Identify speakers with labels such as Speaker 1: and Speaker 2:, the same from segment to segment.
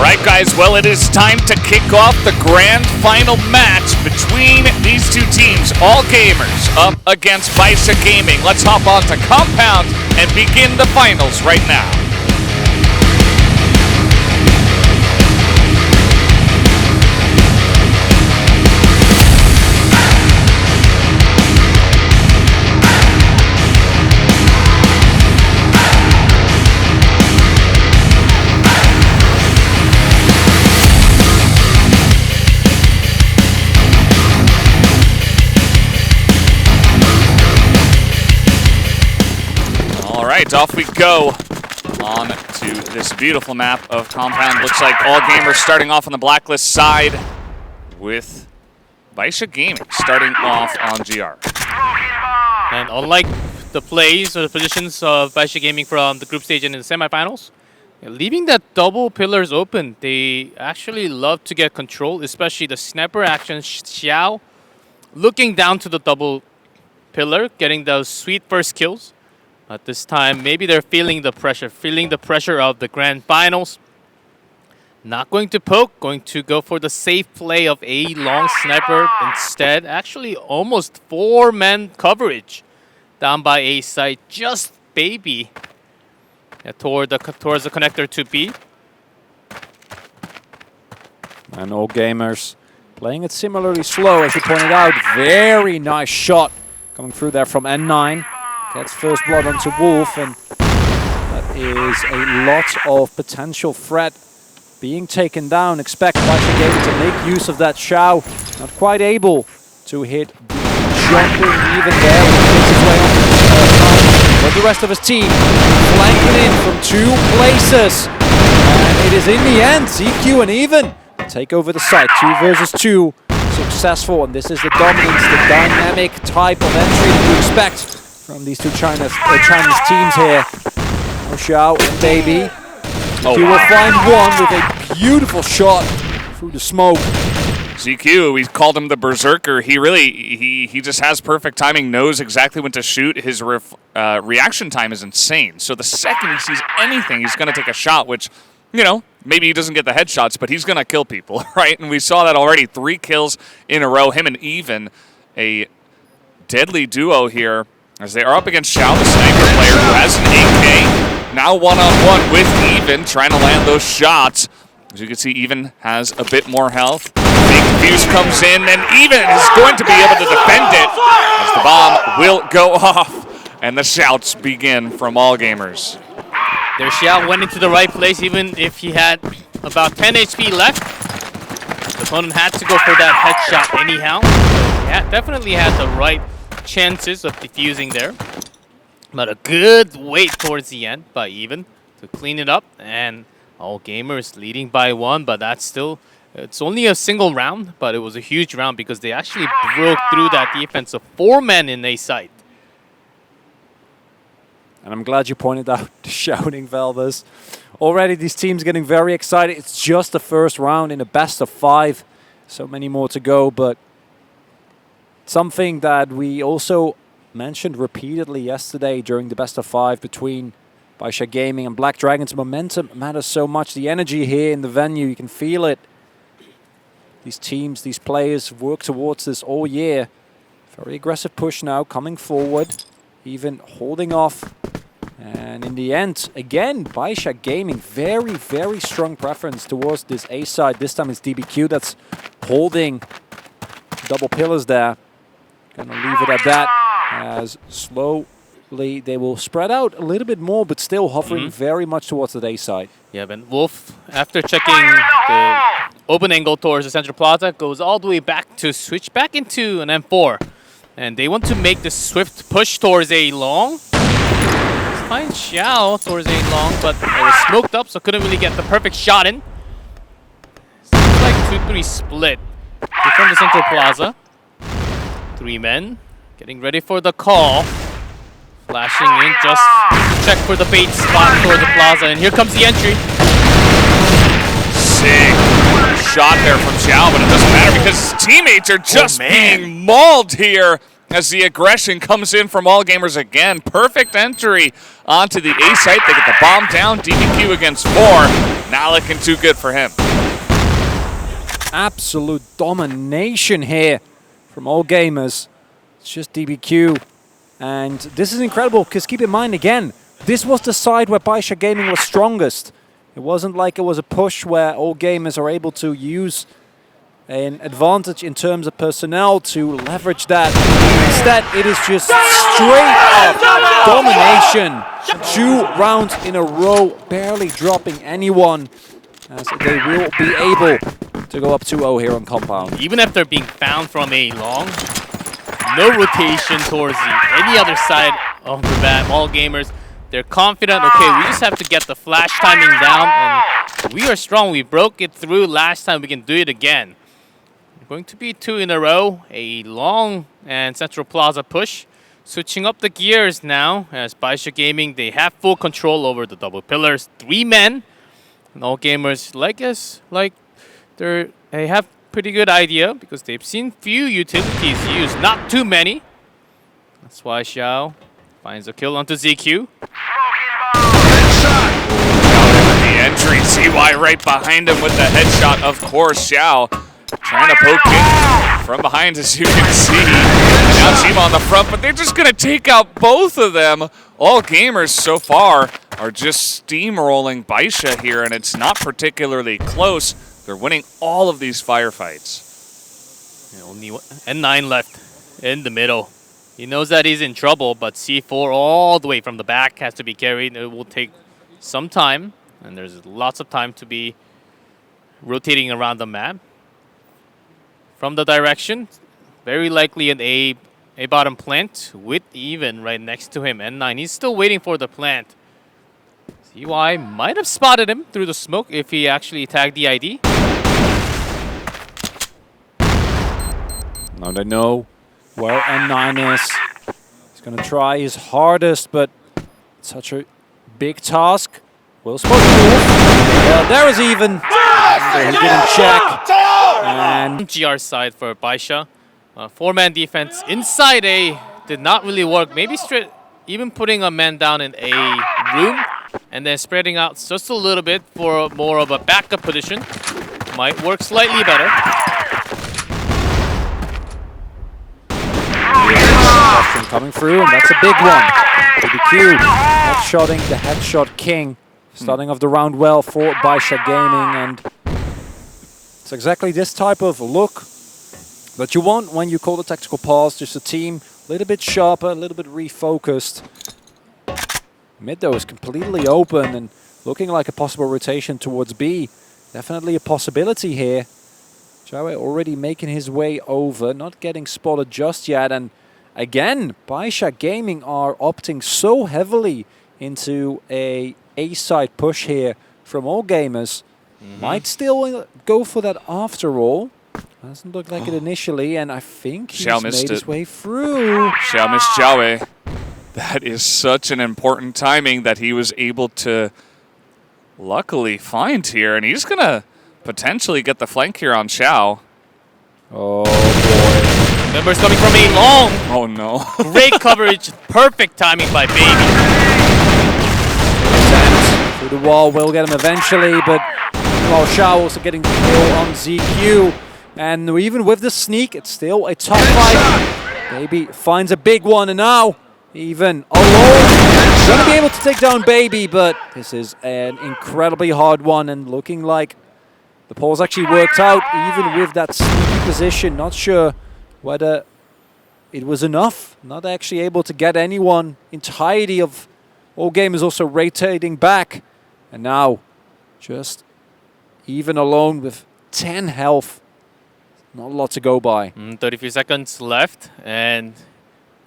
Speaker 1: Alright guys, well it is time to kick off the grand final match between these two teams. All Gamers up against BaiSha Gaming. Let's hop on to Compound and begin the finals right now. Alright, off we go on to this beautiful map of Compound. Looks like All Gamers starting off on the Blacklist side with BaiSha Gaming starting off on GR.
Speaker 2: And unlike the plays or the positions of BaiSha Gaming from the group stage and in the semifinals, leaving that double pillars open, they actually love to get control, especially the sniper action. Xiao looking down to the double pillar, getting those sweet first kills. At this time, maybe they're feeling the pressure of the grand finals. Not going to poke, going to go for the safe play of a long sniper instead. Actually, almost 4-man coverage down by A site. Just baby towards the connector to B.
Speaker 3: And All Gamers playing it similarly slow, as you pointed out. Very nice shot coming through there from N9. Gets first blood onto Wolf, and that is a lot of potential threat being taken down. Expect BaiSha Gaming to make use of that Xiao. Not quite able to hit jumping even there when he makes his way onto but the rest of his team flanking in from two places. And it is in the end, ZQ and Even take over the site. 2 versus 2. Successful, and this is the dominance, the dynamic type of entry that you expect from these two Chinese teams here. Xiao and Baby. He will find one with a beautiful shot through the smoke.
Speaker 1: ZQ, we called him the Berserker. He just has perfect timing, knows exactly when to shoot. His reaction time is insane. So the second he sees anything, he's going to take a shot, which, you know, maybe he doesn't get the headshots, but he's going to kill people, right? And we saw that already. 3 kills in a row. Him and Even, a deadly duo here, as they are up against Xiao, the sniper player who has an AK. Now one-on-one with Even, trying to land those shots. As you can see, Even has a bit more health. Big fuse comes in, and Even is going to be able to defend it as the bomb will go off, and the shouts begin from All Gamers.
Speaker 2: Their Xiao went into the right place, even if he had about 10 HP left. The opponent had to go for that headshot anyhow. So he definitely had the right chances of defusing there, but a good wait towards the end by Even to clean it up, and All Gamers leading by 1, but that's still, it's only a single round, but it was a huge round because they actually broke through that defense of 4 men in A site.
Speaker 3: And I'm glad you pointed out the shouting, Velvez. Already these teams getting very excited. It's just the first round in a best of 5. So many more to go, but something that we also mentioned repeatedly yesterday during the best of 5 between BaiSha Gaming and Black Dragons. Momentum matters so much. The energy here in the venue, you can feel it. These teams, these players work towards this all year. Very aggressive push now, coming forward, Even holding off. And in the end, again, BaiSha Gaming, very, very strong preference towards this A side. This time it's DBQ that's holding double pillars there. Gonna leave it at that, as slowly they will spread out a little bit more, but still hovering very much towards the A side.
Speaker 2: Yeah, but Wolf, after checking the open angle towards the central plaza, goes all the way back to switch back into an M4. And they want to make the swift push towards A long. Find Xiao towards A long, but it was smoked up, so couldn't really get the perfect shot in. Seems like 2-3 split from the central plaza. 3 men getting ready for the call. Flashing in, just check for the bait spot towards the plaza, and here comes the entry.
Speaker 1: Sick shot there from Xiao, but it doesn't matter because his teammates are just being mauled here as the aggression comes in from All Gamers again. Perfect entry onto the A site. They get the bomb down. DBQ against 4. Not looking too good for him.
Speaker 3: Absolute domination here from all gamers. It's just DBQ. And this is incredible, because keep in mind, again, this was the side where BaiSha Gaming was strongest. It wasn't like it was a push where all gamers are able to use an advantage in terms of personnel to leverage that. Instead, it is just straight up domination. 2 rounds in a row, barely dropping anyone, as they will be able to go up 2-0 here on Compound.
Speaker 2: Even after being found from a long, no rotation towards any other side of the map. All gamers, they're confident, okay, we just have to get the flash timing down, and we are strong. We broke it through last time, we can do it again. Going to be 2 in a row, a long and Central Plaza push. Switching up the gears now, as BaiSha Gaming, they have full control over the double pillars. 3 men, and all gamers like us, they have pretty good idea because they've seen few utilities used, not too many. That's why Xiao finds a kill onto ZQ.
Speaker 1: The entry, CY right behind him with the headshot, of course. Xiao trying to poke in from behind, as you can see. Now Chima on the front, but they're just going to take out both of them. All gamers so far are just steamrolling BaiSha here, and it's not particularly close. They're winning all of these firefights.
Speaker 2: Only N9 left in the middle. He knows that he's in trouble, but C4 all the way from the back has to be carried. It will take some time, and there's lots of time to be rotating around the map. From the direction, very likely an A bottom plant with even right next to him. N9, he's still waiting for the plant. CY might have spotted him through the smoke if he actually tagged the ID.
Speaker 3: Now they know where N9 is. He's going to try his hardest, but such a big task. Will spot well, there is even. So he didn't check. And
Speaker 2: GR side for BaiSha. 4-man defense inside A did not really work. Maybe straight, even putting a man down in a room and then spreading out just a little bit for more of a backup position might work slightly better.
Speaker 3: coming through, and that's a big one. BBQ headshotting the headshot king. Starting off the round well for BaiSha Gaming, and it's exactly this type of look that you want when you call the tactical pause. Just a team a little bit sharper, a little bit refocused. Mid though is completely open and looking like a possible rotation towards B. Definitely a possibility here. Jawe already making his way over, not getting spotted just yet. And again, BaiSha Gaming are opting so heavily into a A-side push here from all gamers. Might still go for that after all. Doesn't look like it initially, and I think he's made his way through.
Speaker 1: Xiao missed Jawe. That is such an important timing that he was able to luckily find here, and he's going to potentially get the flank here on Xiao.
Speaker 3: Oh boy.
Speaker 2: Members coming from A long.
Speaker 1: Oh no.
Speaker 2: Great coverage, perfect timing by Baby.
Speaker 3: Through the wall, will get him eventually, but well, Xiao also getting the kill on ZQ. And even with the sneak, it's still a tough fight. Baby finds a big one, and now even alone, gonna be able to take down Baby, but this is an incredibly hard one, and looking like the pause actually worked out, even with that sneaky position. Not sure whether it was enough. Not actually able to get anyone. Entirety of all gamers also rotating back. And now, just even alone with 10 health. Not a lot to go by.
Speaker 2: 33 seconds left, and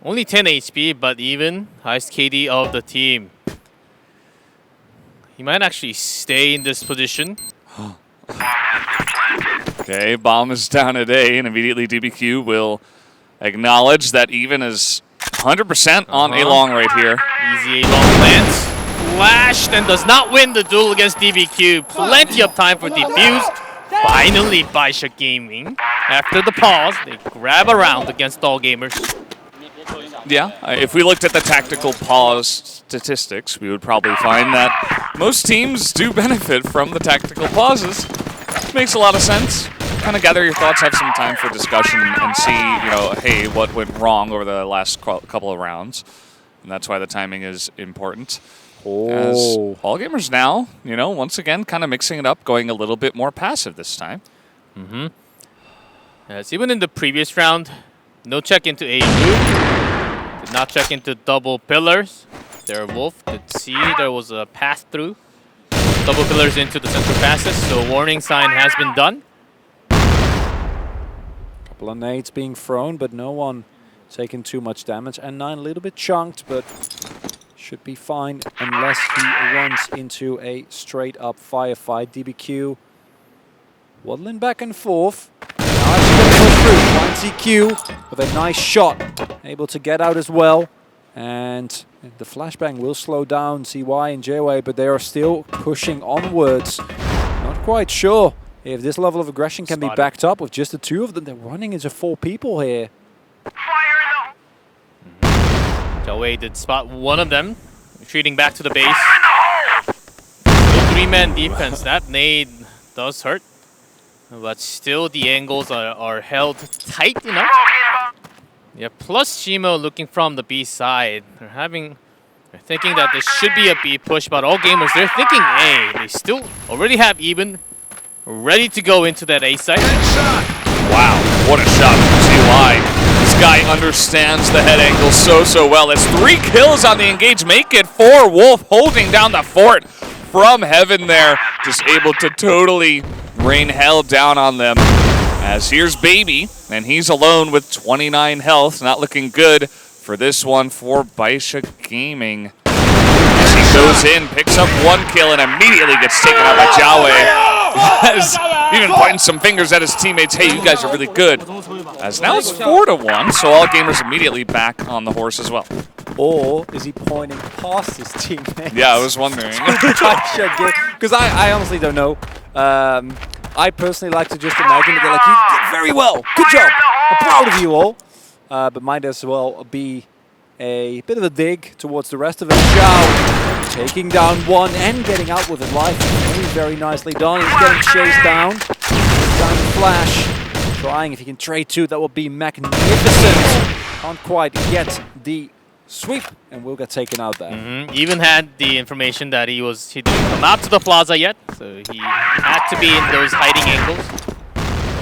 Speaker 2: only 10 HP, but even highest KD of the team. He might actually stay in this position.
Speaker 1: Okay, bomb is down at A, and immediately DBQ will acknowledge that even is 100% on A long right here.
Speaker 2: Easy A long plants. Flashed and does not win the duel against DBQ. Plenty of time for defuse. Finally, BaiSha Gaming, after the pause, they grab a round against all gamers.
Speaker 1: Yeah, if we looked at the tactical pause statistics, we would probably find that most teams do benefit from the tactical pauses. Makes a lot of sense. Kind of gather your thoughts, have some time for discussion, and see, hey, what went wrong over the last couple of rounds. And that's why the timing is important. As all gamers now, once again, kind of mixing it up, going a little bit more passive this time.
Speaker 2: Yes, even in the previous round, no check into A move. Did not check into double pillars. There, Wolf could see there was a pass through. Double pillars into the central passes, so warning sign has been done.
Speaker 3: Couple of nades being thrown, but no one taking too much damage. N9 a little bit chunked, but should be fine unless he runs into a straight-up firefight. DBQ waddling back and forth. Now it's going to go through. Finds EQ with a nice shot. Able to get out as well. And the flashbang will slow down CY and JWay, but they are still pushing onwards. Not quite sure if this level of aggression can be backed up with just the two of them. They're running into 4 people here.
Speaker 2: JWay did spot one of them, retreating back to the base. Still 3-man defense. That nade does hurt, but still the angles are held tight enough. Yeah, plus Shimo looking from the B side. They're thinking that this should be a B push, but all gamers, they're thinking A. They still already have even, ready to go into that A side.
Speaker 1: Wow, what a shot from CY. This guy understands the head angle so well. That's 3 kills on the engage. Make it 4. Wolf holding down the fort from heaven there. Just able to totally rain hell down on them. As here's Baby, and he's alone with 29 health. Not looking good for this one for BaiSha Gaming. As he goes in, picks up 1 kill, and immediately gets taken out by JWay. As even pointing some fingers at his teammates, hey, you guys are really good. As now it's 4-1, so all gamers immediately back on the horse as well.
Speaker 3: Or is he pointing past his teammates?
Speaker 1: Yeah, I was wondering.
Speaker 3: Because I honestly don't know. I personally like to just imagine that they're like, you did very well, good job, I'm proud of you all. But might as well be a bit of a dig towards the rest of it. Zhao taking down one and getting out with his life. Very nicely done. He's getting chased down. Down the flash. Trying if he can trade 2, that would be magnificent. Can't quite get the sweep, and will get taken out there.
Speaker 2: Even had the information that he didn't come out to the plaza yet, so he had to be in those hiding angles.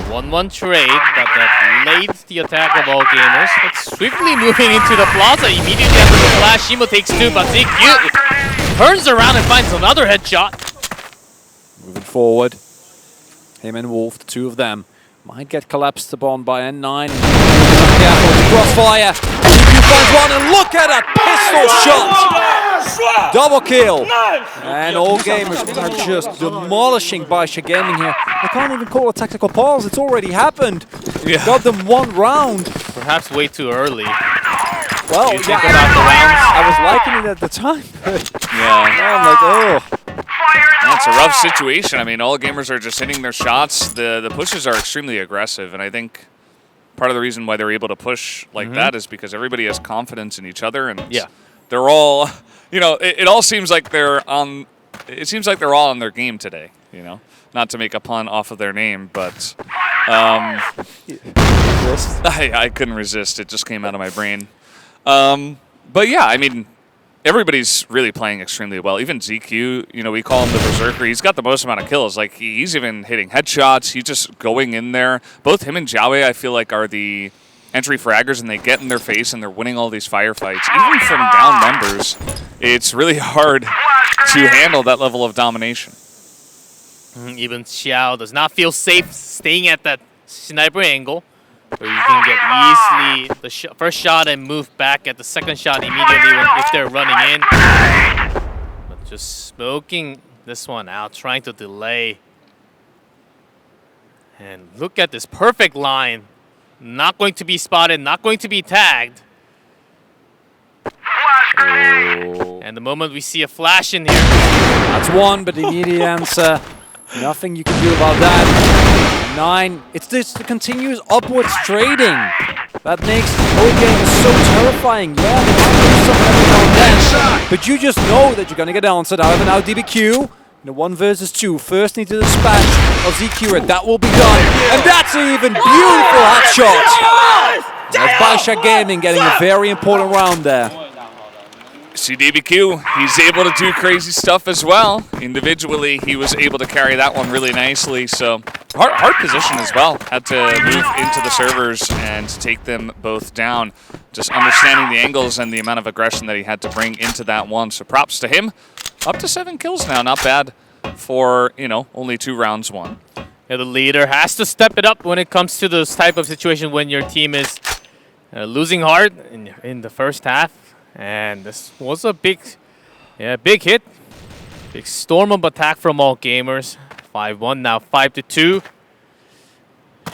Speaker 2: 1-1 trade, but that delayed the attack of all gamers. But swiftly moving into the plaza immediately after the flash. Shimo takes 2, but ZQ turns around and finds another headshot.
Speaker 3: Moving forward, him and Wolf, the 2 of them, might get collapsed upon by N9. Careful, crossfire. DQ finds one, and look at that pistol shot! Double kill! And all gamers are just demolishing BaiSha Gaming here. They can't even call a tactical pause, it's already happened.
Speaker 1: Yeah.
Speaker 3: Got them 1 round.
Speaker 2: Perhaps way too early.
Speaker 3: Well,
Speaker 2: you think about the rounds?
Speaker 3: I was liking it at the time, but
Speaker 1: Yeah.
Speaker 3: I'm like, oh.
Speaker 1: It's a rough situation. I mean, all gamers are just hitting their shots. The pushes are extremely aggressive, and I think part of the reason why they're able to push like that is because everybody has confidence in each other, and they're all, it all seems like they're on. It seems like they're all on their game today. Not to make a pun off of their name, but I couldn't resist. It just came out of my brain. But yeah, I mean, everybody's really playing extremely well. Even ZQ, we call him the Berserker. He's got the most amount of kills. Like, he's even hitting headshots. He's just going in there. Both him and JWay, I feel like, are the entry fraggers, and they get in their face, and they're winning all these firefights. Even from down members, it's really hard to handle that level of domination.
Speaker 2: Even Xiao does not feel safe staying at that sniper angle, where you can get easily the first shot and move back at the second shot immediately if they're running in. But just smoking this one out, trying to delay. And look at this perfect line. Not going to be spotted, not going to be tagged.
Speaker 3: Oh.
Speaker 2: And the moment we see a flash in here.
Speaker 3: That's 1, but immediate answer. Nothing you can do about that. 9. It's this continuous upwards trading. That makes the whole game so terrifying. Yeah, they might lose something every now and then, but you just know that you're going to get answered. However, now DBQ, in a 1 versus 2, first need to dispatch of Zekira. That will be done, and that's an even beautiful headshot. That's BaiSha Gaming getting a very important round there.
Speaker 1: See DBQ, he's able to do crazy stuff as well. Individually, he was able to carry that one really nicely. So hard position as well. Had to move into the servers and take them both down. Just understanding the angles and the amount of aggression that he had to bring into that one. So props to him. Up to 7 kills now. Not bad for, you know, only 2 rounds won.
Speaker 2: Yeah, the leader has to step it up when it comes to this type of situation when your team is losing hard in the first half. And this was a big hit. Big storm of attack from all gamers. 5-1 now, 5-2.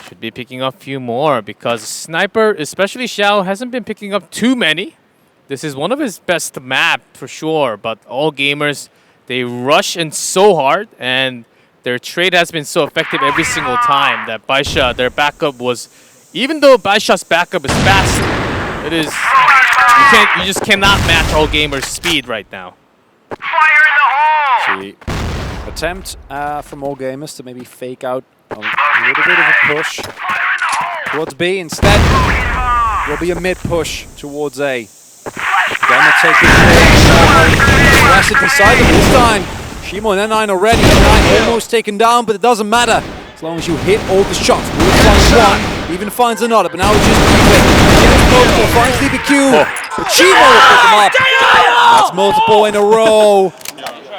Speaker 2: Should be picking up a few more because Sniper, especially Xiao, hasn't been picking up too many. This is one of his best map for sure, but all gamers, they rush in so hard and their trade has been so effective every single time that BaiSha, their backup was, even though BaiSha's backup is fast, it is, you just cannot match all gamers' speed right now.
Speaker 3: See, attempt from all gamers to maybe fake out a little bit of a push towards B. Instead, will be a mid push towards A. Gonna take it aggressive inside of this time. Shimo and N9 already. N9 almost taken down, but it doesn't matter. As long as you hit all the shots. Will finds one, even finds another, but now it's just multiple. Finds DBQ, but Shimo will pick him up. That's multiple in a row.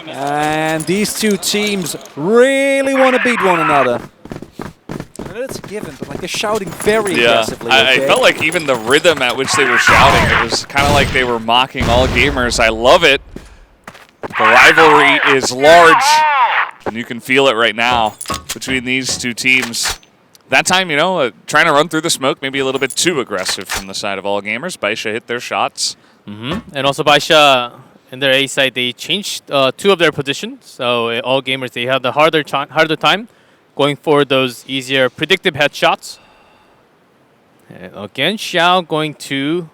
Speaker 3: And these two teams really want to beat one another. I know it's a given, but like they're shouting very aggressively.
Speaker 1: I felt like even the rhythm at which they were shouting, it was kind of like they were mocking all gamers. I love it. The rivalry is large, and you can feel it right now between these two teams. That time, you know, trying to run through the smoke, maybe a little bit too aggressive from the side of all gamers. BaiSha hit their shots.
Speaker 2: And also BaiSha, in their A side, they changed 2 of their positions. So all gamers, they have the harder time going for those easier predictive headshots. And again, Xiao going to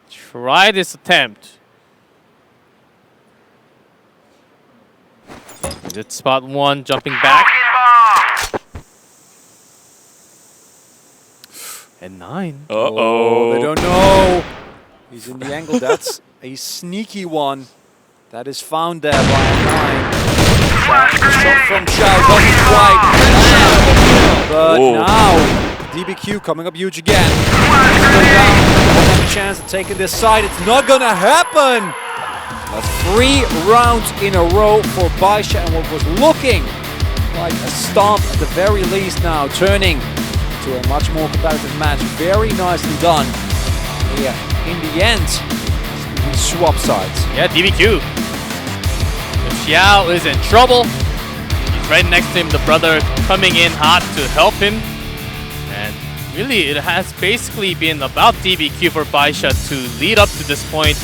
Speaker 2: try this attempt. Good spot 1, jumping back. And 9.
Speaker 3: Oh, they don't know. He's in the angle. That's a sneaky one. That is found there by N9. Shot from Xiao doesn't quite land. But now, DBQ coming up huge again. Down. Don't have a chance of taking this side. It's not going to happen. That's 3 rounds in a row for BaiSha, and what was looking like a stomp at the very least now turning to a much more competitive match. Very nicely done. Yeah, in the end, we swap sides.
Speaker 2: Yeah, DBQ. If Xiao is in trouble, he's right next to him, the brother coming in hot to help him. And really, it has basically been about DBQ for BaiSha to lead up to this point.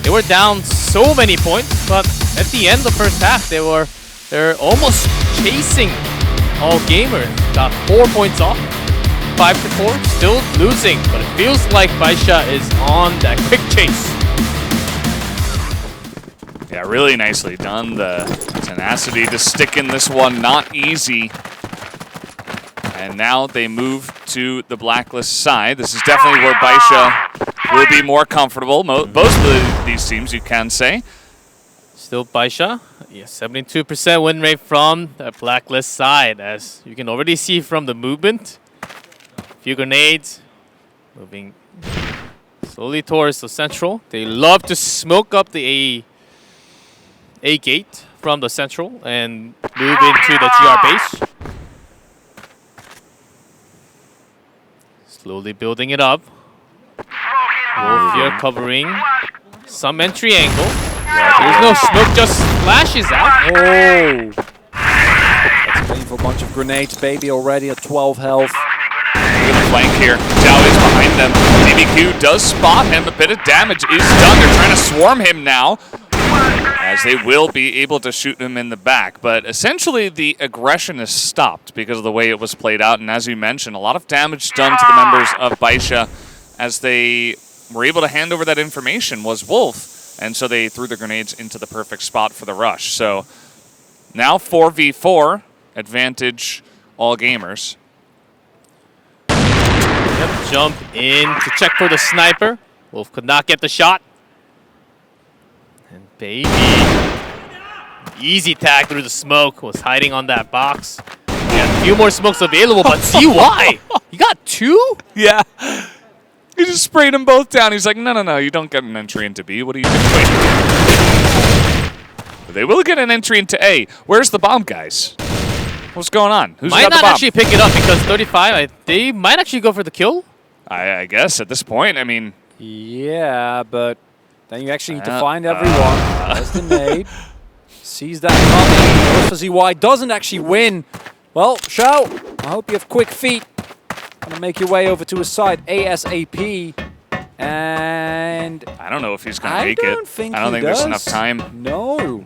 Speaker 2: They were down so many points, but at the end of the first half, they're almost chasing all gamers. Got 4 points off, 5-4, still losing, but it feels like BaiSha is on that quick chase.
Speaker 1: Yeah, really nicely done. The tenacity to stick in this one, not easy. And now they move to the blacklist side. This is definitely where BaiSha will be more comfortable. Both of these teams, you can say.
Speaker 2: Still BaiSha, yeah, 72% win rate from the blacklist side, as you can already see from the movement. A few grenades, moving slowly towards the central. They love to smoke up the A gate from the central and move into the GR base. Slowly building it up. Wolf here covering some entry angle. There's no smoke, just flashes out.
Speaker 3: Oh! That's a painful bunch of grenades. Baby already at 12 health.
Speaker 1: Good flank here. Zhao is behind them. DBQ does spot him. A bit of damage is done. They're trying to swarm him now, as they will be able to shoot him in the back. But essentially, the aggression is stopped because of the way it was played out. And as you mentioned, a lot of damage done to the members of BaiSha. as they were able to hand over that information was Wolf, and so they threw the grenades into the perfect spot for the rush. So now 4v4, advantage all gamers.
Speaker 2: Yep, jump in to check for the sniper. Wolf could not get the shot. And baby, easy tag through the smoke, was hiding on that box. We had a few more smokes available, but ZY, you got 2?
Speaker 1: Yeah. He just sprayed them both down. He's like, no, you don't get an entry into B. What are you doing? Wait. They will get an entry into A. Where's the bomb, guys? What's going on? Who's
Speaker 2: might
Speaker 1: got the
Speaker 2: not
Speaker 1: bomb?
Speaker 2: actually pick it up because 35, they might actually go for the kill.
Speaker 1: I guess at this point, I mean...
Speaker 3: Yeah, but then you actually need to find everyone. There's the nade. Sees that coming. Goes for ZY. Doesn't actually win. Well, Shao, I hope you have quick feet. Gonna make your way over to his side ASAP. And
Speaker 1: I don't know if he's gonna make it.
Speaker 3: I don't think
Speaker 1: there's enough time.
Speaker 3: No.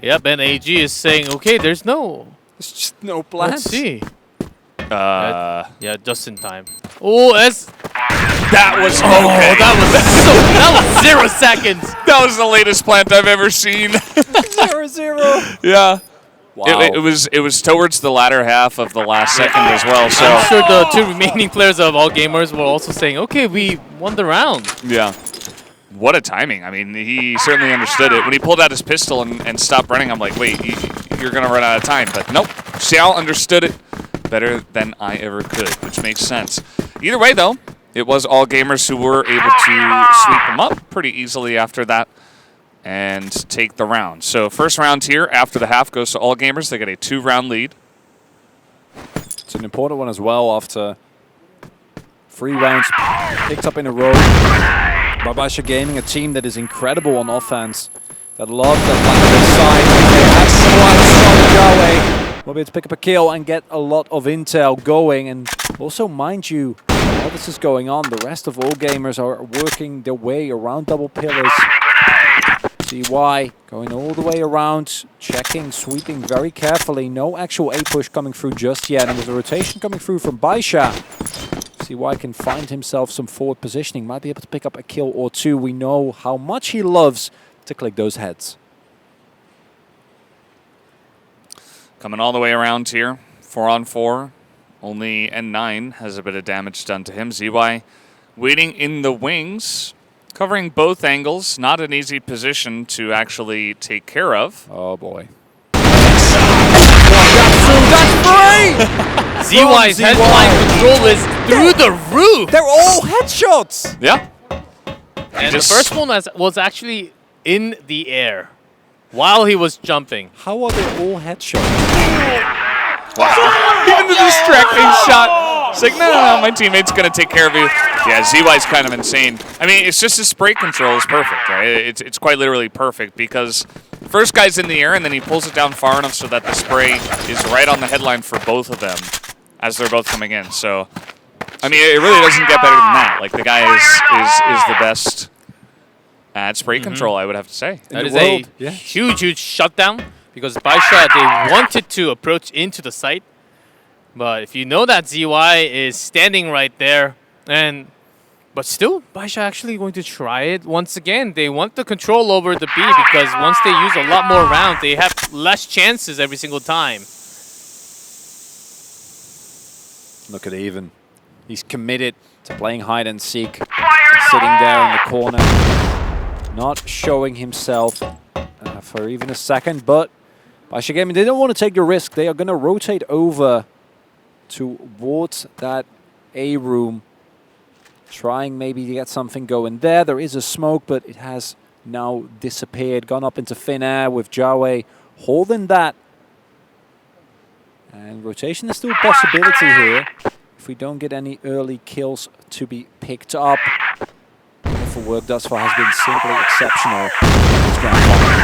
Speaker 2: Yep, and AG is saying, okay, there's
Speaker 3: just no plans.
Speaker 2: Let's see.
Speaker 1: Yeah,
Speaker 2: just in time. Oh,
Speaker 1: that was okay.
Speaker 2: That was 0 seconds.
Speaker 1: That was the latest plant I've ever seen.
Speaker 3: 0-0.
Speaker 1: Yeah.
Speaker 3: Wow.
Speaker 1: It was towards the latter half of the last second as well. So
Speaker 2: I'm sure the 2 remaining players of All Gamers were also saying, okay, we won the round.
Speaker 1: yeah. What a timing. I mean, he certainly understood it. When he pulled out his pistol and stopped running, I'm like, wait, you're going to run out of time. But nope, Xiao understood it better than I ever could, which makes sense. Either way, though, it was All Gamers who were able to sweep them up pretty easily after that and take the round. So first round here after the half goes to All Gamers. They get a 2-round lead.
Speaker 3: It's an important one as well after 3 rounds picked up in a row. BaiSha Gaming, a team that is incredible on offense, that loves that left side. They have quite strong Jawe. Will be able to pick up a kill and get a lot of intel going. And also, mind you, while this is going on, the rest of All Gamers are working their way around double pillars. ZY going all the way around, checking, sweeping very carefully. No actual A push coming through just yet. And there's a rotation coming through from BaiSha. ZY can find himself some forward positioning. Might be able to pick up a kill or 2. We know how much he loves to click those heads.
Speaker 1: Coming all the way around here. 4-on-4. Only N9 has a bit of damage done to him. ZY waiting in the wings. Covering both angles. Not an easy position to actually take care of.
Speaker 3: Oh boy.
Speaker 2: ZY's headline control is through the roof.
Speaker 3: They're all headshots.
Speaker 1: Yeah.
Speaker 2: And the first one was actually in the air while he was jumping.
Speaker 3: How are they all headshots?
Speaker 1: Wow. Even the distracting shot. It's like, no, my teammate's going to take care of you. Yeah, ZY's kind of insane. I mean, it's just his spray control is perfect, right? It's quite literally perfect because first guy's in the air and then he pulls it down far enough so that the spray is right on the headline for both of them as they're both coming in. So, I mean, it really doesn't get better than that. Like, the guy is the best at spray control, I would have to say.
Speaker 2: That is a huge shutdown because BaiSha, they wanted to approach into the site. But if you know that ZY is standing right there, but still, BaiSha actually going to try it once again. They want the control over the B because once they use a lot more rounds, they have less chances every single time.
Speaker 3: Look at Even. He's committed to playing hide and seek. Sitting there in the corner. Not showing himself for even a second. But BaiSha Gaming, they don't want to take the risk. They are going to rotate over towards that A room. Trying maybe to get something going there. There is a smoke, but it has now disappeared. Gone up into thin air with Jawe holding that. And rotation is still a possibility here. If we don't get any early kills to be picked up. The work thus far has been simply exceptional. This grand final.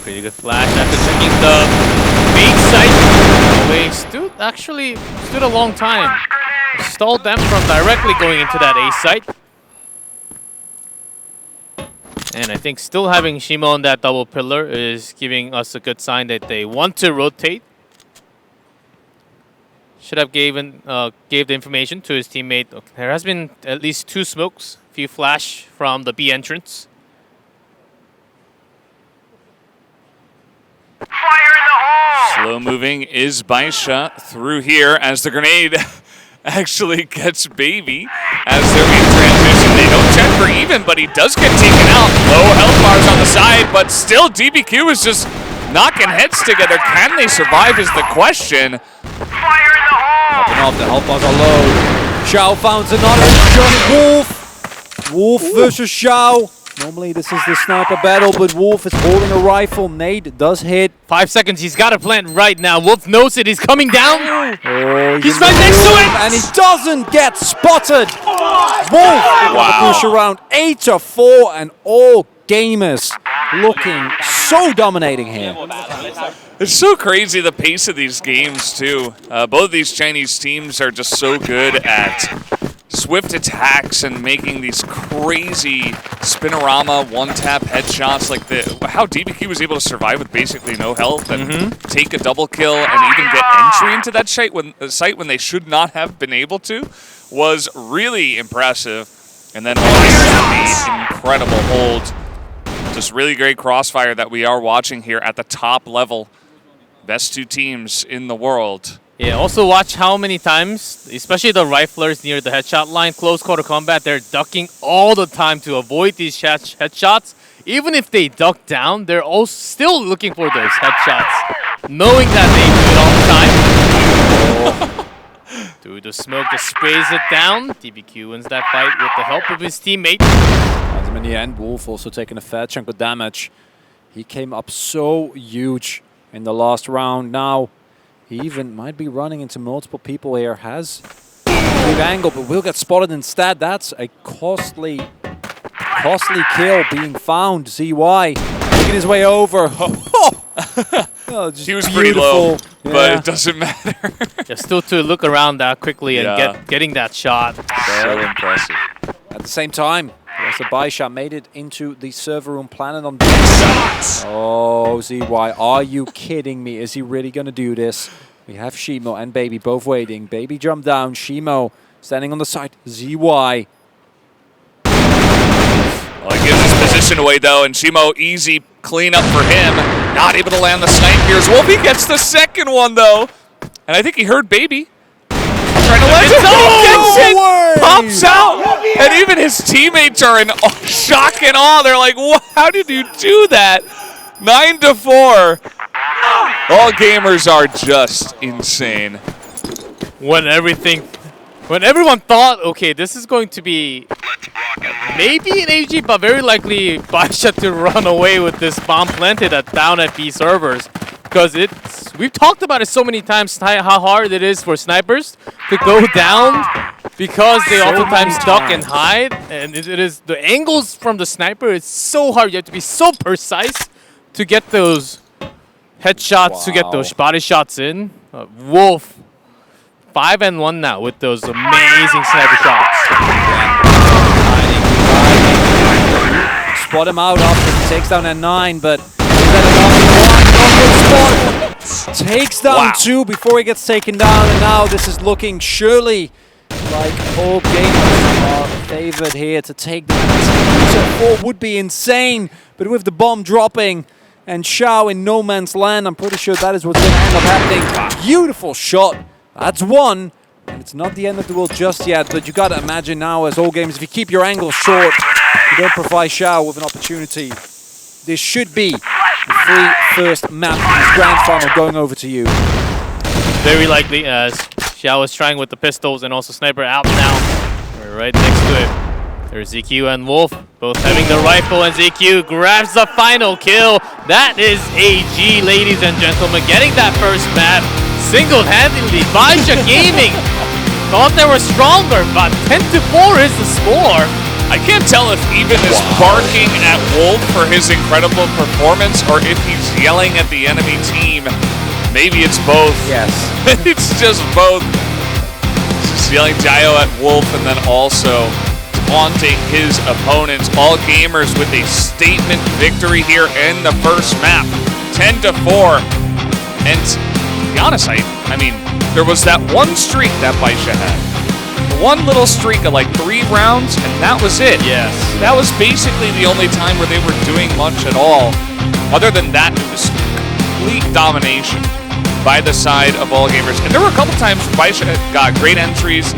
Speaker 2: Pretty good flash after checking the main site. They stood a long time. Stalled them from directly going into that A site. And I think still having Shima on that double pillar is giving us a good sign that they want to rotate. should have gave the information to his teammate. There has been at least 2 smokes, few flash from the B entrance.
Speaker 4: Fire in the hole!
Speaker 1: Slow moving is BaiSha through here as the grenade actually gets Baby as they're being transitioned. They don't check for even, but he does get taken out. Low health bars on the side, but still DBQ is just knocking heads together. Can they survive is the question.
Speaker 4: Fire in the hole!
Speaker 3: Popping off, the health bars are low. Xiao found another shot. Wolf! Wolf versus Xiao. Normally this is the sniper battle, but Wolf is holding a rifle. Nade does hit.
Speaker 2: 5 seconds, he's got a plant right now. Wolf knows it, he's coming down.
Speaker 3: Oh,
Speaker 2: He's right next to it!
Speaker 3: and he doesn't get spotted. Wolf
Speaker 1: Wow.
Speaker 3: push around 8-4, and all gamers looking so dominating here.
Speaker 1: It's so crazy the pace of these games too. Both of these Chinese teams are just so good at swift attacks and making these crazy spinorama one-tap headshots, like how DBQ was able to survive with basically no health and take a double kill and even get entry into that site when they should not have been able to was really impressive. And then the incredible hold. Just really great crossfire that we are watching here at the top level. Best 2 teams in the world.
Speaker 2: Yeah, also watch how many times, especially the riflers near the headshot line, close quarter combat, they're ducking all the time to avoid these headshots. Even if they duck down, they're all still looking for those headshots, knowing that they do it all the time. Through the smoke, just sprays it down. DBQ wins that fight with the help of his teammate.
Speaker 3: Finds him in the end. Wolf also taking a fair chunk of damage. He came up so huge in the last round. Now he even might be running into multiple people here. Has a big angle, but will get spotted instead. That's a costly kill being found. ZY making his way over. Oh, just
Speaker 1: He was pretty low,
Speaker 3: beautiful.
Speaker 1: but
Speaker 3: Yeah.
Speaker 1: it doesn't matter.
Speaker 2: Just still to look around that quickly and getting that shot.
Speaker 1: So impressive.
Speaker 3: At the same time, there's the BaiSha made it into the server room, planning on doing that. Oh, ZY, are you kidding me? Is he really going to do this? We have Shimo and Baby both waiting. Baby jumped down. Shimo standing on the side. ZY.
Speaker 1: Well, he gives his position away, though, and Shimo, easy cleanup for him. Not able to land the snipe. Here's Wolfie gets the second one, though. And I think he heard Baby. Trying to let it go. Gets it. Pops out. And even his teammates are in shock and awe. They're like, how did you do that? 9-4. All gamers are just insane.
Speaker 2: When everyone thought, okay, this is going to be maybe an AG, but very likely BaiSha to run away with this bomb planted down at B servers. Because we've talked about it so many times, how hard it is for snipers to go down because they oftentimes duck and hide. And it is the angles from the sniper, it's so hard. You have to be so precise to get those headshots, to get those body shots in. Wolf, 5-1 now with those amazing sniper shots.
Speaker 3: Spot him out after he takes down N9, but is that enough? One, takes down 2 before he gets taken down, and now this is looking surely like all gamers are favored here to take the 4 would be insane, but with the bomb dropping and Xiao in no man's land, I'm pretty sure that is what's going to end up happening. Beautiful shot. That's 1. And it's not the end of the world just yet, but you got to imagine now, as all games, if you keep your angle short, you don't provide Xiao with an opportunity. This should be the free first map in this grand final going over to you.
Speaker 2: Very likely, as Xiao is trying with the pistols and also sniper out now. We're right next to it. There's ZQ and Wolf, both having the rifle, and ZQ grabs the final kill. That is AG, ladies and gentlemen, getting that first map single-handedly. BaiSha Gaming thought they were stronger, but 10-4 is the score.
Speaker 1: I can't tell if Even is barking at Wolf for his incredible performance or if he's yelling at the enemy team. Maybe it's both.
Speaker 3: Yes.
Speaker 1: It's just both. He's just yelling Jayo at Wolf and then also taunting his opponents. All gamers with a statement victory here in the first map. 10-4. And honest, I mean, there was that one streak that BaiSha had. One little streak of like 3 rounds, and that was it.
Speaker 2: Yes.
Speaker 1: That was basically the only time where they were doing much at all. Other than that, it was complete domination by the side of all gamers. And there were a couple times BaiSha got great entries.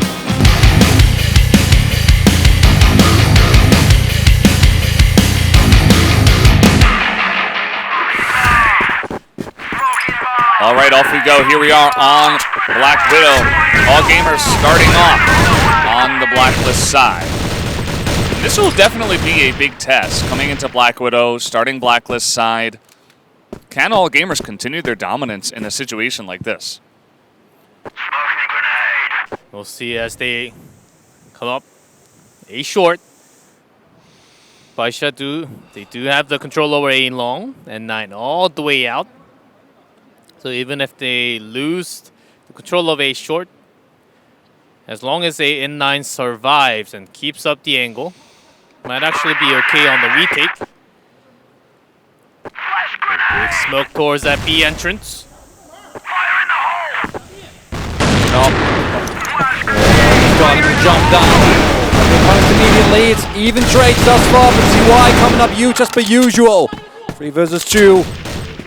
Speaker 1: All right, off we go. Here we are on Black Widow. All gamers starting off on the Blacklist side. This will definitely be a big test coming into Black Widow, starting Blacklist side. Can all gamers continue their dominance in a situation like this?
Speaker 2: We'll see as they come up A short. BaiSha they do have the control over A long and 9 all the way out. So even if they lose the control of A short, as long as A N9 survives and keeps up the angle, might actually be okay on the retake. Big smoke towards that B entrance.
Speaker 3: Nope. Starting to jump down. Opponents immediately. It's even trades thus far, but CY coming up huge as per usual. 3 versus 2.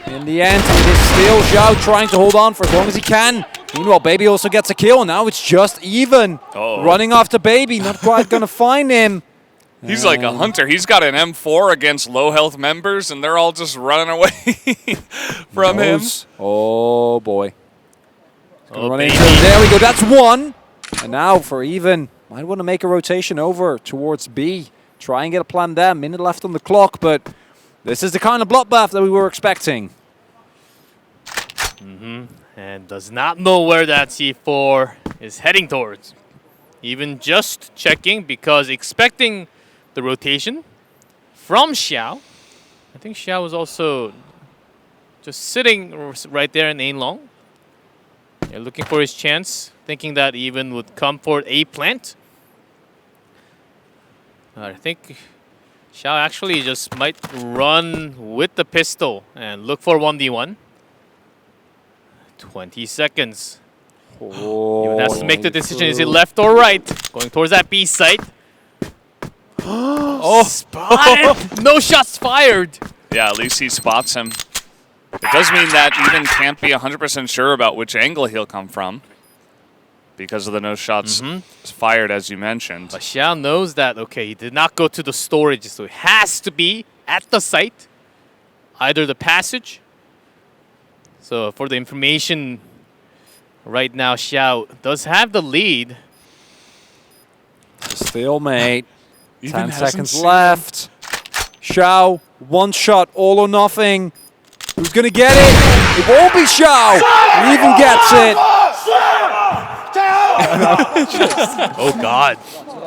Speaker 3: In the end, it is still Xiao trying to hold on for as long as he can. Meanwhile, Baby also gets a kill. Now it's just even. Running after Baby, not quite going to find him.
Speaker 1: He's like a hunter. He's got an M4 against low health members, and they're all just running away from him.
Speaker 3: Oh, boy.
Speaker 2: Oh,
Speaker 3: There we go. That's 1. And now for even, might want to make a rotation over towards B. Try and get a plan there. Minute left on the clock, but this is the kind of bloodbath that we were expecting.
Speaker 2: And does not know where that C4 is heading towards. Even just checking because expecting the rotation from Xiao. I think Xiao was also just sitting right there in A long. Yeah, looking for his chance, thinking that even would come for A plant. I think Xiao actually just might run with the pistol and look for 1v1. 20 seconds. Even has to make the decision, is it left or right? Going towards that B site. Oh, spotted! No shots fired!
Speaker 1: Yeah, at least he spots him. It does mean that even can't be 100% sure about which angle he'll come from because of the no shots fired, as you mentioned.
Speaker 2: But Xiao knows that, okay, he did not go to the storage, so it has to be at the site. Either the passage. So for the information, right now Xiao does have the lead.
Speaker 3: Stalemate. 10 seconds left. Xiao, 1 shot, all or nothing. Who's going to get it? It won't be Xiao. He even gets it.
Speaker 2: Oh, God.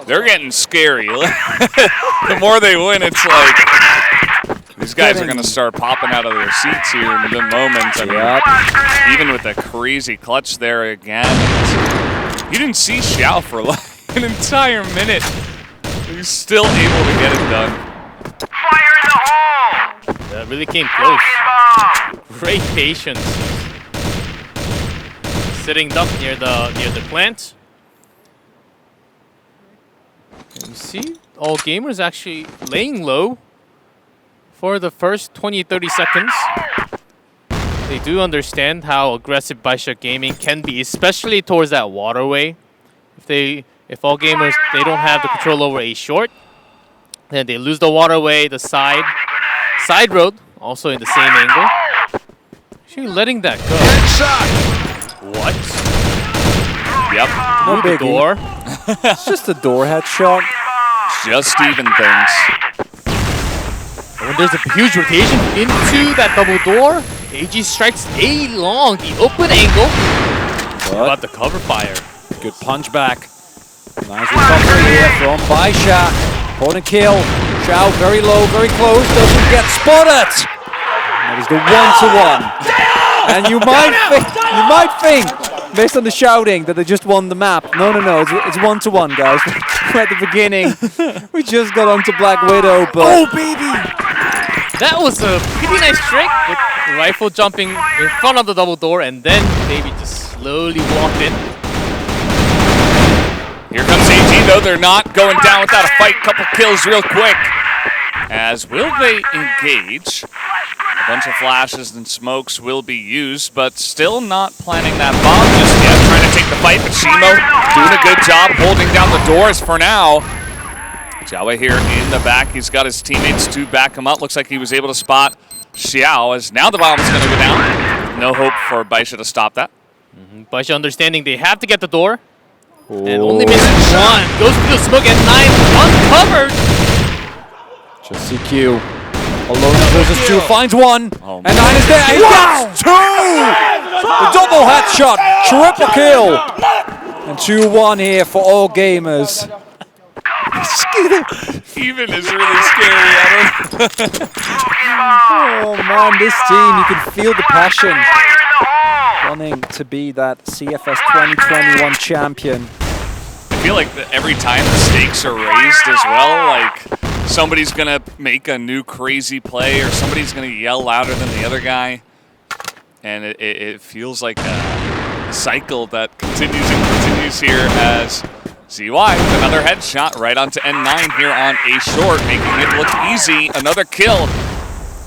Speaker 1: They're getting scary. The more they win, it's like these guys are going to start popping out of their seats here in the moment. I mean, even with the crazy clutch there again. You didn't see Xiao for like an entire minute. He's still able to get it done.
Speaker 4: Fire in the hole!
Speaker 2: That really came close. Great patience. Sitting up near the plant. And you see all gamers actually laying low for the first 20-30 seconds. They do understand how aggressive BaiSha gaming can be, especially towards that waterway. If all gamers they don't have the control over A short, then they lose the waterway, the side road, also in the same angle. Actually letting that go. What?
Speaker 1: Yep.
Speaker 3: No
Speaker 2: Through the
Speaker 3: biggie.
Speaker 2: door.
Speaker 3: It's just a door headshot.
Speaker 1: Just even things.
Speaker 2: And when there's a huge rotation into that double door, AG strikes A long, the open angle. How about the cover fire?
Speaker 3: Good punch back. Nice recovery here from BaiSha. Important kill. Xiao very low, very close. Doesn't get spotted. That is the 1-1. And you might think, based on the shouting, that they just won the map. No. It's 1-1, guys. We're at the beginning. We just got onto Black Widow, but
Speaker 2: Oh, baby! That was a pretty nice trick, but rifle jumping in front of the double door, and then Baby just slowly walked in.
Speaker 1: Here comes AG, though. They're not going down without a fight. Couple kills real quick. As will they engage? A bunch of flashes and smokes will be used, but still not planning that bomb just yet. Trying to take the fight, but Shimo doing a good job holding down the doors for now. Jiaowei here in the back. He's got his teammates to back him up. Looks like he was able to spot Xiao, as now the bomb is going to go down. No hope for BaiSha to stop that.
Speaker 2: BaiSha understanding they have to get the door. And only missing one. Goes through the smoke, and 9 uncovered.
Speaker 3: Just CQ. Alone versus 2. Finds 1.
Speaker 1: Oh,
Speaker 3: And 9 is there. He gets 2! The double headshot. Triple kill. And 2-1 here for all gamers.
Speaker 1: Even is really scary.
Speaker 3: Oh man, this team, you can feel the passion. Wanting to be that CFS 2021 champion.
Speaker 1: I feel like that every time the stakes are raised as well, like somebody's gonna make a new crazy play or somebody's gonna yell louder than the other guy. And it feels like a cycle that continues and continues here as ZY with another headshot right onto N9 here on A short, making it look easy. Another kill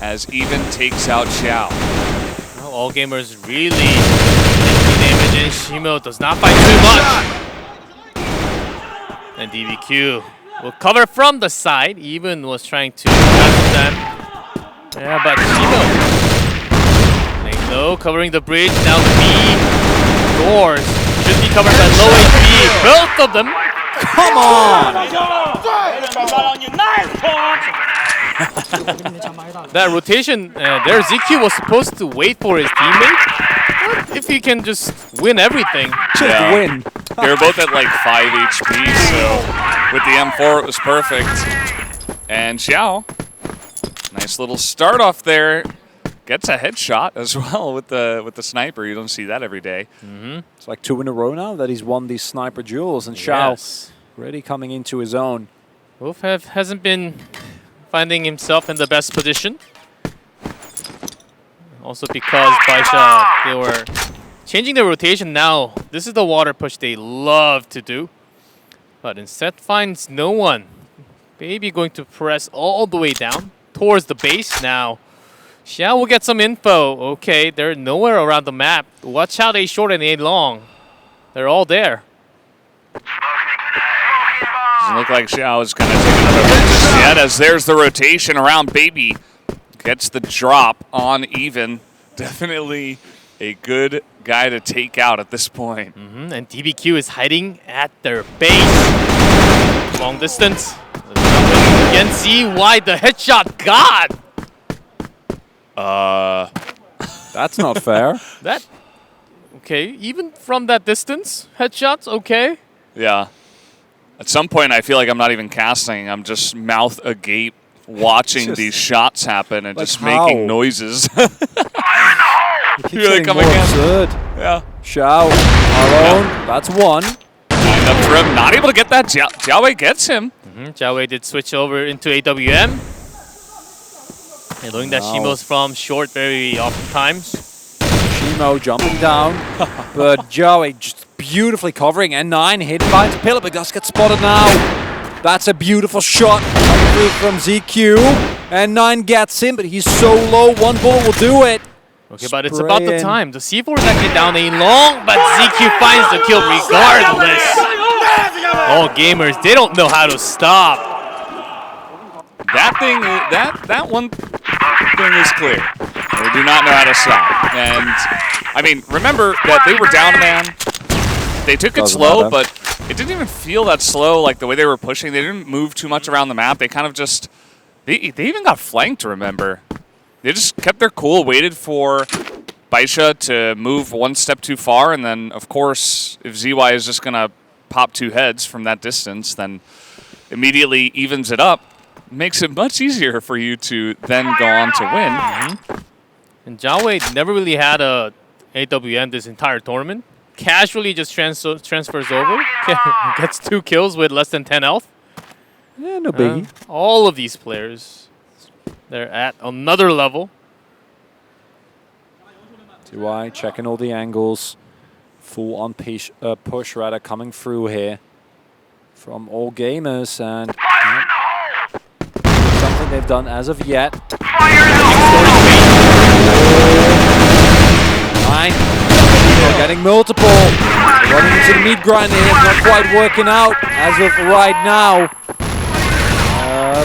Speaker 1: as Even takes out Xiao.
Speaker 2: Well, all gamers really taking damage, and Shimo does not fight too much. And DBQ will cover from the side. Even was trying to pass them. Yeah, but Shimo laying low, covering the bridge. Now the B doors should be covered by low HP. Both of them.
Speaker 3: Come on!
Speaker 2: That rotation, there ZQ was supposed to wait for his teammate. But if he can just win everything.
Speaker 3: Just win.
Speaker 1: They were both at like 5 HP, so with the M4 it was perfect. And Xiao, nice little start off there. Gets a headshot as well with the sniper. You don't see that every day.
Speaker 3: It's like 2 in a row now that he's won these sniper duels, and Xiao really coming into his own.
Speaker 2: Wolf hasn't been finding himself in the best position. Also because BaiSha, they were changing the rotation now. This is the water push they love to do. But instead finds no one. Baby going to press all the way down towards the base now. Xiao will get some info. Okay, they're nowhere around the map. Watch out, A short and A long. They're all there.
Speaker 1: Doesn't look like Xiao is going to take another hit just yet, as there's the rotation around Baby. Gets the drop on Even. Definitely a good guy to take out at this point.
Speaker 2: And DBQ is hiding at their base. Long distance. Again, see why the headshot got.
Speaker 3: That's not fair.
Speaker 2: That okay, even from that distance, headshots okay.
Speaker 1: Yeah. At some point, I feel like I'm not even casting. I'm just mouth agape watching these shots happen and
Speaker 3: like
Speaker 1: just
Speaker 3: how?
Speaker 1: making noises.
Speaker 3: Keeps
Speaker 1: Really
Speaker 3: getting
Speaker 1: coming
Speaker 3: more
Speaker 1: in.
Speaker 3: absurd.
Speaker 1: Yeah.
Speaker 3: Xiao alone. That's 1.
Speaker 1: Lined up for him. Not able to get that. Jiaowei gets him.
Speaker 2: Jiaowei did switch over into AWM. And knowing that
Speaker 3: Wow.
Speaker 2: Shimo's from short very oftentimes.
Speaker 3: Shimo jumping down, but Jiaowei just beautifully covering. N9 hidden behind the pillar, but does get spotted now. That's a beautiful shot coming through from ZQ. N9 gets him, but he's so low. 1 bullet will do it.
Speaker 2: Okay, but it's about the
Speaker 3: Spraying.
Speaker 2: time. The C4 is actually down A long, but ZQ finds the kill regardless. All gamers, they don't know how to stop.
Speaker 1: That thing, that one thing is clear. They do not know how to stop. And, I mean, remember that they were down a man. They took it
Speaker 3: Doesn't
Speaker 1: slow,
Speaker 3: matter.
Speaker 1: but it didn't even feel that slow, like the way they were pushing. They didn't move too much around the map. They kind of just, they even got flanked, remember. They just kept their cool, waited for BaiSha to move 1 step too far, and then, of course, if ZY is just going to pop 2 heads from that distance, then immediately evens it up. Makes it much easier for you to then go on to win.
Speaker 2: And Jiaowei never really had a AWM this entire tournament. Casually just transfers over, gets 2 kills with less than 10 health.
Speaker 3: Yeah, no biggie.
Speaker 2: All of these players, they're at another level.
Speaker 3: CY checking all the angles. Full on push rather coming through here from all gamers, and something they've done as of yet. Nine. They're getting multiple. Running into the meat grinder here. It's not quite working out as of right now.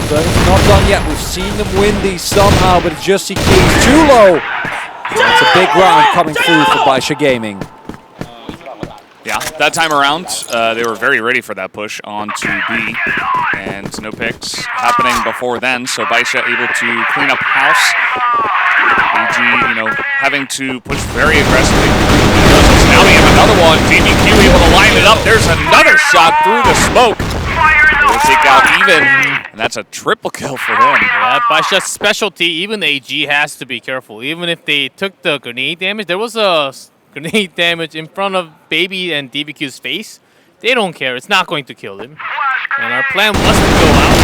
Speaker 3: But it's not done yet. We've seen them win these somehow, but it's just CQ's too low. So that's a big round coming through for BaiSha Gaming.
Speaker 1: Yeah, that time around, they were very ready for that push onto B, and no picks happening before then, so BaiSha able to clean up house. AG, having to push very aggressively. Now we have another one. DBQ able to line it up. There's another shot through the smoke. We'll take out Even, and that's a triple kill for him.
Speaker 2: Yeah, BaiSha's specialty, even AG has to be careful. Even if they took the grenade damage, there was a grenade damage in front of Baby and DBQ's face. They don't care. It's not going to kill him. And our plan was to go out.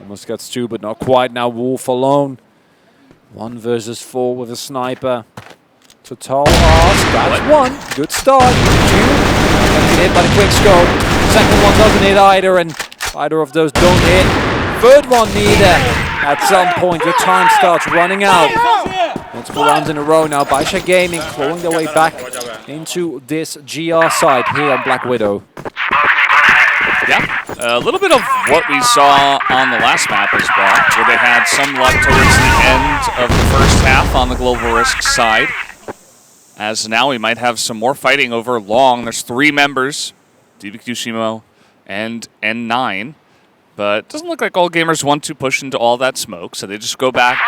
Speaker 3: Almost gets two, but not quite. Now Wolf alone. 1 versus 4 with a sniper. Total ask. That's one. Good start. Two. Gets hit by the quick scope. Second one doesn't hit either, and either of those don't hit. Third one neither. At some point, your time starts running out. Multiple rounds in a row now. BaiSha Gaming clawing their way back into this GR side here on Black Widow.
Speaker 1: Yeah, a little bit of what we saw on the last map as well, where they had some luck towards the end of the first half on the Global Risk side. As now we might have some more fighting over long. There's 3 members, DBQ, Shimo, and N9. But it doesn't look like all gamers want to push into all that smoke, so they just go back.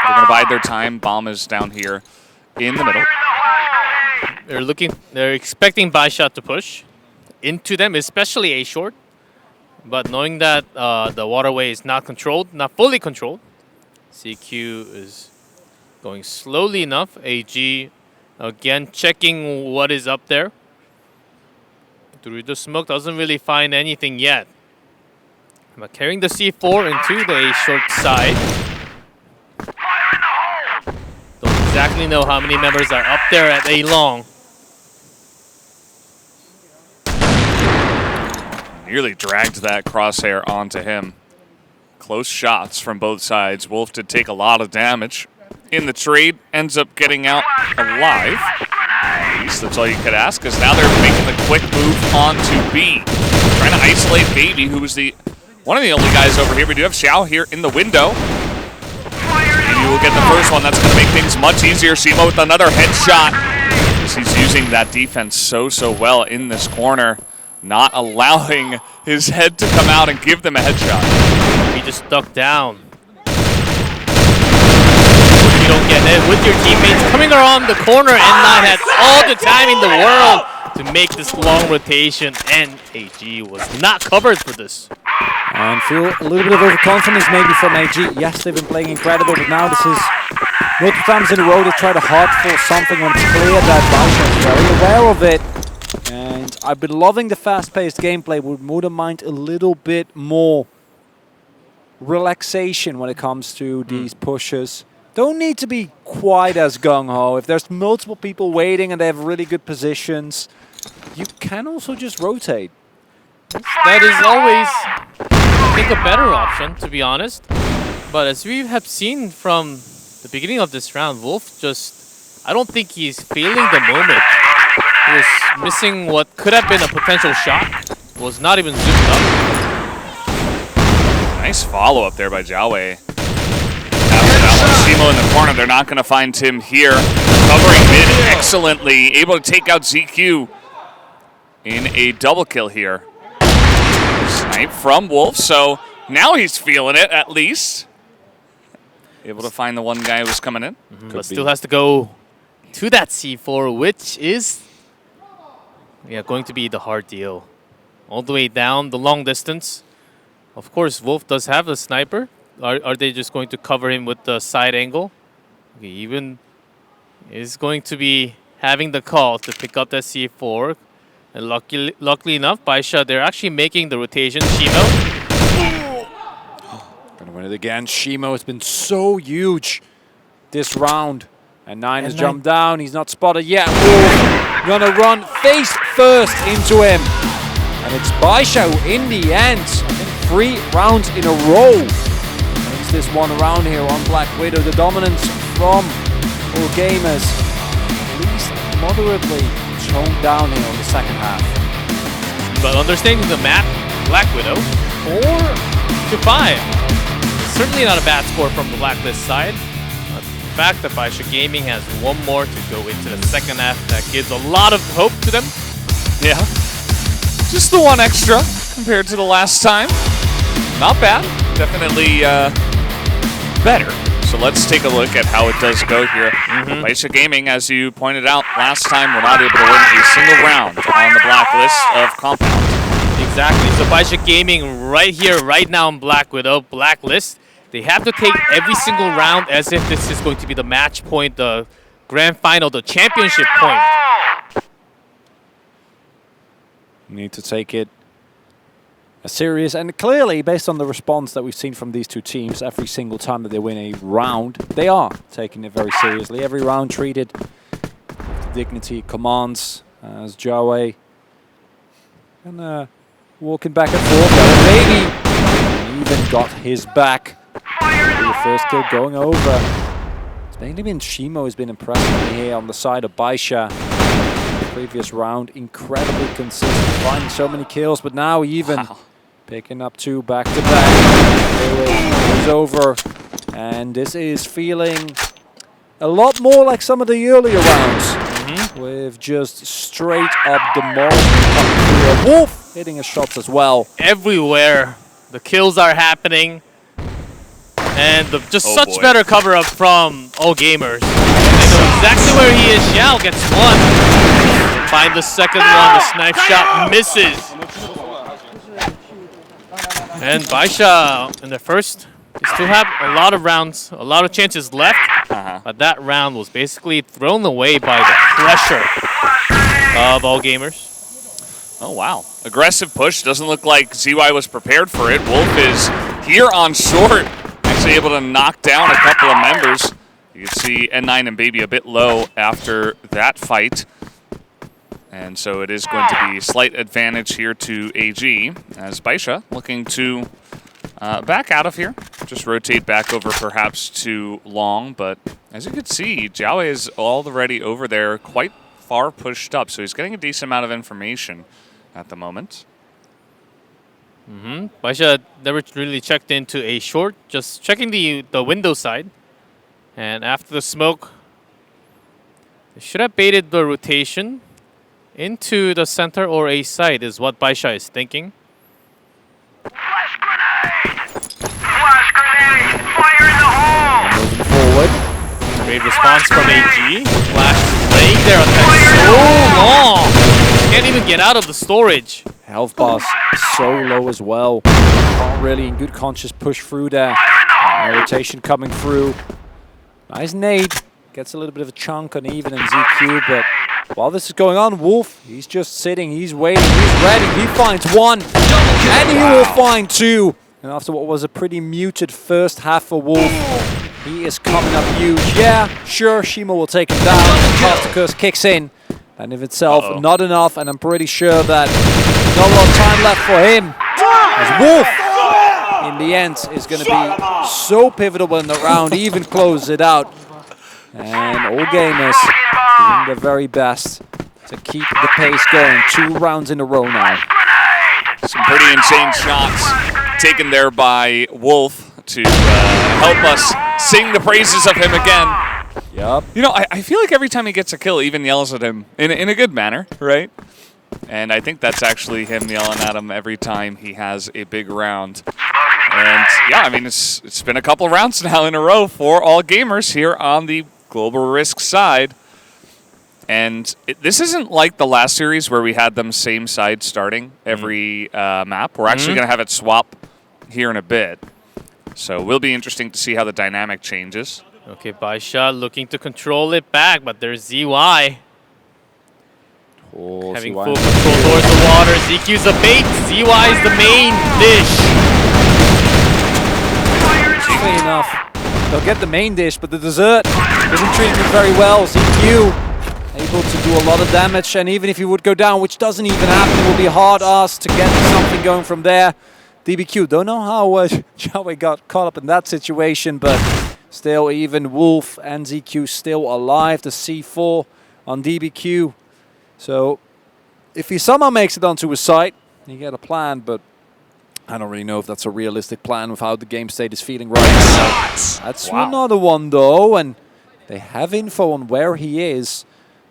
Speaker 1: They're going to bide their time. Bomb is down here in the middle.
Speaker 2: They're expecting BaiSha to push into them, especially A short. But knowing that the waterway is not controlled, not fully controlled, CQ is going slowly enough. AG again checking what is up there. Through the smoke, doesn't really find anything yet. But carrying the C4 into the A short side. Don't exactly know how many members are up there at A long.
Speaker 1: Nearly dragged that crosshair onto him. Close shots from both sides. Wolf did take a lot of damage in the trade. Ends up getting out alive. At least that's all you could ask, because now they're making the quick move onto B. Trying to isolate Baby, who was one of the only guys over here. We do have Xiao here in the window. Baby will get the first one. That's going to make things much easier. Shimo with another headshot. He's using that defense so well in this corner. Not allowing his head to come out and give them a headshot.
Speaker 2: He just ducked down. You don't get it with your teammates coming around the corner, and N9 had all the time in the world to make this long rotation, and AG was not covered for this.
Speaker 3: And feel a little bit of overconfidence maybe from AG. Yes, they've been playing incredible, but now this is multiple times in a row they try to hard for something when it's clear that BaiSha is very aware of it. And I've been loving the fast-paced gameplay. Wouldn't mind a little bit more relaxation when it comes to these pushes. Don't need to be quite as gung-ho. If there's multiple people waiting and they have really good positions, you can also just rotate.
Speaker 2: That is always, I think, a better option, to be honest. But as we have seen from the beginning of this round, Wolf I don't think he's feeling the moment. He was missing what could have been a potential shot. Was not even zoomed up.
Speaker 1: Nice follow-up there by Jiawei. After that one, Shimo in the corner. They're not going to find him here. Covering mid excellently. Able to take out ZQ in a double kill here. Snipe from Wolf, so now he's feeling it at least. Able to find the one guy who was coming in.
Speaker 2: But still has to go to that C4, which is going to be the hard deal. All the way down the long distance. Of course, Wolf does have the sniper. Are they just going to cover him with the side angle? Okay, Even is going to be having the call to pick up that C4. And luckily enough, BaiSha, they're actually making the rotation. Shimo.
Speaker 3: Gonna win it again. Shimo has been so huge this round. And 9 has
Speaker 2: And
Speaker 3: jumped down. He's not spotted yet. Wolf gonna run face first into him. And it's BaiSha who, in the end, I think 3 rounds in a row, wins this one around here on Black Widow. The dominance from all gamers, at least moderately toned down here in the second half.
Speaker 2: But understanding the map, Black Widow, 4-5. Certainly not a bad score from the Blacklist side. But the fact that BaiSha Gaming has one more to go into the second half, that gives a lot of hope to them.
Speaker 1: Yeah. Just the 1 extra compared to the last time. Not bad. Definitely better. So let's take a look at how it does go here. BaiSha Gaming, as you pointed out last time, were not able to win a single round on the Blacklist of Compound.
Speaker 2: Exactly. So BaiSha Gaming right here, right now in Black Widow, Blacklist. They have to take every single round as if this is going to be the match point, the grand final, the championship point.
Speaker 3: Need to take it serious, and clearly, based on the response that we've seen from these two teams, every single time that they win a round, they are taking it very seriously. Every round treated with the dignity it commands, as Jawe and walking back and forth. Baby even got his back. The first kill going over. It's mainly been Shimo who's been impressing me here on the side of BaiSha. Previous round, incredibly consistent, finding so many kills, but now even picking up 2 back-to-back. It's over, and this is feeling a lot more like some of the earlier rounds, with just straight up demolishing coming through. Wolf hitting his shots as well.
Speaker 2: Everywhere, the kills are happening, and just
Speaker 1: Oh
Speaker 2: such
Speaker 1: boy.
Speaker 2: better cover up from all gamers. They know exactly where he is. Xiao gets 1. Find the second one. The snipe shot misses. And BaiSha in the first, they still have a lot of rounds, a lot of chances left. But that round was basically thrown away by the pressure of all gamers.
Speaker 1: Oh, wow. Aggressive push. Doesn't look like ZY was prepared for it. Wolf is here on short. Actually able to knock down a couple of members. You can see N9 and Baby a bit low after that fight. And so it is going to be slight advantage here to AG, as BaiSha looking to back out of here. Just rotate back over perhaps to long, but as you can see, Jawe is already over there, quite far pushed up, so he's getting a decent amount of information at the moment.
Speaker 2: BaiSha never really checked into a short, just checking the window side. And after the smoke, they should have baited the rotation into the center or a side is what BaiSha is thinking.
Speaker 4: Flash grenade! Flash grenade! Fire in the hole!
Speaker 3: Moving forward.
Speaker 2: Great response from AG. Flash laying there attack so long. Can't even get out of the storage.
Speaker 3: Health bars so low as well. Can't really in good conscious push through there. Rotation coming through. Nice nade. Gets a little bit of a chunk uneven in ZQ, but while this is going on, Wolf, he's just sitting, he's waiting, he's ready. He finds 1, and he will find 2. And after what was a pretty muted first half for Wolf, he is coming up huge. Yeah, sure, Shimo will take him down. Caster Curse kicks in. And of itself, not enough, and I'm pretty sure that not a lot of time left for him. As Wolf, in the end, is going to be so pivotal in the round, he even closes it out. And all gamers doing their very best to keep the pace going. 2 rounds in a row now.
Speaker 1: Some pretty insane shots taken there by Wolf to help us sing the praises of him again.
Speaker 3: Yup.
Speaker 1: You know, I feel like every time he gets a kill, Even yells at him in a good manner, right? And I think that's actually him yelling at him every time he has a big round. And yeah, I mean, it's been a couple rounds now in a row for all gamers here on the Global Risk side. And this isn't like the last series where we had them same side starting every map. We're actually going to have it swap here in a bit. So it will be interesting to see how the dynamic changes.
Speaker 2: Okay, BaiSha looking to control it back, but there's ZY.
Speaker 3: Oh,
Speaker 2: Having
Speaker 3: ZY.
Speaker 2: full control towards the water. ZQ's a bait. ZY is the main dish.
Speaker 3: Interestingly enough, They'll get the main dish, but the dessert isn't treating them very well. ZQ able to do a lot of damage, and even if he would go down, which doesn't even happen, it will be a hard ask to get something going from there. DBQ, don't know how Jiaowei got caught up in that situation, but still, even Wolf and ZQ still alive. The C4 on DBQ. So if he somehow makes it onto his site, you get a plan, but I don't really know if that's a realistic plan with how the game state is feeling right now. That's another one, though, and they have info on where he is.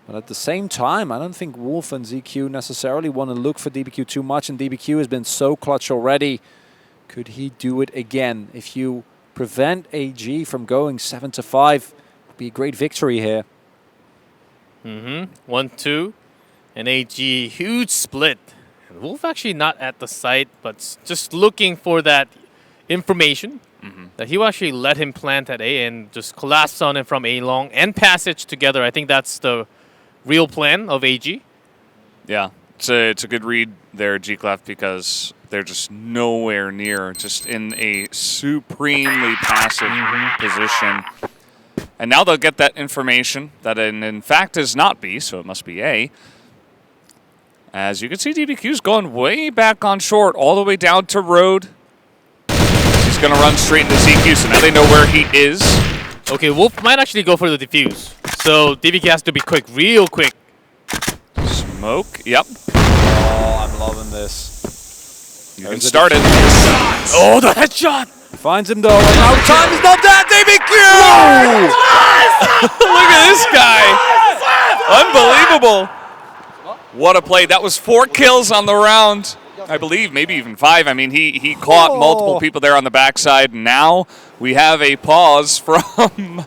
Speaker 3: But at the same time, I don't think Wolf and ZQ necessarily want to look for DBQ too much, and DBQ has been so clutch already. Could he do it again? If you prevent AG from going 7-5, it would be a great victory here.
Speaker 2: 1-2, and AG, huge split. And Wolf actually not at the site, but just looking for that information that he will actually let him plant at A and just collapse on him from A long and passage together. I think that's the real plan of AG.
Speaker 1: Yeah, it's a good read there, G-Clef, because they're just nowhere near, just in a supremely passive position. And now they'll get that information that in fact is not B, so it must be A. As you can see, DBQ's going way back on short, all the way down to road. He's going to run straight into ZQ, so now they know where he is.
Speaker 2: Okay, Wolf might actually go for the defuse. So DBQ has to be quick, real quick.
Speaker 1: Smoke, yep.
Speaker 3: Oh, I'm loving this.
Speaker 1: You can start it.
Speaker 2: Oh, the headshot!
Speaker 3: Finds him, though. Now time is not that. DBQ!
Speaker 1: Look at this guy. Unbelievable. What a play. That was 4 kills on the round. I believe, maybe even 5. I mean, he caught multiple people there on the backside. Now we have a pause from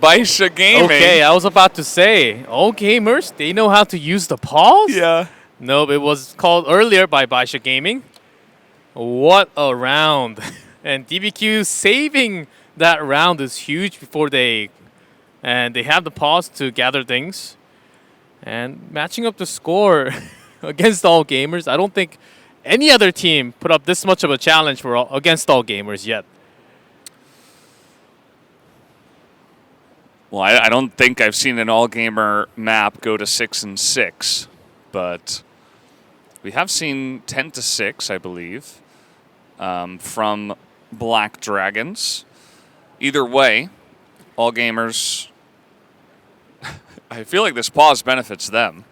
Speaker 1: BaiSha Gaming.
Speaker 2: Okay, I was about to say, all gamers, they know how to use the pause?
Speaker 1: Yeah.
Speaker 2: Nope, it was called earlier by BaiSha Gaming. What a round. And DBQ saving that round is huge before they have the pause to gather things. And matching up the score against all gamers, I don't think any other team put up this much of a challenge against all gamers yet.
Speaker 1: Well, I don't think I've seen an all-gamer map go to 6-6, but we have seen 10-6, I believe, from Black Dragons. Either way, all gamers, I feel like this pause benefits them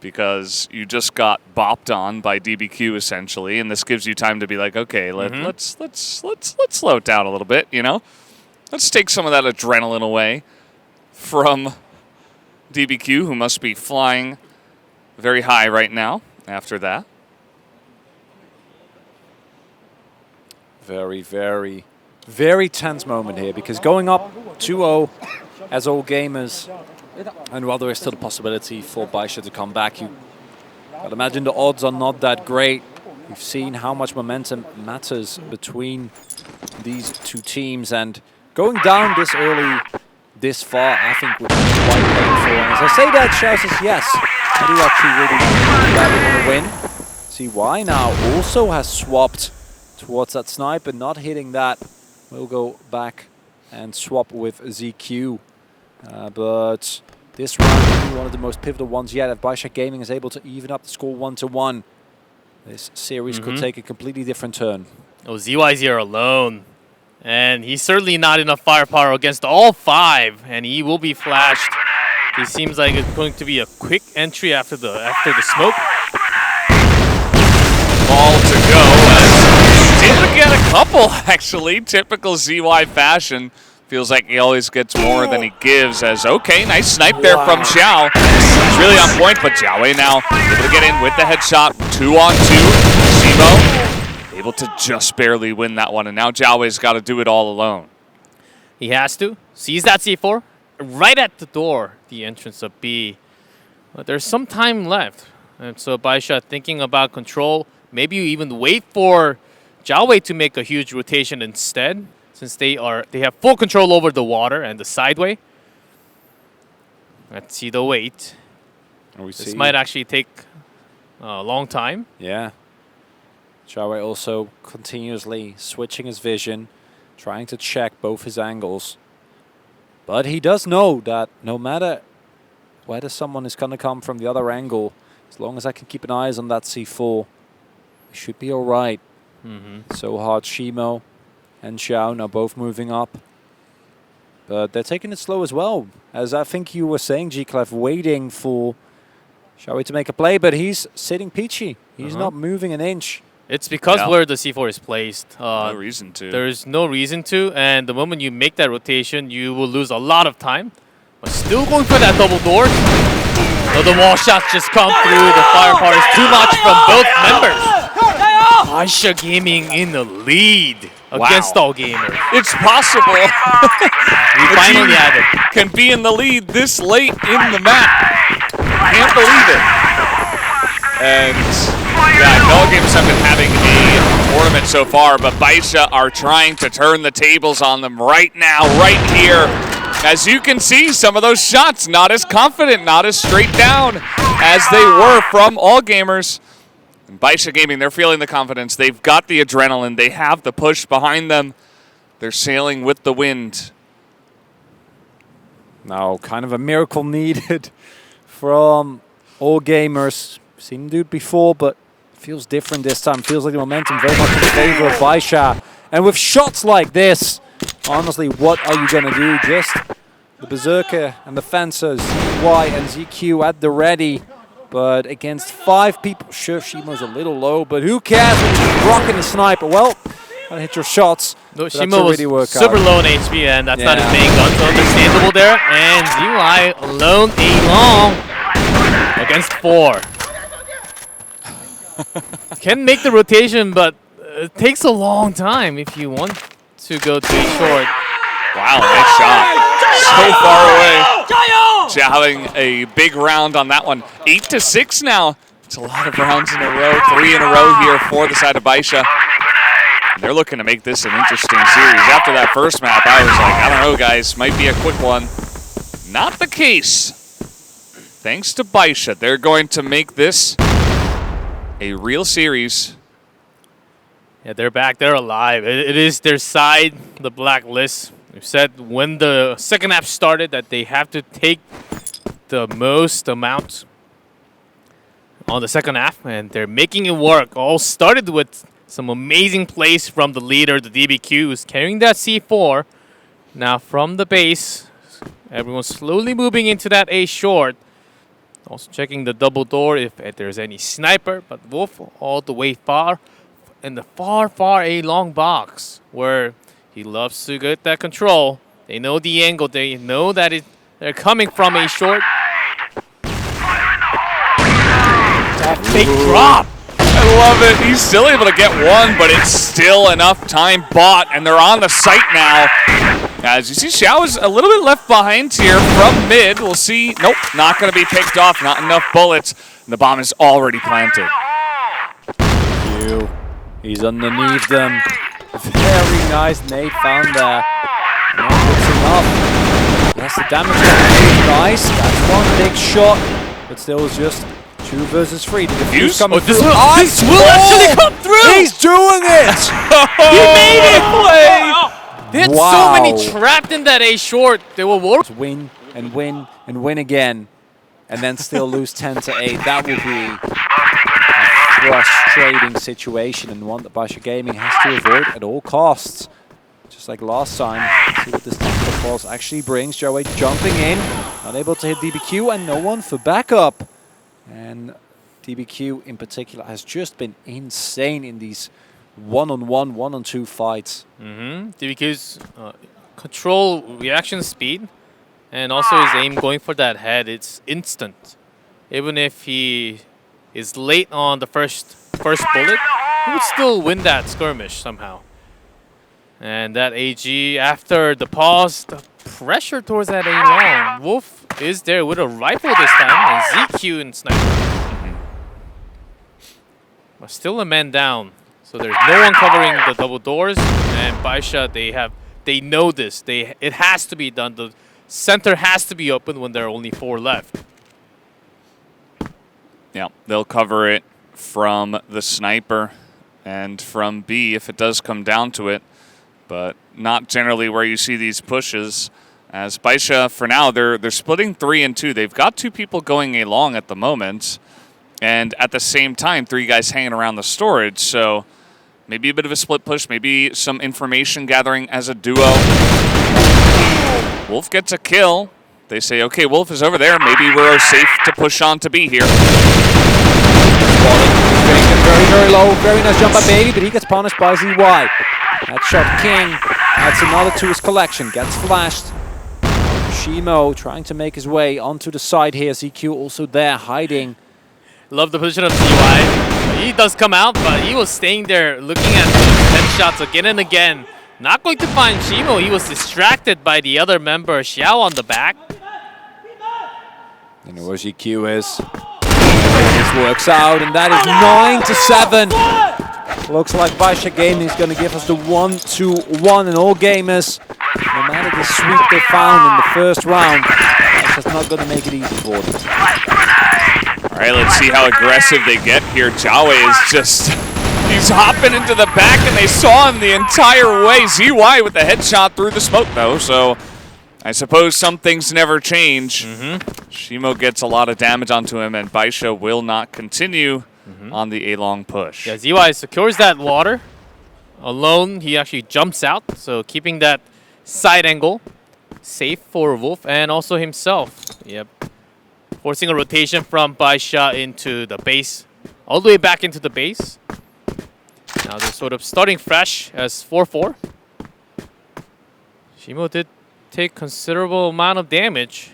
Speaker 1: because you just got bopped on by DBQ essentially, and this gives you time to be like, okay, let's slow it down a little bit, you know? Let's take some of that adrenaline away from DBQ, who must be flying very high right now after that.
Speaker 3: Very, very, very tense moment here because going up 2-0 as all gamers, and while there is still the possibility for BaiSha to come back, you can imagine the odds are not that great. We've seen how much momentum matters between these two teams, and going down this early, this far, I think would be quite painful. And as I say that, Shao says, yes, I do actually really badly want to win. See why now also has swapped towards that sniper, not hitting that. We'll go back and swap with ZQ. But this round will be one of the most pivotal ones yet. If BaiSha Gaming is able to even up the score 1-1, this series could take a completely different turn.
Speaker 2: Oh, ZY's here alone. And he's certainly not enough firepower against all 5, and he will be flashed. It seems like it's going to be a quick entry after the smoke.
Speaker 1: Ball to go. Did get a couple, actually. Typical ZY fashion. Feels like he always gets more than he gives. As okay, nice snipe there from Xiao. He's really on point, but Jiaowei now able to get in with the headshot. 2-on-2. Zemo able to just barely win that one, and now Jiaowei's got to do it all alone.
Speaker 2: He has to. Sees that C4 right at the door, the entrance of B. But there's some time left. And so BaiSha thinking about control. Maybe you even wait for Jiaowei to make a huge rotation instead, since they have full control over the water and the sideway. Let's see the wait. This might actually take a long time.
Speaker 3: Yeah. Jiaowei also continuously switching his vision, trying to check both his angles. But he does know that no matter whether someone is going to come from the other angle, as long as I can keep an eye on that C4, we should be all right. So hard, Shimo and Xiao now both moving up. But they're taking it slow as well. As I think you were saying, G-Clef, waiting for Xiaowei to make a play, but he's sitting peachy. He's not moving an inch.
Speaker 2: It's because where the C4 is placed.
Speaker 1: No reason to.
Speaker 2: There's no reason to, and the moment you make that rotation, you will lose a lot of time. But still going for that double door. So the wall shots just come through. The firepower is too much from both members. BaiSha Gaming in the lead against all gamers.
Speaker 1: It's possible.
Speaker 2: We finally have it.
Speaker 1: Can be in the lead this late in the map. Can't believe it. And yeah, no games have been having a tournament so far, but BaiSha are trying to turn the tables on them right now, right here. As you can see, some of those shots not as confident, not as straight down as they were from all gamers. And BaiSha Gaming, they're feeling the confidence. They've got the adrenaline. They have the push behind them. They're sailing with the wind.
Speaker 3: Now, kind of a miracle needed from all gamers. Seen him do it before, but feels different this time. Feels like the momentum very much in favor of BaiSha. And with shots like this, honestly, what are you going to do? Just the Berserker and the Fencers, Y and ZQ at the ready. But against 5 people, sure, Shimo's a little low, but who cares when you're rocking the sniper? Well, gotta hit your shots.
Speaker 2: No, Shimo was super low in HP, and that's not his main gun, so understandable there. And ZY alone, A-long against 4. Can make the rotation, but it takes a long time if you want to go to a short.
Speaker 1: Wow, nice shot. So far away. Having a big round on that one. 8-6 now. It's a lot of rounds in a row. 3 in a row here for the side of BaiSha. And they're looking to make this an interesting series. After that first map, I was like, I don't know, guys. Might be a quick one. Not the case. Thanks to BaiSha, they're going to make this a real series.
Speaker 2: Yeah, they're back. They're alive. It is their side, the blacklist. They've said when the second half started that they have to take the most amount on the second half, and they're making it work. All started with some amazing plays from the leader, the DBQ, who's carrying that C4. Now from the base, everyone's slowly moving into that A short. Also checking the double door if there's any sniper, but Wolf all the way far in the far A long box where he loves to get that control. They know the angle. They know that they're coming from a short. That big drop.
Speaker 1: I love it. He's still able to get one, but it's still enough time bought, and they're on the site now. As you see, Xiao is a little bit left behind here from mid. We'll see. Nope, not going to be picked off. Not enough bullets. And the bomb is already planted.
Speaker 3: He's underneath them. Very nice nade found there. Not good enough. Yes, the damage is nice. That's one big shot. But still it's just 2 versus 3. The defuse coming through.
Speaker 2: This will actually come through!
Speaker 3: He's doing it!
Speaker 2: He made it! They had so many trapped in that A short. They were worried.
Speaker 3: Win and win and win again. And then still lose 10-8. That will be a frustrating situation, and one that BaiSha Gaming has to avoid at all costs. Just like last time. Let's see what this technical pulse actually brings. Joey jumping in, not able to hit DBQ, and no one for backup. And DBQ in particular has just been insane in these one-on-one, one-on-two fights.
Speaker 2: DBQ's control reaction speed and also his aim going for that head, it's instant. Even if he is late on the first bullet, he would still win that skirmish somehow. And that AG, after the pause, the pressure towards that A-long. Wolf is there with a rifle this time, and ZQ and sniper. But still a man down. So there's no one covering the double doors, and BaiSha, they know this. It has to be done. The center has to be open when there are only 4 left.
Speaker 1: Yeah, they'll cover it from the sniper and from B if it does come down to it. but not generally where you see these pushes. As BaiSha, for now, they're splitting 3 and 2. They've got 2 people going along at the moment, and at the same time, 3 guys hanging around the storage. So maybe a bit of a split push, maybe some information gathering as a duo. Wolf gets a kill. They say, okay, Wolf is over there. Maybe we're safe to push on to B here.
Speaker 3: Very, very low. Very nice jump by Baby, but he gets punished by ZY. That shot King adds another to his collection. Gets flashed. Shimo trying to make his way onto the side here. ZQ also there hiding.
Speaker 2: Love the position of ZY. He does come out, but he was staying there looking at the headshots again and again. Not going to find Shimo. He was distracted by the other member, Xiao, on the back.
Speaker 3: You know where ZQ is. This works out, and that is 9-7. Looks like BaiSha Gaming is going to give us the 1-2-1, and all gamers, no matter the sweep they found in the first round, that's not going to make it easy for them.
Speaker 1: All right, let's see how aggressive they get here. Jawe is just, he's hopping into the back, and they saw him the entire way. ZY with the headshot through the smoke, though, so I suppose some things never change. Shimo gets a lot of damage onto him, and BaiSha will not continue on the A-long push.
Speaker 2: Yeah, ZY secures that water. Alone, he actually jumps out, so keeping that side angle safe for Wolf and also himself. Yep. Forcing a rotation from BaiSha into the base, all the way back into the base. Now they're sort of starting fresh as 4-4. Shimo did take considerable amount of damage.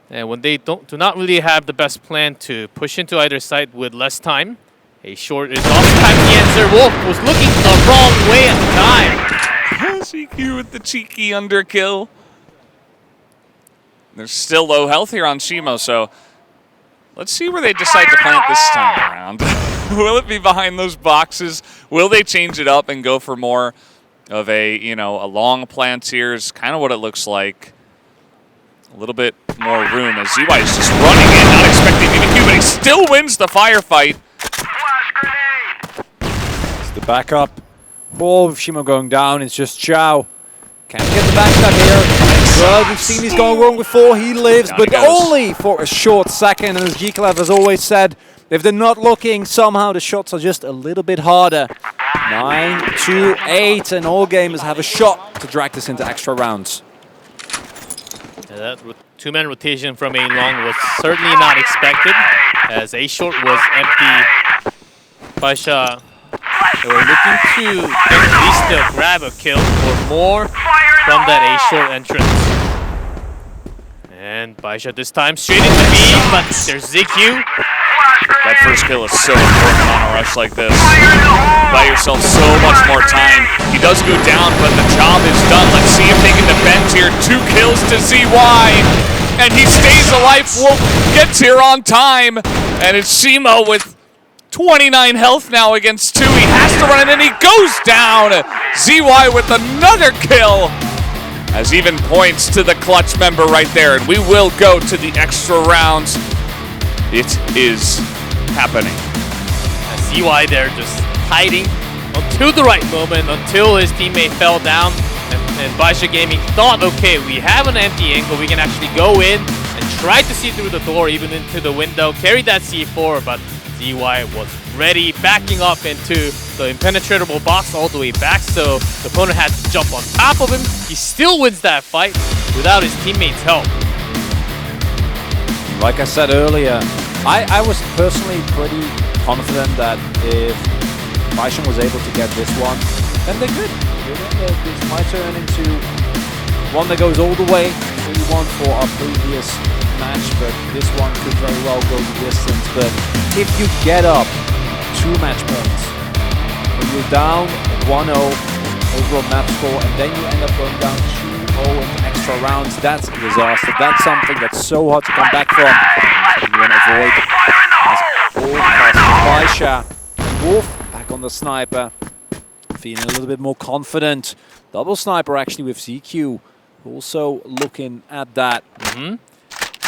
Speaker 2: And when they do not really have the best plan to push into either side with less time, a short is oftentimes the answer. Wolf was looking the wrong way at the time.
Speaker 1: CQ with the cheeky underkill. They're still low health here on Shimo, so let's see where they decide to plant this time around. Will it be behind those boxes? Will they change it up and go for more of a, a long plant here? Is kind of what it looks like. A little bit more room as ZY is just running in, not expecting BBQ, but he still wins the firefight.
Speaker 3: It's the backup. Oh, with Shimo going down, it's just Chow. Can't get the backstab here. Well, we've seen he's gone wrong before. He lives, but only for a short second. And as G-Clev has always said, if they're not looking, somehow the shots are just a little bit harder. 9-8, and all gamers have a shot to drag this into extra rounds.
Speaker 2: That two-man rotation from A-long was certainly not expected, as A-short was empty. BaiSha, they were looking to at least grab a kill or more from that A-short entrance. And BaiSha this time straight into B, but there's ZQ.
Speaker 1: That first kill is so important on a rush like this. Buy yourself so much more time. He does go down, but the job is done. Let's see if they can defend here. 2 kills to ZY, and he stays alive. Wolf gets here on time, and it's Shimo with 29 health now against 2. He has to run, and then he goes down. ZY with another kill, as even points to the clutch member right there, and we will go to the extra rounds. It is happening.
Speaker 2: ZY there just hiding until the right moment, until his teammate fell down. And BaiSha Gaming thought, okay, we have an empty angle. We can actually go in and try to see through the door, even into the window. Carry that C4, but ZY was ready, backing up into the impenetrable box all the way back. So the opponent had to jump on top of him. He still wins that fight without his teammates' help.
Speaker 3: Like I said earlier, I was personally pretty confident that if BaiSha was able to get this one, then they're good. This might turn into one that goes all the way 3-1 for our previous match, but this one could very well go the distance. But if you get up 2 match points, when you're down 1-0 overall map score, and then you end up going down 2-0 into extra rounds, that's a disaster. That's something that's so hard to come back from. You want to avoid as all costs. BaiSha and Wolf back on the sniper, feeling a little bit more confident. Double sniper actually with ZQ, also looking at that.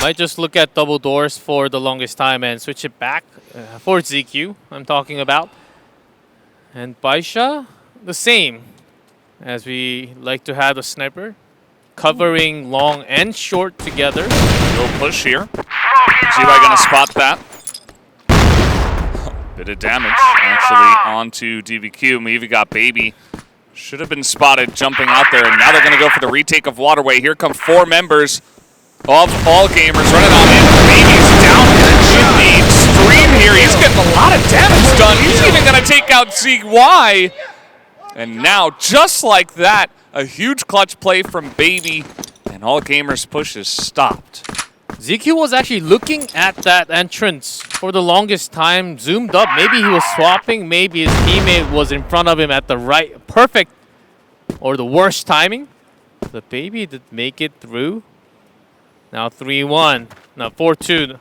Speaker 2: Might just look at double doors for the longest time and switch it back for ZQ, I'm talking about. And BaiSha, the same. as we like to have the sniper covering long and short together.
Speaker 1: Go push here. ZY gonna spot that. Bit of damage actually onto DVQ. We even got Baby. Should have been spotted jumping out there, and now they're gonna go for the retake of Waterway. Here come 4 members of All Gamers running on in. Baby's down in the chimney. Extreme here. He's getting a lot of damage done. He's even gonna take out ZY. And now, just like that, a huge clutch play from Baby, and All Gamers push is stopped.
Speaker 2: ZQ was actually looking at that entrance for the longest time, zoomed up. Maybe he was swapping, maybe his teammate was in front of him at the right, perfect, or the worst timing. The Baby did make it through. Now 3-1, now 4-2.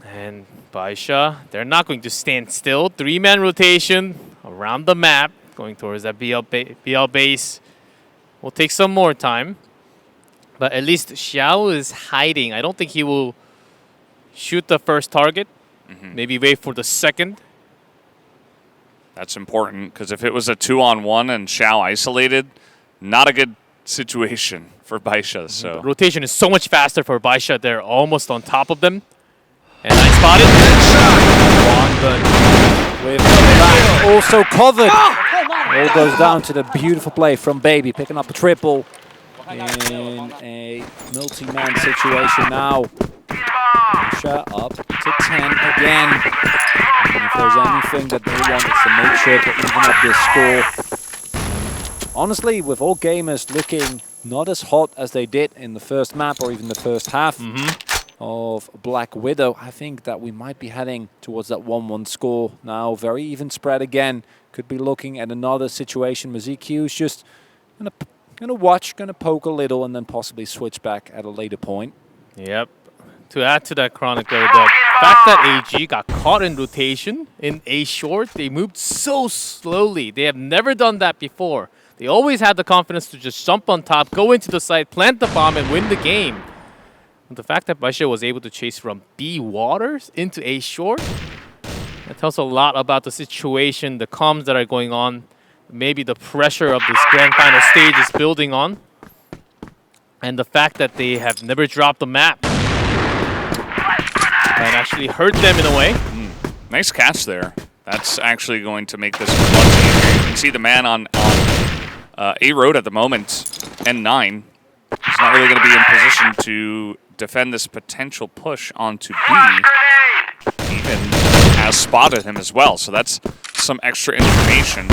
Speaker 2: And BaiSha, they're not going to stand still. 3-man rotation around the map, going towards that BL base. Will take some more time. But at least Xiao is hiding. I don't think he will shoot the first target. Maybe wait for the second.
Speaker 1: That's important, because if it was a 2-on-1 and Xiao isolated, not a good situation for BaiSha. So
Speaker 2: The rotation is so much faster for BaiSha. They're almost on top of them. And I spotted.
Speaker 3: With that also covered. All goes down to the beautiful play from Baby, picking up a triple in a multi-man situation now. BaiSha up to 10 again. And if there's anything that they want, it's to make sure to even up this score. Honestly, with All Gamers looking not as hot as they did in the first map or even the first half of Black Widow, I think that we might be heading towards that 1-1 score now. Very even spread again. Could be looking at another situation. ZQ is just gonna watch, gonna poke a little, and then possibly switch back at a later point.
Speaker 2: Yep. To add to that, Chronicler, the fact that AG got caught in rotation in A short, they moved so slowly. They have never done that before. They always had the confidence to just jump on top, go into the site, plant the bomb, and win the game. But the fact that BaiSha was able to chase from B waters into A short, that tells a lot about the situation, the comms that are going on, maybe the pressure of this grand final stage is building on, and the fact that they have never dropped the map. Might actually hurt them in a way.
Speaker 1: nice catch there. That's actually going to make this much easier. You can see the man on A road at the moment, N9. He's not really going to be in position to defend this potential push onto B. Even has spotted him as well, so that's some extra information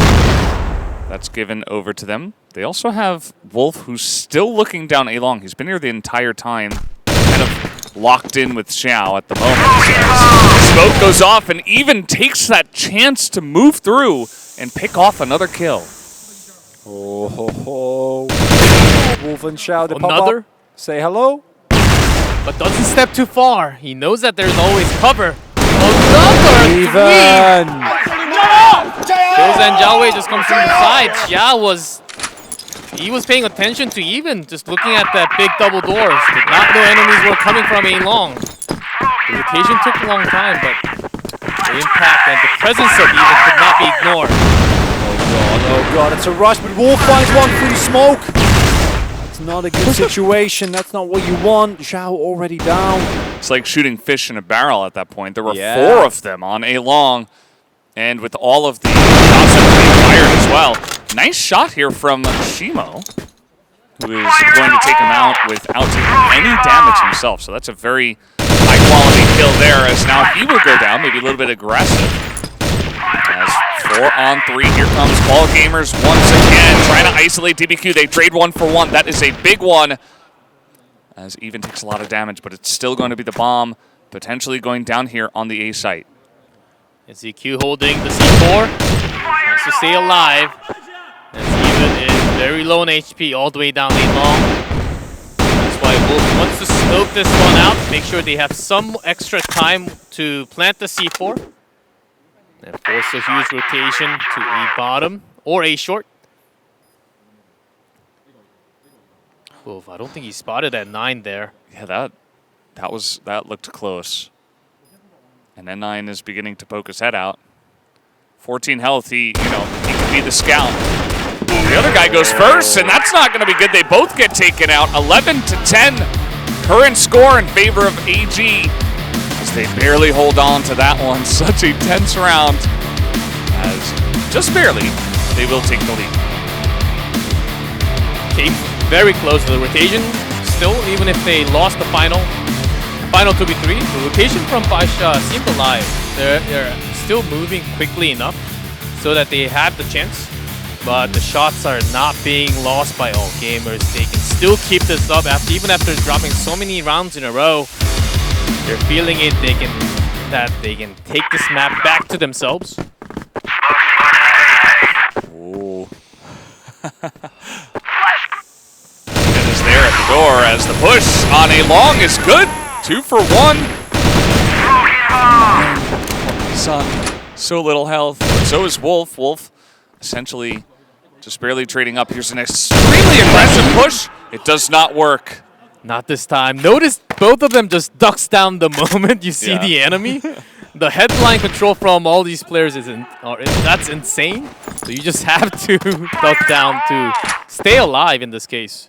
Speaker 1: that's given over to them. They also have Wolf, who's still looking down A long. He's been here the entire time, kind of locked in with Xiao at the moment. As smoke goes off and even takes that chance to move through and pick off another kill.
Speaker 3: Oh ho ho. Wolf and Xiao to pop
Speaker 2: Another?
Speaker 3: up. Say hello.
Speaker 2: But doesn't step too far. He knows that there's always cover. Another three!
Speaker 3: Even.
Speaker 2: Kills and Jiawei just comes from the side. Xia was paying attention to Even, just looking at that big double doors. Did not know enemies were coming from A long. The rotation took a long time, but the impact and the presence of Even could not be ignored.
Speaker 3: Oh god, it's a rush, but Wolf finds one through the smoke. That's not a good situation. That's not what you want. Xiao already down.
Speaker 1: It's like shooting fish in a barrel at that point. There were 4
Speaker 3: Yeah.
Speaker 1: of them on A long, and with all of the shots that were being fired as well. Nice shot here from Shimo, who is going to take him out without taking any damage himself. So that's a very high-quality kill there, as now he will go down, maybe a little bit aggressive. As 4-on-3, here comes All Gamers once again, trying to isolate DBQ. They trade 1-for-1. That is a big one, as Even takes a lot of damage, but it's still going to be the bomb, potentially going down here on the A site.
Speaker 2: And ZQ holding the C4. Wants to stay alive. As Even is very low in HP, all the way down A long. That's why Wolf wants to scope this one out, make sure they have some extra time to plant the C4. And force a huge rotation to A bottom or A short. Wolf, I don't think he spotted that 9 there.
Speaker 1: Yeah, that looked close. And N9 is beginning to poke his head out. 14 health, he could be the scout. The other guy goes first, and that's not going to be good. They both get taken out. 11-10. Current score in favor of AG as they barely hold on to that one. Such a tense round as just barely they will take the lead.
Speaker 2: Came very close to the rotation. Still, even if they lost the final 2v3, the rotation from BaiSha seemed alive. They're still moving quickly enough so that they have the chance, but the shots are not being lost by all gamers. They can still keep this up even after dropping so many rounds in a row. They're feeling it. They can take this map back to themselves.
Speaker 1: Ooh. And is there at the door as the push on a long is good. 2 for 1. Son, so little health. So is Wolf. Wolf essentially just barely trading up. Here's an extremely aggressive push. It does not work.
Speaker 2: Not this time. Notice both of them just ducks down the moment you see the enemy. The headline control from all these players that's insane. So you just have to duck down to stay alive in this case.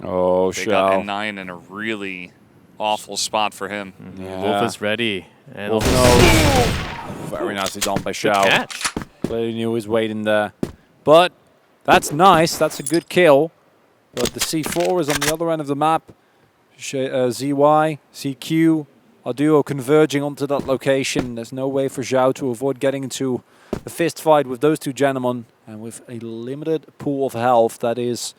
Speaker 3: Oh,
Speaker 1: They got
Speaker 3: Shao.
Speaker 1: N9 in a really awful spot for him.
Speaker 3: Yeah.
Speaker 2: Wolf is ready. And
Speaker 3: Wolf
Speaker 2: Wolf
Speaker 3: knows. Very nicely done by Shao.
Speaker 2: catch.
Speaker 3: Clearly knew he was waiting there. But that's nice. That's a good kill. But the C4 is on the other end of the map. ZY, CQ, our duo converging onto that location. There's no way for Zhao to avoid getting into a fist fight with those two gentlemen. And with a limited pool of health, that is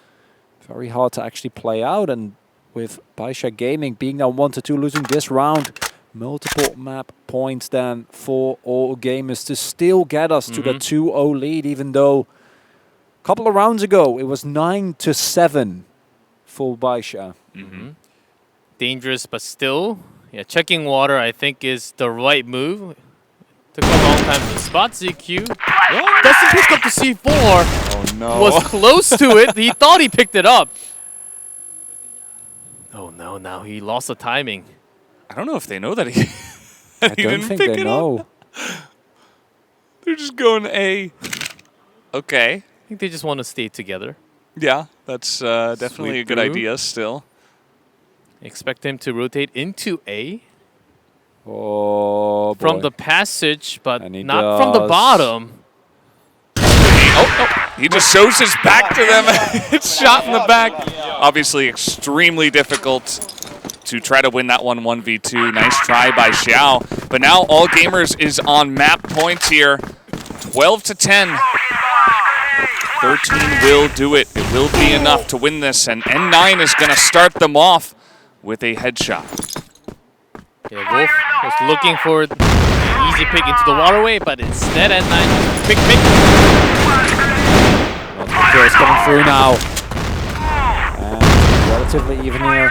Speaker 3: very hard to actually play out. And with BaiSha Gaming being down 1-2, losing this round, multiple map points then for all gamers to still get us to the 2-0 lead, even though a couple of rounds ago it was 9-7 for BaiSha.
Speaker 2: Dangerous, but still, checking water I think is the right move. Took a long time to spot ZQ. Doesn't pick up the C4.
Speaker 1: Oh no.
Speaker 2: Was close to it. He thought he picked it up. Oh no, now he lost the timing.
Speaker 1: I don't know if they know that he,
Speaker 3: I
Speaker 1: that he
Speaker 3: don't
Speaker 1: didn't
Speaker 3: think
Speaker 1: pick
Speaker 3: they
Speaker 1: it
Speaker 3: know.
Speaker 1: up. They're just going A. Okay.
Speaker 2: I think they just want to stay together.
Speaker 1: Yeah, that's definitely
Speaker 2: Sweep
Speaker 1: a good
Speaker 2: through.
Speaker 1: idea still.
Speaker 2: Expect him to rotate into A
Speaker 3: Oh,
Speaker 2: from
Speaker 3: boy.
Speaker 2: the passage, but
Speaker 3: And he
Speaker 2: not from the
Speaker 3: does.
Speaker 2: bottom.
Speaker 1: Oh, he just shows his back to them. It's shot in the back. Obviously extremely difficult to try to win that one 1v2. Nice try by Xiao. But now All Gamers is on map points here. 12-10. 13 will do it. It will be enough to win this. And N9 is going to start them off with a headshot.
Speaker 2: Yeah, Wolf was looking for the easy pick into the waterway, but instead N9 pick.
Speaker 3: Multiple kills coming through now. And relatively even here.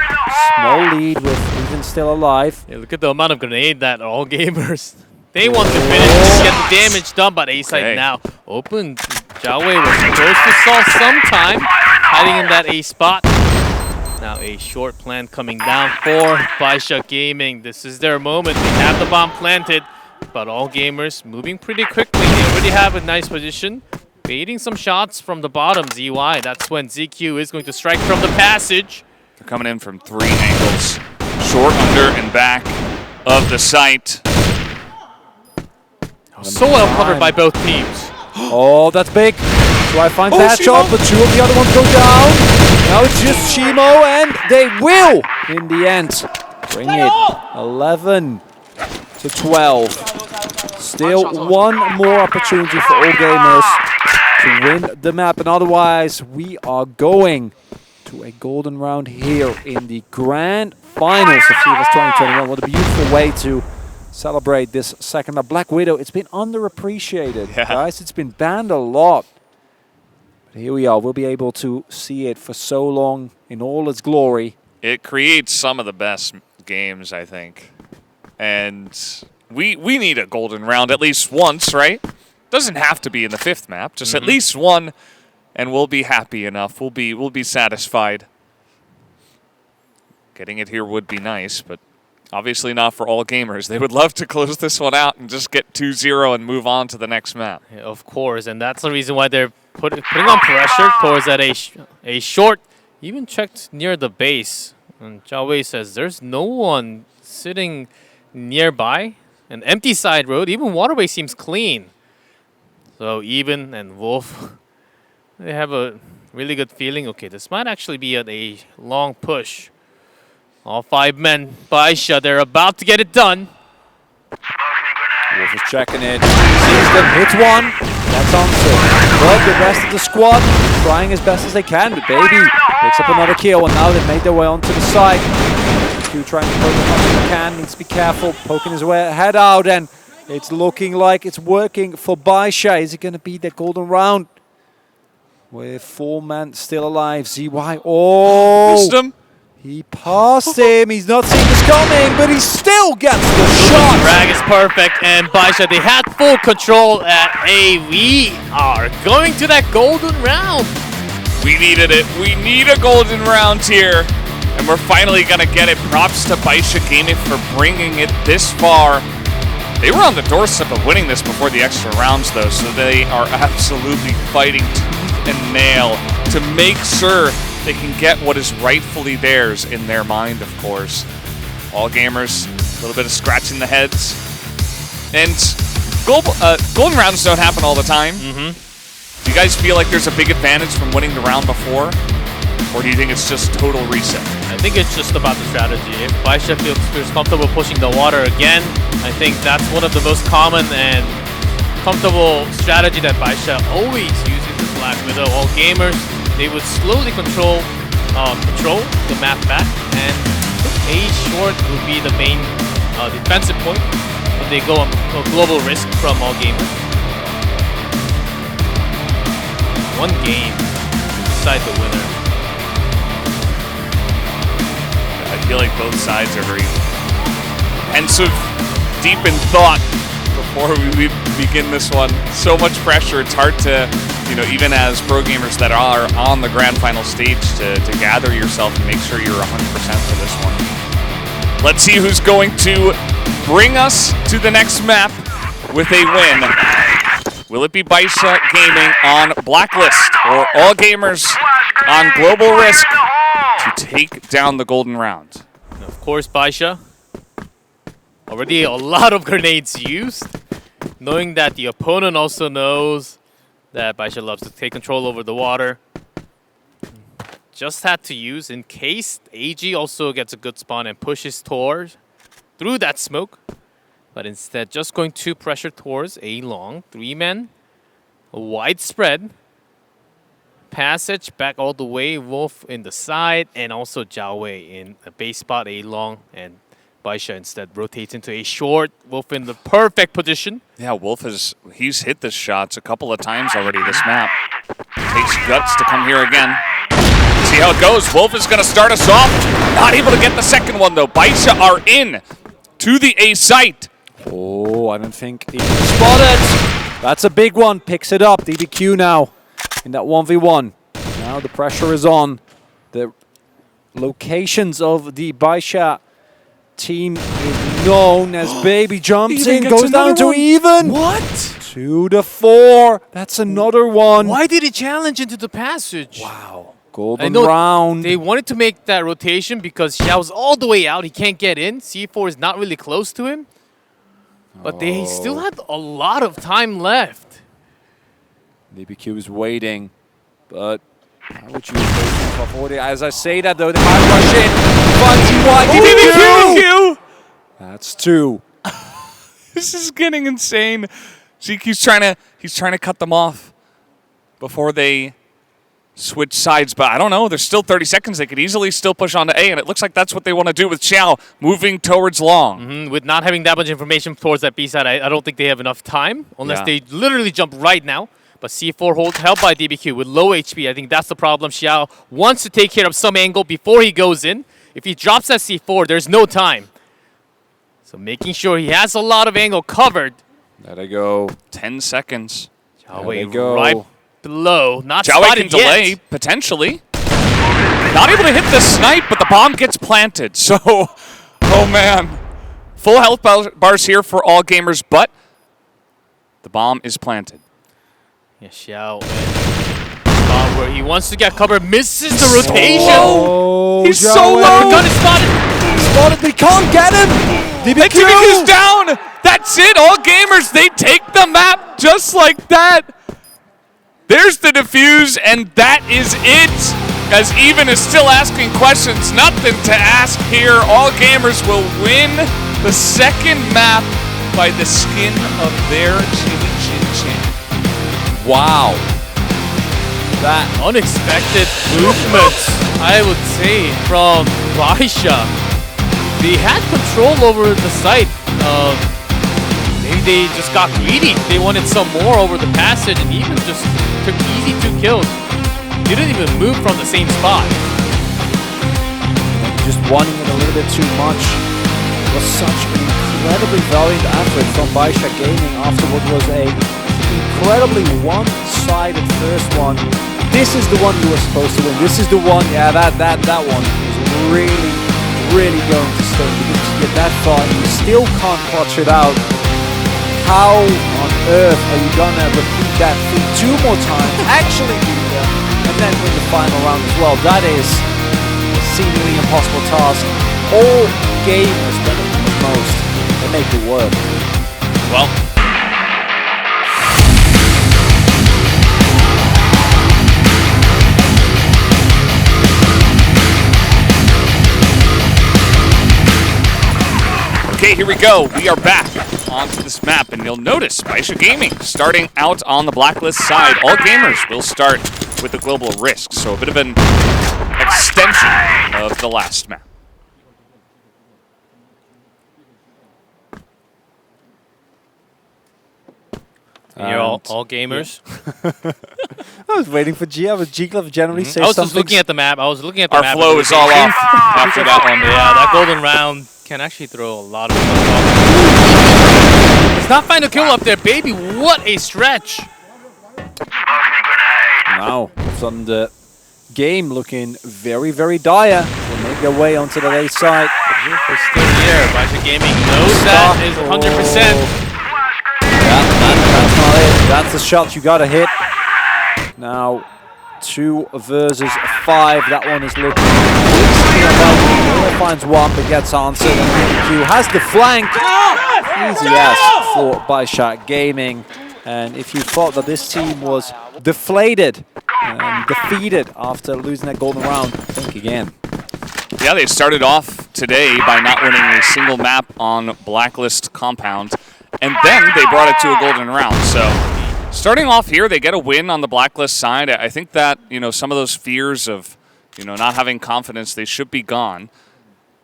Speaker 3: Small lead with even still alive.
Speaker 2: Yeah, look at the amount of grenade that all gamers. They want to finish, just get the damage done, but A-side
Speaker 1: Okay.
Speaker 2: now open. Zhao Wei was supposed to solve some time, hiding in that A spot. Now a short plan coming down for BaiSha Gaming. This is their moment. They have the bomb planted, but all gamers moving pretty quickly. They already have a nice position. Baiting some shots from the bottom, ZY. That's when ZQ is going to strike from the passage.
Speaker 1: They're coming in from 3 angles. Short, under, and back of the site.
Speaker 2: So well covered by both teams.
Speaker 3: Oh, that's big. So I find
Speaker 1: Oh,
Speaker 3: that shot,
Speaker 1: Shimo.
Speaker 3: but 2 of the other ones go down. Now it's just Shimo, and they will, in the end, bring it 11-12. Still one more opportunity for all gamers to win the map, and otherwise we are going to a golden round here in the grand finals of CFS 2021. What a beautiful way to celebrate this second map. Black Widow, it's been underappreciated, guys. It's been banned a lot. But here we are. We'll be able to see it for so long in all its glory.
Speaker 1: It creates some of the best games, I think. And we need a golden round at least once, right? Doesn't have to be in the 5th map, just at least one, and we'll be happy enough. We'll be satisfied. Getting it here would be nice, but obviously not for all gamers. They would love to close this one out and just get 2-0 and move on to the next map.
Speaker 2: Yeah, of course, and that's the reason why they're putting on pressure towards that a short. Even checked near the base. And Zhao Wei says there's no one sitting nearby. An empty side road. Even waterway seems clean. So Even and Wolf, they have a really good feeling. Okay, this might actually be a long push. All 5 men, BaiSha, they're about to get it done.
Speaker 3: Wolf is checking it. Sees them, hits one. That's answered. But the rest of the squad trying as best as they can. But Baby picks up another kill, and now they've made their way onto the side. Q trying to poke as much as he can. Needs to be careful, poking his head out, and it's looking like it's working for BaiSha. Is it going to be the golden round? With 4 men still alive. ZY. Oh!
Speaker 1: Missed him.
Speaker 3: He passed him. He's not seen this coming, but he still gets the shot.
Speaker 2: Drag is perfect, and BaiSha, they had full control at A. We are going to that golden round.
Speaker 1: We needed it. We need a golden round here. And we're finally going to get it. Props to BaiSha Gaming for bringing it this far. They were on the doorstep of winning this before the extra rounds, though, so they are absolutely fighting tooth and nail to make sure they can get what is rightfully theirs in their mind, of course. All gamers, a little bit of scratching the heads. And golden rounds don't happen all the time. Do you guys feel like there's a big advantage from winning the round before? Or do you think it's just total reset?
Speaker 2: I think it's just about the strategy. If BaiSha feels comfortable pushing the water again, I think that's one of the most common and comfortable strategy that BaiSha always uses with Black Widow. All gamers, they would slowly control the map back, and A short would be the main defensive point when they go on a global risk from all gamers. One game to decide the winner.
Speaker 1: I feel like both sides are very pensive, deep in thought before we begin this one. So much pressure, it's hard to, even as pro gamers that are on the grand final stage to gather yourself and make sure you're 100% for this one. Let's see who's going to bring us to the next map with a win. Will it be BaiSha Gaming on Blacklist or All Gamers on Global Risk to take down the golden round?
Speaker 2: And of course, BaiSha. Already a lot of grenades used. Knowing that the opponent also knows that BaiSha loves to take control over the water. Just had to use in case AG also gets a good spawn and pushes towards through that smoke. But instead, just going to pressure towards A long. 3 men, a wide spread. Passage back all the way. Wolf in the side, and also Zhao Wei in a base spot A long. And BaiSha instead rotates into A short. Wolf in the perfect position.
Speaker 1: Yeah, Wolf he's hit the shots a couple of times already this map. Takes guts to come here again. See how it goes. Wolf is going to start us off. Not able to get the second one, though. BaiSha are in to the A site.
Speaker 3: Oh, I don't think he can spot it. That's a big one. Picks it up. DBQ now in that 1v1. Now the pressure is on. The locations of the BaiSha team is known as Baby jumps in, goes down to even.
Speaker 2: What?
Speaker 3: 2 to 4. That's another one.
Speaker 2: Why did he challenge into the passage?
Speaker 3: Wow. Golden round.
Speaker 2: They wanted to make that rotation because Xiao's all the way out. He can't get in. C4 is not really close to him. But they still had a lot of time left.
Speaker 3: DBQ is waiting, but how would you top 40? As I say that though, they might rush in. But DBQ! That's 2.
Speaker 1: This is getting insane. ZQ's he's trying to cut them off before they switch sides, but I don't know. There's still 30 seconds. They could easily still push on to A, and it looks like that's what they want to do with Xiao, moving towards long.
Speaker 2: With not having that much information towards that B side, I don't think they have enough time, unless they literally jump right now. But C4 held by DBQ with low HP. I think that's the problem. Xiao wants to take care of some angle before he goes in. If he drops that C4, there's no time. So making sure he has a lot of angle covered.
Speaker 3: There they go.
Speaker 1: 10 seconds.
Speaker 3: There they go.
Speaker 2: Right below. Not
Speaker 1: Zhao Wei
Speaker 2: spotted
Speaker 1: can delay,
Speaker 2: yet.
Speaker 1: potentially. Not able to hit the snipe, but the bomb gets planted. So, oh man. Full health bars here for all gamers, but the bomb is planted.
Speaker 2: Yeah, Xiao where he wants to get covered, misses the rotation.
Speaker 3: Oh,
Speaker 1: He's so
Speaker 3: Joey.
Speaker 1: low.
Speaker 2: Gun is spotted.
Speaker 3: Spotted, but he can't get him.
Speaker 1: And TBQ's down! That's it! All gamers, they take the map just like that! There's the defuse, and that is it! As Even is still asking questions, nothing to ask here. All gamers will win the second map by the skin of their chinny chin chin.
Speaker 3: Wow. That
Speaker 2: Unexpected movement, I would say, from BaiSha. They had control over the site. Maybe they just got greedy. They wanted some more over the passage, and Even just took easy 2 kills. Didn't even move from the same spot.
Speaker 3: just wanting it a little bit too much. It was such an incredibly valiant effort from BaiSha Gaming after what was a incredibly one-sided first one. This is the one you were supposed to win. This is the one, yeah, that one was really going to sting, because you get that far and you still can't clutch it out. How on earth are you gonna repeat that feat 2 more times, actually beat them, and then win the final round as well? That is a seemingly impossible task. All gamers, better than most, they make it work.
Speaker 2: Well,
Speaker 1: Okay, here we go. We are back onto this map, and you'll notice BaiSha Gaming starting out on the blacklist side. All gamers will start with the global risk, so a bit of an extension of the last map.
Speaker 2: you're all gamers.
Speaker 3: I was waiting for G. I was G-Glove generally say
Speaker 2: I was
Speaker 3: something.
Speaker 2: just looking at the map. I was looking at the
Speaker 1: Our
Speaker 2: map.
Speaker 1: flow is all off after that one.
Speaker 2: Yeah, that golden round can actually throw a lot of stuff off. It's not final kill up there, baby. What a stretch.
Speaker 3: Now, from the game looking very dire. They make their way onto the late side.
Speaker 2: It's still here. BaiSha Gaming knows that is 100%.
Speaker 3: That's not it. That's the shot you gotta hit. Now, 2 versus 5. That one is looking only finds one, but gets answered. And BBQ has the flank. Easy yes for BaiSha Gaming. And if you thought that this team was deflated and defeated after losing that golden round, think again.
Speaker 1: Yeah, they started off today by not winning a single map on Blacklist Compound, and then they brought it to a golden round. So starting off here, they get a win on the Blacklist side. I think that, some of those fears of, not having confidence, they should be gone.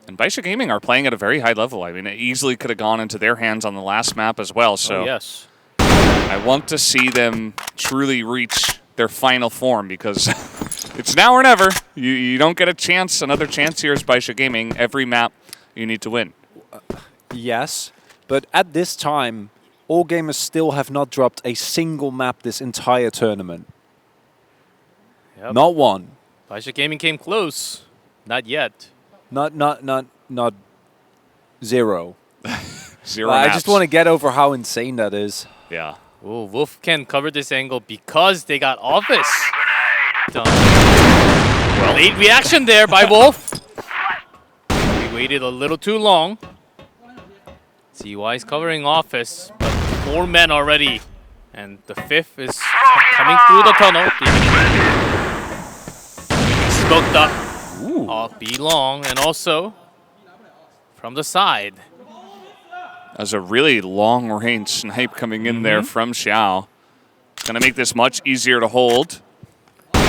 Speaker 1: And BaiSha Gaming are playing at a very high level. I mean, it easily could have gone into their hands on the last map as well. So
Speaker 2: Yes.
Speaker 1: I want to see them truly reach their final form, because it's now or never. You don't get a chance, another chance here as BaiSha Gaming. Every map you need to win.
Speaker 3: Yes, but at this time, all gamers still have not dropped a single map this entire tournament.
Speaker 2: Yep.
Speaker 3: Not one.
Speaker 2: BaiSha Gaming came close. Not yet.
Speaker 3: Not 0.
Speaker 1: 0
Speaker 3: I
Speaker 1: maps.
Speaker 3: just want to get over how insane that is.
Speaker 1: Yeah.
Speaker 2: Oh, Wolf can cover this angle because they got Office. Done. Late reaction there by Wolf. We waited a little too long. CY is covering Office, but 4 men already. And the 5th is coming through the tunnel. Smoked up. Off B long, and also from the side.
Speaker 1: As a really long-range snipe coming in there from Xiao. Gonna make this much easier to hold. 20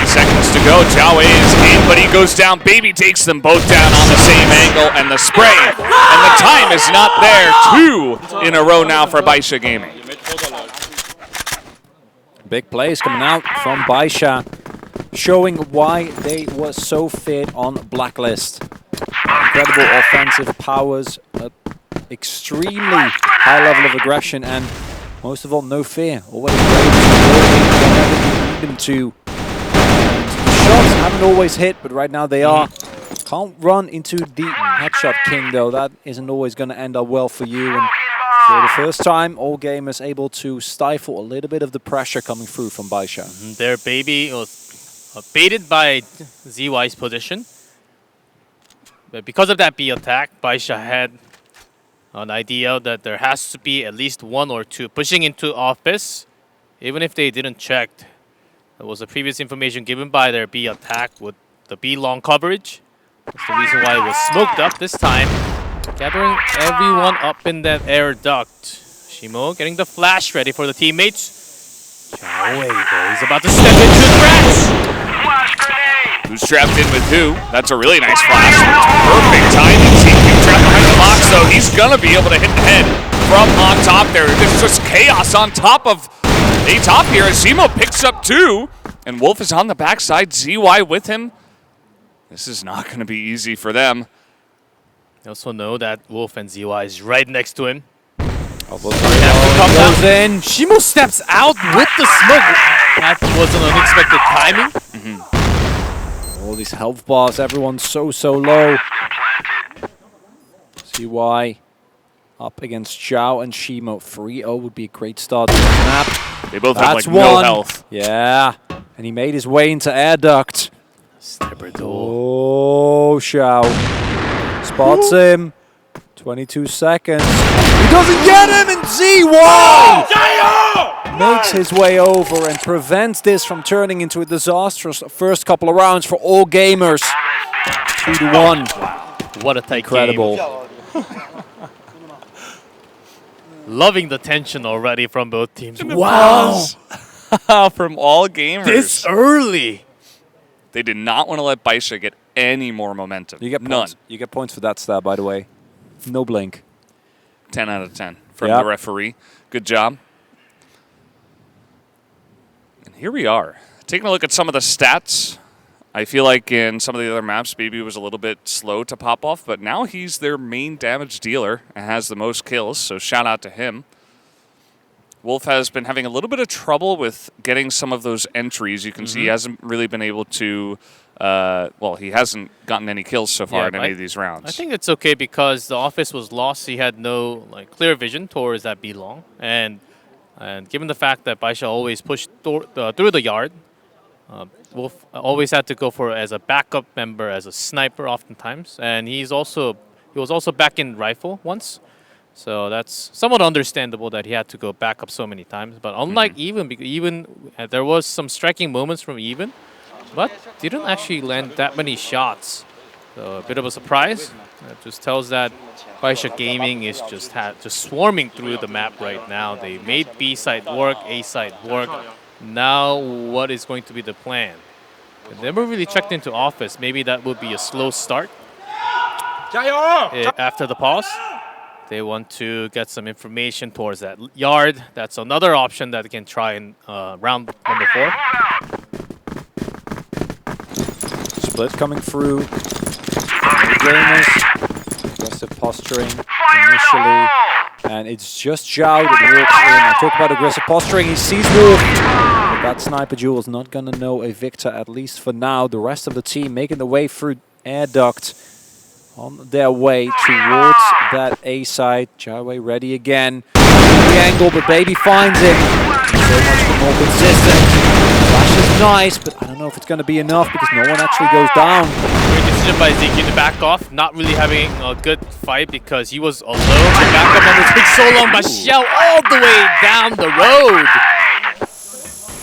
Speaker 1: seconds to go. Xiao is in, but he goes down. Baby takes them both down on the same angle, and the spray. And the time is not there. 2 in a row now for BaiSha Gaming.
Speaker 3: Big plays coming out from BaiSha, showing why they were so fit on Blacklist. Incredible offensive powers, extremely high level of aggression, and most of all, no fear. Always ready to go whenever you need them to. The shots haven't always hit, but right now they are. Can't run into the headshot king, though. That isn't always going to end up well for you. And For the first time, all gamers able to stifle a little bit of the pressure coming through from BaiSha.
Speaker 2: Their baby was baited by ZY's position. But because of that B attack, BaiSha had an idea that there has to be at least one or two pushing into office. Even if they didn't check, there was a previous information given by their B attack with the B long coverage. That's the reason why it was smoked up this time. Gathering everyone up in that air duct. Shimo getting the flash ready for the teammates. Chawei though, he's about to step into the cracks.
Speaker 4: Flash grenade!
Speaker 1: Who's trapped in with who? That's a really nice flash. Perfect timing. CQ trapped behind the box, though. He's going to be able to hit the head from on top there. There's just chaos on top of a top here as Zemo picks up 2. And Wolf is on the backside. ZY with him. This is not going to be easy for them.
Speaker 2: You also know that Wolf and ZY is right next to him.
Speaker 3: Goes in.
Speaker 2: Shimo steps out with the smoke. That was an unexpected timing.
Speaker 3: All these health bars, everyone's so low. CY up against Zhao and Shimo. 3-0 would be a great start to the map.
Speaker 1: They both have
Speaker 3: That's
Speaker 1: like no
Speaker 3: one.
Speaker 1: health.
Speaker 3: Yeah, and he made his way into air duct.
Speaker 2: Sniper duel.
Speaker 3: Oh, Zhao spots him. 22 seconds. He doesn't get him, and ZY makes his way over and prevents this from turning into a disastrous first couple of rounds for all gamers. 2-1.
Speaker 2: What a tight
Speaker 3: Incredible.
Speaker 2: game. Loving the tension already from both teams. Wow.
Speaker 1: From all gamers.
Speaker 2: This early.
Speaker 1: They did not want to let BaiSha get any more momentum.
Speaker 3: You get
Speaker 1: none.
Speaker 3: points. You get points for that stat, by the way. No blink.
Speaker 1: 10 out of 10 from
Speaker 3: Yep.
Speaker 1: the referee. Good job. And here we are. Taking a look at some of the stats. I feel like in some of the other maps, BB was a little bit slow to pop off, but now he's their main damage dealer and has the most kills, so shout out to him. Wolf has been having a little bit of trouble with getting some of those entries. You can see he hasn't really been able to, well, he hasn't gotten any kills so far in any of these rounds.
Speaker 2: I think it's okay because the office was lost. He had no clear vision towards that B long, and given the fact that BaiSha always pushed through the yard, Wolf always had to go for as a backup member, as a sniper oftentimes, and he was also back in rifle once. So that's somewhat understandable that he had to go back up so many times. But unlike Even there was some striking moments from Even, but didn't actually land that many shots. So a bit of a surprise. That just tells that BaiSha Gaming is just swarming through the map right now. They made B side work, A side work. Now what is going to be the plan? They never really checked into office. Maybe that would be a slow start. After the pause. They want to get some information towards that yard. That's another option that they can try in round number 4.
Speaker 3: Split coming through. Gamers. Aggressive posturing initially. And it's just Zhao that walks in. I talk about aggressive posturing. He sees Wolf. But that sniper duel is not going to know a victor, at least for now. The rest of the team making the way through air duct. On their way towards that A side. Chawei ready again. The angle, but Baby finds him. So much more consistent. Flash is nice, but I don't know if it's going to be enough because no one actually goes down.
Speaker 2: Great decision by Zeke to back off. Not really having a good fight because he was alone. The backup member takes so long, but Xiao all the way down the road.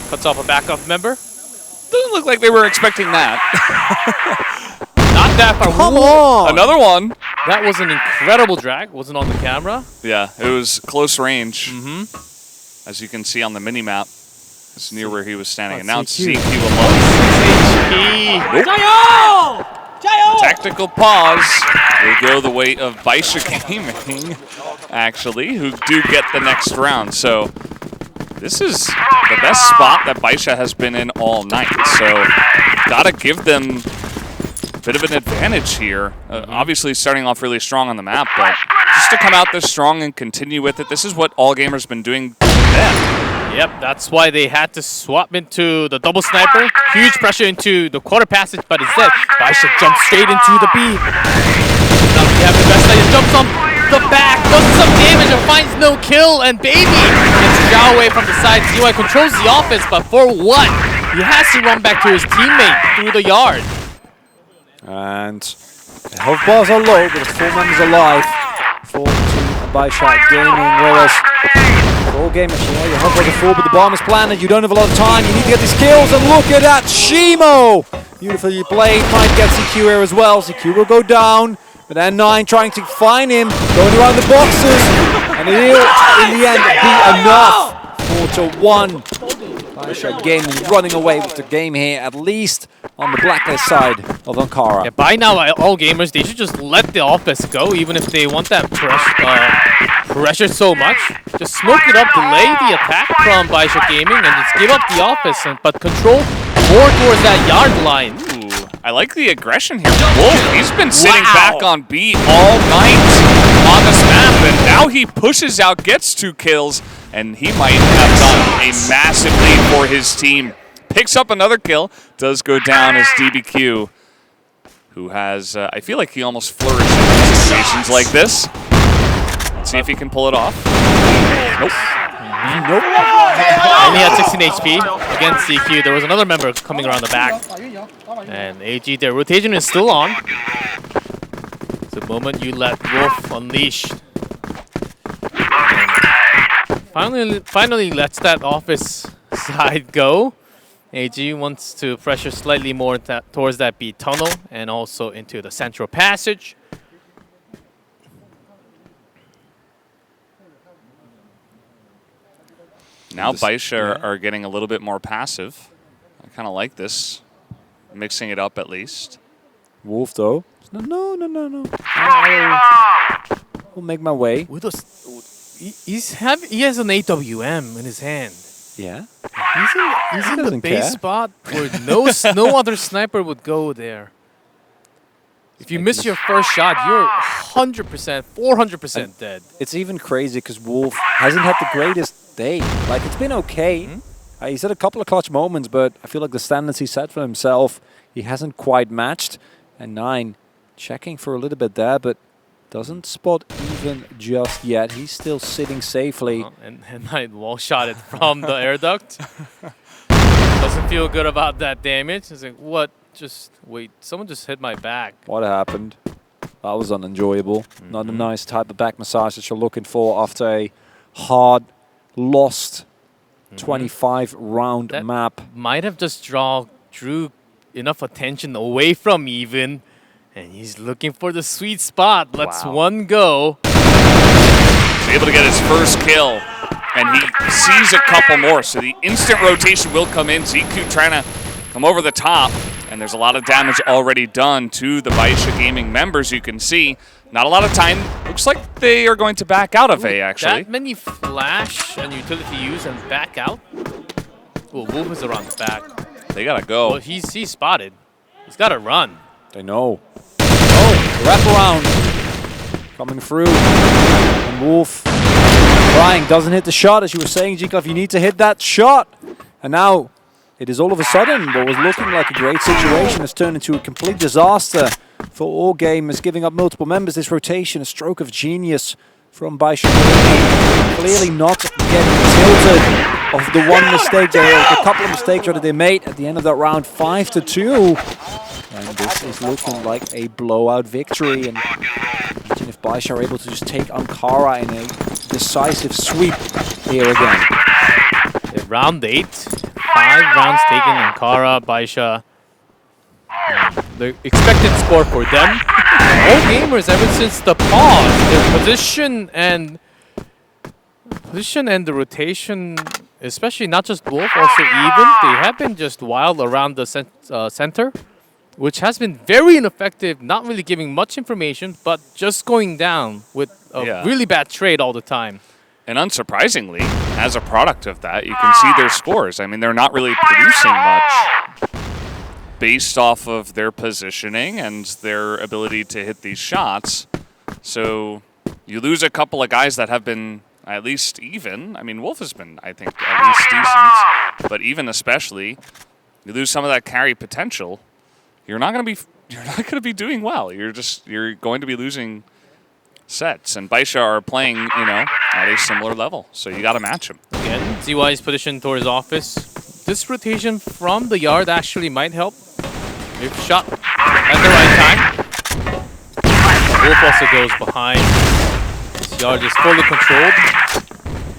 Speaker 2: Cuts off a backup member.
Speaker 1: Doesn't look like they were expecting that.
Speaker 2: Not that far.
Speaker 3: Come on!
Speaker 1: Another one.
Speaker 2: That was an incredible drag. Wasn't on the camera.
Speaker 1: Yeah, it was close range. As you can see on the mini-map. It's near where he was standing. And now it's CQ alone. Nope. Tactical pause will go the way of BaiSha Gaming, actually, who do get the next round. So this is the best spot that BaiSha has been in all night. So gotta give them a bit of an advantage here. Obviously starting off really strong on the map, but just to come out this strong and continue with it, this is what all gamers been doing to them.
Speaker 2: Yep, that's why they had to swap into the double sniper. Huge pressure into the quarter passage, but instead, BaiSha jumps straight into the B. Now we have the best that he jumps on. the back, does some damage and finds no kill, and Baby gets Zhao away from the side. CY controls the offense, but for what? He has to run back to his teammate through the yard.
Speaker 3: And the health bars are low, but it's 4 members alive for Team BaiSha Gaming. Whereas for all gamers, yeah, your health bars are full, but the bomb is planted. You don't have a lot of time. You need to get these kills, and look at that, Shimo! Beautifully played. Might get CQ here as well. CQ will go down, but then 9 trying to find him, going around the boxes, and it'll in the end be enough. 4-1. BaiSha Gaming running away with the game here, at least on the blacklist side of Ankara.
Speaker 2: Yeah, by now, all gamers, they should just let the offense go, even if they want that pressure so much. Just smoke it up, delay the attack from BaiSha Gaming, and just give up the offense, but control more towards that yard line.
Speaker 1: Ooh, I like the aggression here. Wolf, he's been sitting back on B all night on this map, and now he pushes out, gets 2 kills, and he might have gotten a massive lead for his team. Picks up another kill, does go down as DBQ, who has, I feel like he almost flourishes in situations like this. Let's see if he can pull it off. Nope.
Speaker 3: Nope.
Speaker 2: Only had 16 HP against CQ. There was another member coming around the back. And AG, their rotation is still on. The moment you let Wolf unleash. Finally lets that office side go. AG wants to pressure slightly more towards that B tunnel and also into the central passage.
Speaker 1: Now BaiSha are getting a little bit more passive. I kind of like this. Mixing it up at least.
Speaker 3: Wolf though. No. I'll make my way.
Speaker 2: With he has an AWM in his hand.
Speaker 3: Yeah.
Speaker 2: He's in the
Speaker 3: doesn't
Speaker 2: base
Speaker 3: care.
Speaker 2: spot where no other sniper would go there. If you miss your first shot, you're 100%, 400% dead.
Speaker 3: It's even crazy because Wolf hasn't had the greatest day. Like, it's been okay. He's had a couple of clutch moments, but I feel like the standards he set for himself, he hasn't quite matched. And 9 checking for a little bit there, but doesn't spot even just yet. He's still sitting safely.
Speaker 2: And I wall-shot it from the air duct. Doesn't feel good about that damage. It's like, what? Just wait, someone just hit my back.
Speaker 3: What happened? That was unenjoyable. Not a nice type of back massage that you're looking for after a hard, lost 25-round
Speaker 2: That
Speaker 3: map.
Speaker 2: might have just drew enough attention away from Even, and he's looking for the sweet spot. Let's one go.
Speaker 1: He's able to get his first kill, and he sees a couple more, so the instant rotation will come in. ZQ trying to come over the top, and there's a lot of damage already done to the BaiSha Gaming members. You can see not a lot of time. Looks like they are going to back out of A, actually.
Speaker 2: That many flash and utility use and back out? Well, Wolf is around the back.
Speaker 1: They gotta go.
Speaker 2: Well, he's spotted. He's got to run.
Speaker 3: They know. Oh, wrap around. Coming through. And Wolf trying, doesn't hit the shot. As you were saying, G-Club, you need to hit that shot. And now it is all of a sudden what was looking like a great situation has turned into a complete disaster for all gamers, giving up multiple members. This rotation, a stroke of genius from BaiSha. Clearly not getting tilted of the one mistake, a couple of mistakes that they made at the end of that round, 5-2. And this is looking like a blowout victory. And imagine if BaiSha are able to just take Ankara in a decisive sweep here again.
Speaker 2: Yeah, round 8. 5 rounds taken in Ankara, BaiSha. The expected score for them. All gamers ever since the pause, their position and the rotation, especially not just Wolf, also Even, they have been just wild around the center, which has been very ineffective, not really giving much information, but just going down with a really bad trade all the time.
Speaker 1: And unsurprisingly, as a product of that, you can see their scores. I mean, they're not really producing much based off of their positioning and their ability to hit these shots. So you lose a couple of guys that have been at least even. I mean, Wolf has been, I think, at least decent, but Even especially, you lose some of that carry potential. You're not going to be doing well. You're going to be losing sets. And BaiSha are playing, at a similar level. So you got to match them.
Speaker 2: Again, ZY's position towards office. This rotation from the yard actually might help. If shot at the right time. Wolf also goes behind. This yard is fully controlled.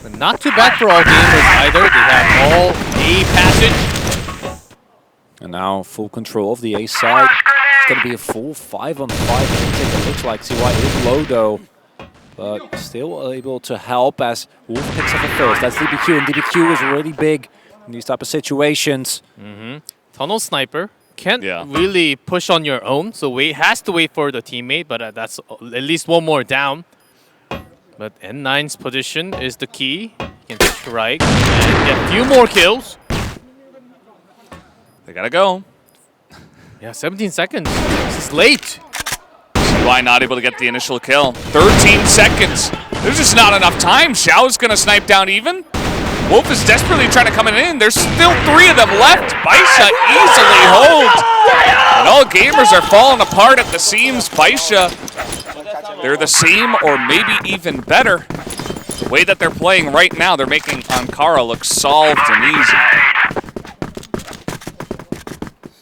Speaker 2: But not too bad for all gamers either. They have all A passage.
Speaker 3: And now full control of the A side. It's going to be a full 5-on-5. It looks like CY is low though, but still able to help as Wolf picks up the first. That's DBQ, and DBQ is really big in these type of situations.
Speaker 2: Tunnel sniper can't
Speaker 1: Yeah.
Speaker 2: really push on your own, so has to wait for the teammate, but that's at least one more down. But N9's position is the key. He can strike and get a few more kills.
Speaker 1: They got to go.
Speaker 2: Yeah, 17 seconds. This is late.
Speaker 1: CY not able to get the initial kill. 13 seconds. There's just not enough time. Xiao's going to snipe down even. Wolf is desperately trying to come in. There's still 3 of them left. BaiSha easily holds. And all gamers are falling apart at the seams. BaiSha, they're the same or maybe even better. The way that they're playing right now, they're making Ankara look solved and easy.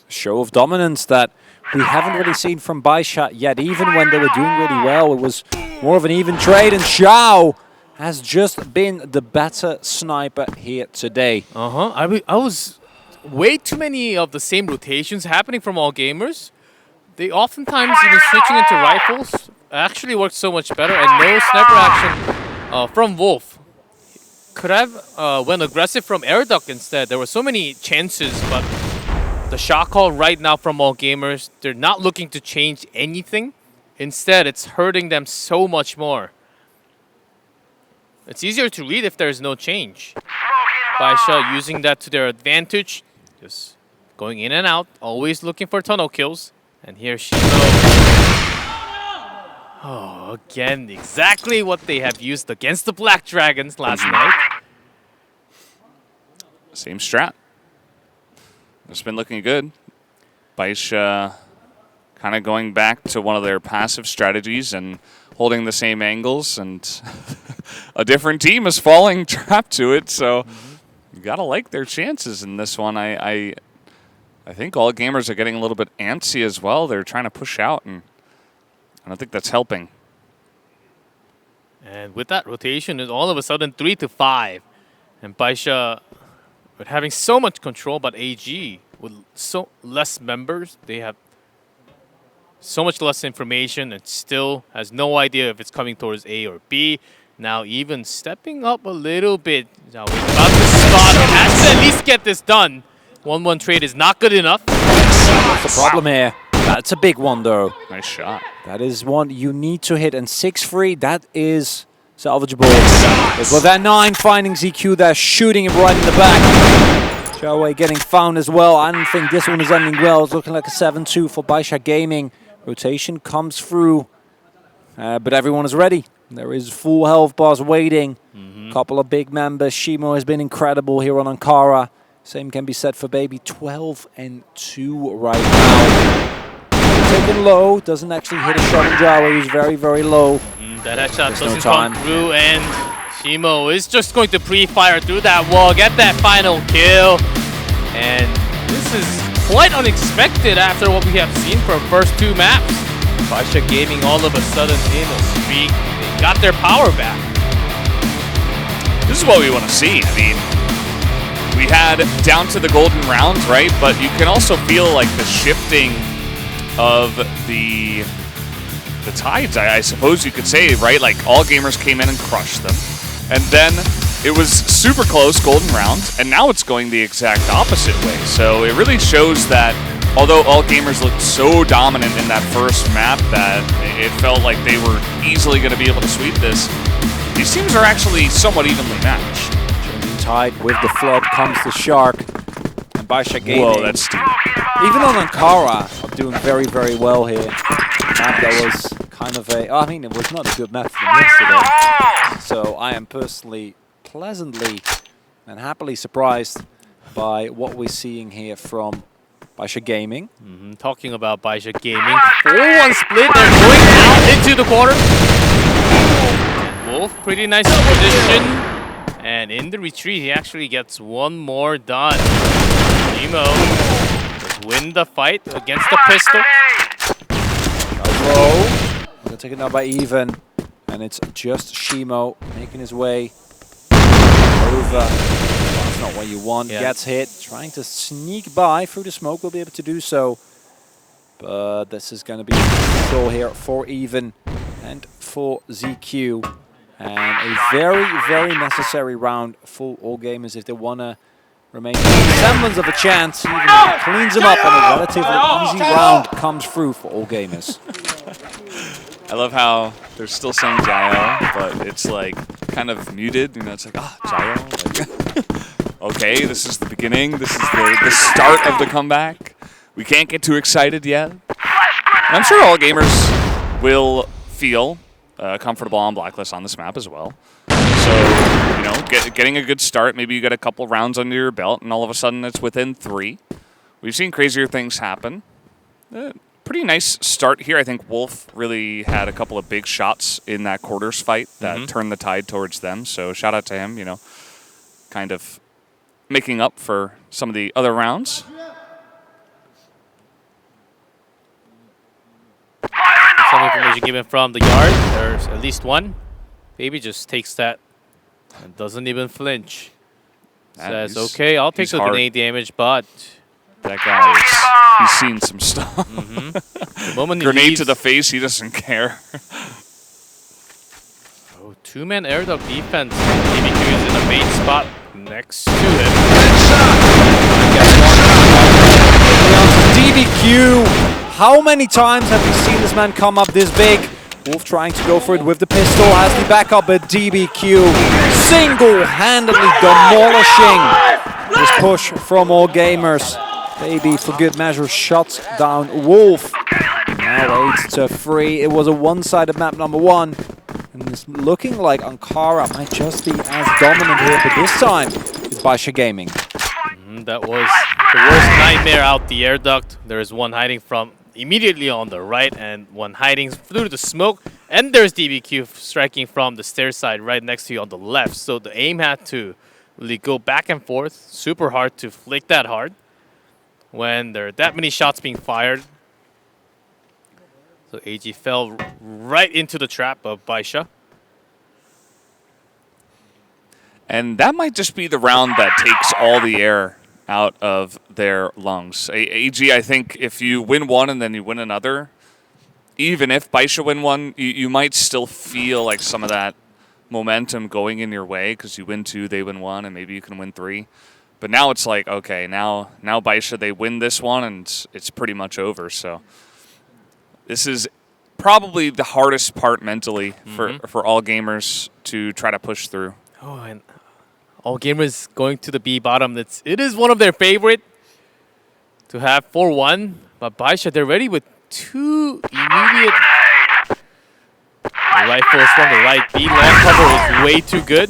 Speaker 3: Show of dominance that we haven't really seen from BaiSha yet. Even when they were doing really well, it was more of an even trade, and Xiao has just been the better sniper here today.
Speaker 2: I was way too many of the same rotations happening from all gamers. They oftentimes even switching into rifles actually worked so much better, and no sniper action from Wolf. Could have went aggressive from air duck instead. There were so many chances, but the shot call right now from all gamers, they're not looking to change anything. Instead, it's hurting them so much more. It's easier to read if there's no change. BaiSha using that to their advantage. Just going in and out, always looking for tunnel kills. And here she goes. Oh, again, exactly what they have used against the Black Dragons last night.
Speaker 1: Same strat. It's been looking good. BaiSha kind of going back to one of their passive strategies and holding the same angles, and a different team is falling trapped to it. So you gotta like their chances in this one. I think all gamers are getting a little bit antsy as well. They're trying to push out, and I don't think that's helping.
Speaker 2: And with that rotation, it's all of a sudden 3-5, and BaiSha, with having so much control, but AG with so less members, they have so much less information and still has no idea if it's coming towards A or B. Now even stepping up a little bit. Now about to spot, has to at least get this done. 1-1 trade is not good enough.
Speaker 3: That's the problem here. That's a big one though.
Speaker 1: Nice shot.
Speaker 3: That is one you need to hit, and 6-3, that is salvageable. But with that 9 finding ZQ, they're shooting him right in the back. Xiaowei getting found as well. I don't think this one is ending well. It's looking like a 7-2 for BaiSha Gaming. Rotation comes through, but everyone is ready. There is full health bars waiting. Couple of big members. Shimo has been incredible here on Ankara. Same can be said for Baby. 12-2 right now. Taken low, doesn't actually hit a shot on Jawa. He's very, very low.
Speaker 2: That headshot
Speaker 3: There's no
Speaker 2: doesn't
Speaker 3: time.
Speaker 2: come through, and Shimo is just going to pre-fire through that wall, get that final kill. And this is quite unexpected after what we have seen from first 2 maps. BaiSha Gaming all of a sudden in a streak. They got their power back.
Speaker 1: This is what we want to see. I mean, we had down to the golden rounds, right? But you can also feel like the shifting of the tides, I suppose you could say, right? Like all gamers came in and crushed them. And then it was super close, golden round, and now it's going the exact opposite way. So it really shows that although all gamers looked so dominant in that first map that it felt like they were easily going to be able to sweep this, these teams are actually somewhat evenly matched.
Speaker 3: Changing tide with the flood comes the Shark. And BaiSha Gaming,
Speaker 1: Whoa, that's steep.
Speaker 3: even on Ankara, are doing very, very well here. Map that was kind of a, I mean, it was not a good map from yesterday. So I am personally pleasantly and happily surprised by what we're seeing here from BaiSha Gaming.
Speaker 2: Talking about BaiSha Gaming, 4-1 split. They're going out into the quarter. Wolf, pretty nice position. And in the retreat, he actually gets one more done. Nemo just win the fight against the pistol.
Speaker 3: Roll. Gonna take it now by Even. And it's just Shimo making his way over. That's not what you want.
Speaker 2: Yeah.
Speaker 3: Gets hit. Trying to sneak by through the smoke. Will be able to do so. But this is going to be control here for Even and for ZQ. And a very, very necessary round for all gamers if they want to remain with semblance of a chance. Even cleans them up and a relatively easy round comes through for all gamers.
Speaker 1: I love how they're still saying Jayo, but it's like kind of muted. You know, it's like, Jayo. Like, okay, this is the beginning. This is the start of the comeback. We can't get too excited yet. And I'm sure all gamers will feel comfortable on Blacklist on this map as well. So, you know, getting a good start. Maybe you get a couple rounds under your belt, and all of a sudden it's within 3. We've seen crazier things happen. Pretty nice start here. I think Wolf really had a couple of big shots in that quarters fight that turned the tide towards them. So shout out to him, you know, kind of making up for some of the other rounds.
Speaker 2: Some information given from the yard. There's at least one. Baby just takes that and doesn't even flinch. Says, okay, I'll take the grenade damage, but...
Speaker 1: That guy he's seen some stuff.
Speaker 2: The moment he
Speaker 1: Grenade
Speaker 2: leaves,
Speaker 1: to the face, he doesn't care.
Speaker 2: Oh, two-man air dog defense. DBQ is in the main spot next to him.
Speaker 3: DBQ! How many times have we seen this man come up this big? Wolf trying to go for it with the pistol, has the backup, but DBQ single-handedly demolishing this push from all gamers. Baby, for good measure, shuts down Wolf. Now 8-3. It was a one-sided map number 1. And it's looking like Ankara might just be as dominant here, but this time it's BaiSha Gaming.
Speaker 2: That was the worst nightmare out the air duct. There is one hiding from immediately on the right and one hiding through the smoke. And there's DBQ striking from the stair side right next to you on the left. So the aim had to really go back and forth. Super hard to flick that hard when there are that many shots being fired. So AG fell right into the trap of BaiSha.
Speaker 1: And that might just be the round that takes all the air out of their lungs. AG, I think if you win one and then you win another, even if BaiSha win one, you might still feel like some of that momentum going in your way because you win 2, they win 1, and maybe you can win 3. But now it's like, okay, now BaiSha, they win this one, and it's pretty much over. So this is probably the hardest part mentally for all gamers to try to push through.
Speaker 2: Oh, and all gamers going to the B bottom. It is one of their favorite to have 4-1. But BaiSha, they're ready with 2 immediate rifles from the right. B long cover is way too good.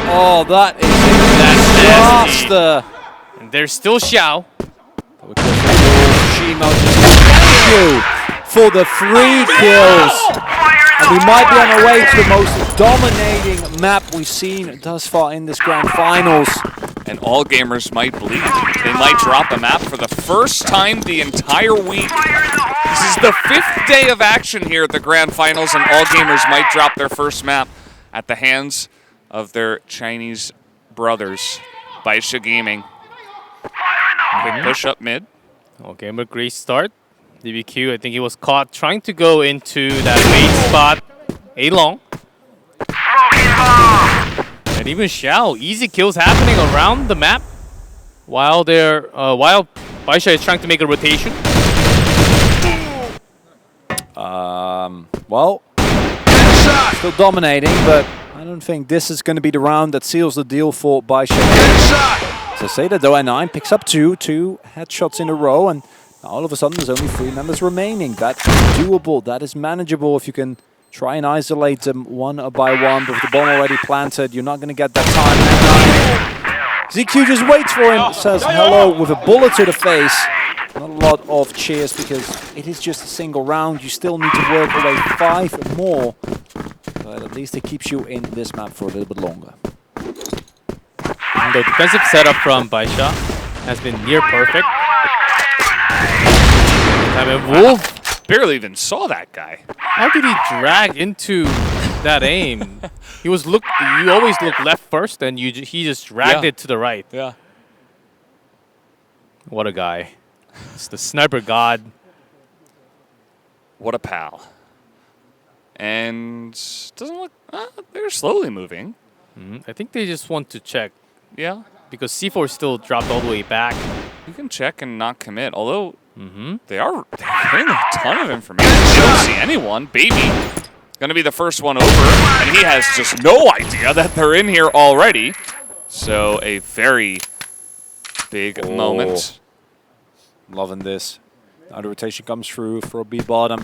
Speaker 3: Oh, that is a disaster.
Speaker 2: And there's still Xiao.
Speaker 3: Shimo just thank you for the 3 kills. And we might be on our way to the most dominating map we've seen thus far in this grand finals.
Speaker 1: And all gamers might bleed. They might drop a map for the first time the entire week. This is the 5th day of action here at the grand finals, and all gamers might drop their first map at the hands of their Chinese brothers. BaiSha Gaming. Quick push up mid.
Speaker 2: All gamer great start. DBQ, I think he was caught trying to go into that main spot. A long. And even Xiao, easy kills happening around the map while BaiSha is trying to make a rotation.
Speaker 3: Well, still dominating, but I don't think this is going to be the round that seals the deal for BaiSha. As I say that though, N9 picks up two headshots in a row, and all of a sudden there's only 3 members remaining. That's doable, that is manageable if you can try and isolate them one by one. But with the bomb already planted, you're not going to get that time. ZQ just waits for him, says hello with a bullet to the face. Not a lot of cheers because it is just a single round. You still need to work away 5 more. But at least it keeps you in this map for a little bit longer.
Speaker 2: And the defensive setup from BaiSha has been near perfect. I mean, Wolf,
Speaker 1: Barely even saw that guy.
Speaker 2: how did he drag into that aim? You always look left first, and he just dragged
Speaker 1: Yeah.
Speaker 2: it to the right.
Speaker 1: Yeah.
Speaker 2: What a guy! It's the sniper god.
Speaker 1: What a pal. And doesn't look. They're slowly moving.
Speaker 2: I think they just want to check
Speaker 1: Yeah.
Speaker 2: because C4 still dropped all the way back.
Speaker 1: You can check and not commit. Although they're getting a ton of information. They don't see anyone. Baby gonna be the first one over, and he has just no idea that they're in here already. So a very big moment.
Speaker 3: Loving this. Now the rotation comes through for B bottom.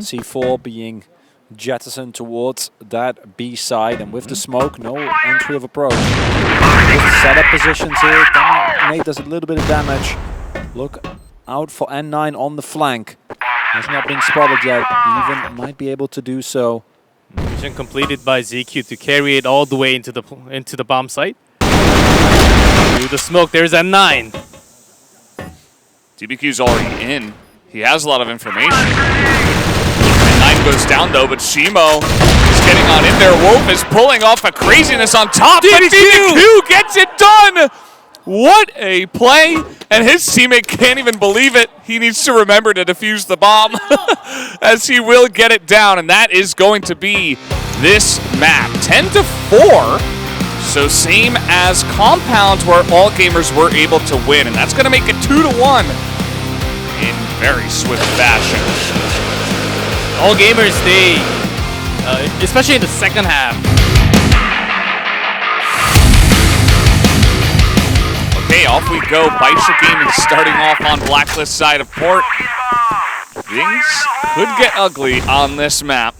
Speaker 3: C4 being jettisoned towards that B side, and with the smoke, no entry of approach. With the setup positions here, Nate does a little bit of damage. Look out for N9 on the flank. Has not been spotted yet. Even might be able to do so.
Speaker 2: Mission completed by ZQ to carry it all the way into the bomb site. Through the smoke, there's N9.
Speaker 1: DBQ's already in. He has a lot of information. N9 goes down though, but Shimo is getting on in there. Wolf is pulling off a craziness on top, but DBQ gets it done! What a play! And his teammate can't even believe it. He needs to remember to defuse the bomb as he will get it down, and that is going to be this map. 10-4. So same as Compound, where all gamers were able to win, and that's going to make it 2-1 in very swift fashion.
Speaker 2: All gamers, they, especially in the second half.
Speaker 1: Okay, off we go. BaiSha Gaming starting off on Blacklist side of Port. Things could get ugly on this map.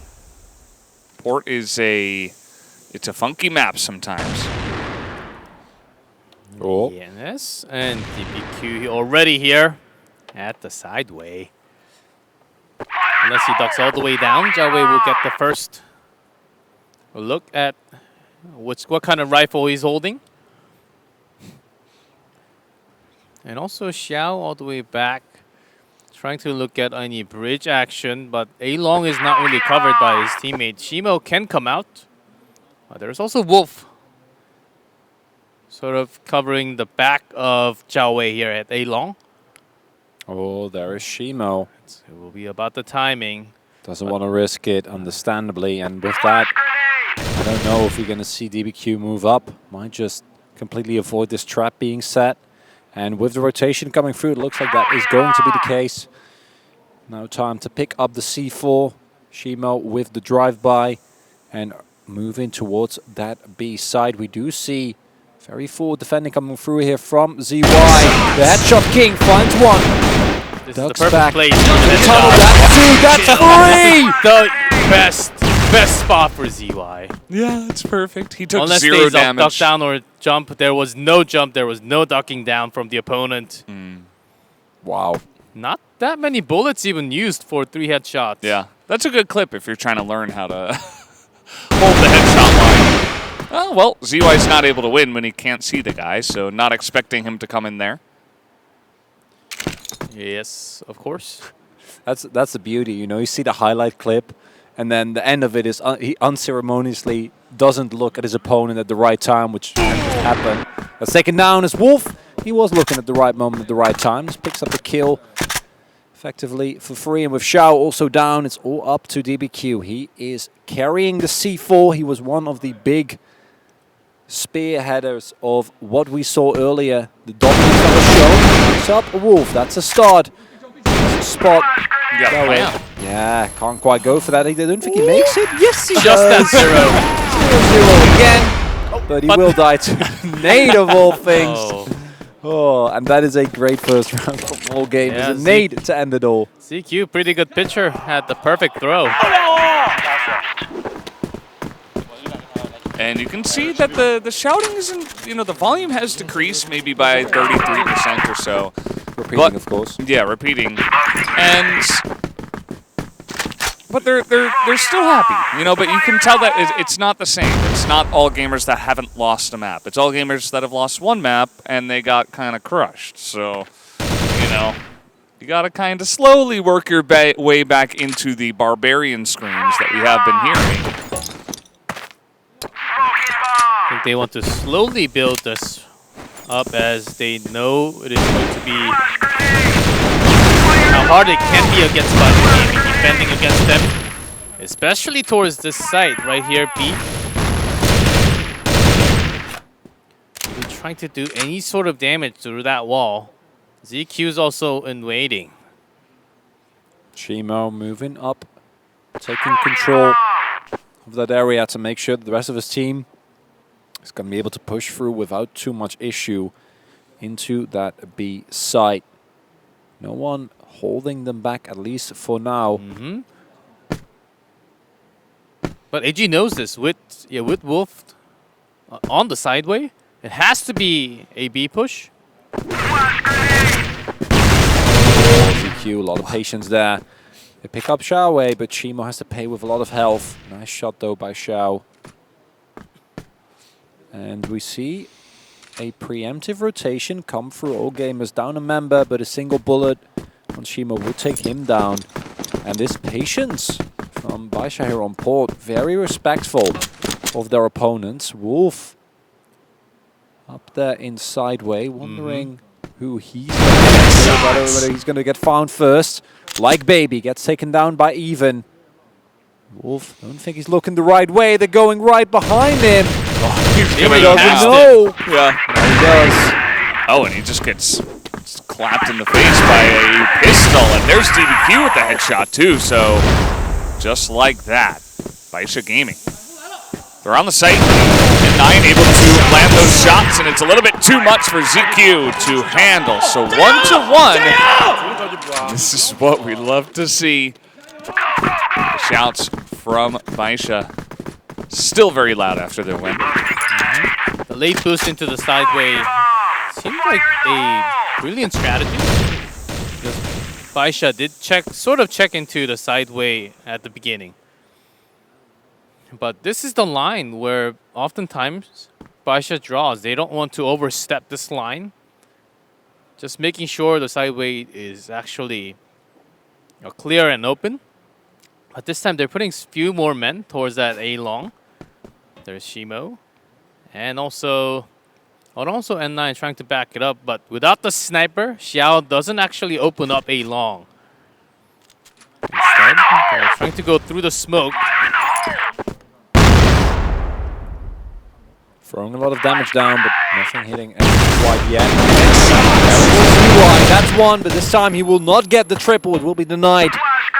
Speaker 1: Port is it's a funky map sometimes.
Speaker 3: Oh.
Speaker 2: Yes, and DBQ already here at the sideway. Unless he ducks all the way down, Jiawei will get the first look at what kind of rifle he's holding. And also Xiao all the way back, trying to look at any bridge action, but A-Long is not really covered by his teammate. Shimo can come out. There's also Wolf, sort of covering the back of Jiawei here at A-Long.
Speaker 3: Oh, there is Shimo.
Speaker 2: It will be about the timing.
Speaker 3: Doesn't want to risk it, understandably. And with that, I don't know if we're going to see DBQ move up. Might just completely avoid this trap being set. And with the rotation coming through, it looks like that is going to be the case. Now time to pick up the C4. Shimo with the drive-by and moving towards that B side. We do see very forward defending coming through here from ZY. The headshot king finds one.
Speaker 2: This
Speaker 3: Ducks
Speaker 2: is the perfect
Speaker 3: back.
Speaker 2: place.
Speaker 3: Tunnel, that's 2, that's 3!
Speaker 2: The best spot for ZY.
Speaker 1: Yeah, it's perfect. He took
Speaker 2: Unless
Speaker 1: 0
Speaker 2: they duck
Speaker 1: damage.
Speaker 2: down or jump, there was no jump, there was no ducking down from the opponent.
Speaker 3: Wow.
Speaker 2: Not that many bullets even used for 3 headshots.
Speaker 1: Yeah, that's a good clip if you're trying to learn how to hold the headshot line. Oh, well, ZY's not able to win when he can't see the guy, so not expecting him to come in there.
Speaker 2: Yes, of course.
Speaker 3: That's the beauty, you know. You see the highlight clip, and then the end of it is he unceremoniously doesn't look at his opponent at the right time, which happened. That's taken down as Wolf. He was looking at the right moment at the right time. Just picks up the kill effectively for free. And with Xiao also down, it's all up to DBQ. He is carrying the C4. He was one of the big spearheaders of what we saw earlier. The dominance on the show. Picks up a Wolf. That's a start. That's a spot. Yeah, can't quite go for that. I don't think he makes it. Yes, he
Speaker 2: Just
Speaker 3: does.
Speaker 2: that
Speaker 3: 0-0 again. But he will die to Nade of all things. Oh, and that is a great first round from all games.
Speaker 2: Yeah,
Speaker 3: A Nade to end it all.
Speaker 2: CQ, pretty good pitcher, had the perfect throw.
Speaker 1: And you can see that the shouting isn't, the volume has decreased maybe by 33% or so.
Speaker 3: Repeating, of course.
Speaker 1: Yeah, repeating. But they're still happy, you know. But you can tell that it's not the same. It's not all gamers that haven't lost a map. It's all gamers that have lost one map and they got kind of crushed. So, you know, you got to kind of slowly work your way back into the barbarian screams that we have been hearing.
Speaker 2: I think they want to slowly build this up as they know it is going to be how hard it can be against BaiSha Gaming, defending against them, especially towards this site right here, B. They're trying to do any sort of damage through that wall. ZQ's also in waiting.
Speaker 3: Chimo moving up, taking control of that area to make sure that the rest of his team is going to be able to push through without too much issue into that B site. No one holding them back, at least for now.
Speaker 2: But AG knows this. With Wolf on the sideway, it has to be a B push.
Speaker 3: ZQ, a lot of patience there. They pick up Xiaowei, but Chimo has to pay with a lot of health. Nice shot, though, by Xiao. And we see a preemptive rotation come through. All gamers down a member, but a single bullet on Chimo will take him down. And this patience from BaiSha here on port, very respectful of their opponents. Wolf up there in sideway, wondering who he's going to get, whether he's going to get found first. Like Baby, gets taken down by Even. Wolf, don't think he's looking the right way. They're going right behind him.
Speaker 1: He's
Speaker 3: He doesn't know.
Speaker 1: Yeah.
Speaker 3: No, he does.
Speaker 1: Oh, and he just gets clapped in the face by a pistol. And there's DBQ with the headshot, too. So, just like that, BaiSha Gaming. They're on the site, and 9 able to land those shots, and it's a little bit too much for ZQ to handle. So 1-1. This is what we love to see. Shouts from BaiSha. Still very loud after their win.
Speaker 2: The late boost into the sideway seemed like a brilliant strategy. Because BaiSha did sort of check into the sideway at the beginning. But this is the line where oftentimes BaiSha draws. They don't want to overstep this line. Just making sure the sideway is actually clear and open. But this time they're putting few more men towards that A long. There's Shimo. And also N9 trying to back it up. But without the sniper, Xiao doesn't actually open up A long. Instead, they're trying to go through the smoke.
Speaker 3: Throwing a lot of damage down, but nothing hitting quite yet. That's one, but this time he will not get the triple. It will be denied.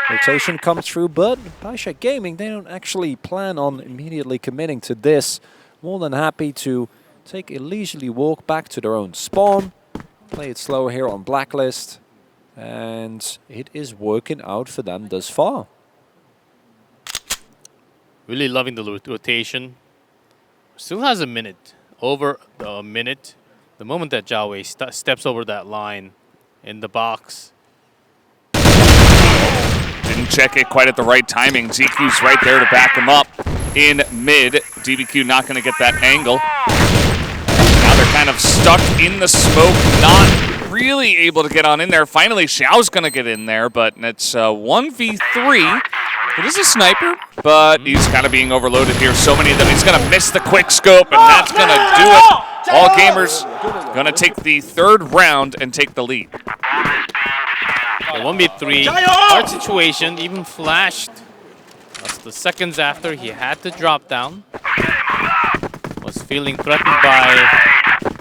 Speaker 3: Rotation comes through, but BaiSha Gaming, they don't actually plan on immediately committing to this. More than happy to take a leisurely walk back to their own spawn. Play it slow here on Blacklist. And it is working out for them thus far.
Speaker 2: Really loving the rotation. Still has a minute. Over a minute. The moment that Xiaowei steps over that line in the box.
Speaker 1: Didn't check it quite at the right timing. ZQ's right there to back him up in mid. DBQ not going to get that angle. Now they're kind of stuck in the smoke, not really able to get on in there. Finally, Xiao's going to get in there, but it's 1v3. It is a sniper, but he's kind of being overloaded here. So many of them. He's going to miss the quick scope, and that's going to do it. All gamers going to take the third round and take the lead.
Speaker 2: 1v3, hard situation, even flashed. That's the seconds after he had to drop down. Was feeling threatened by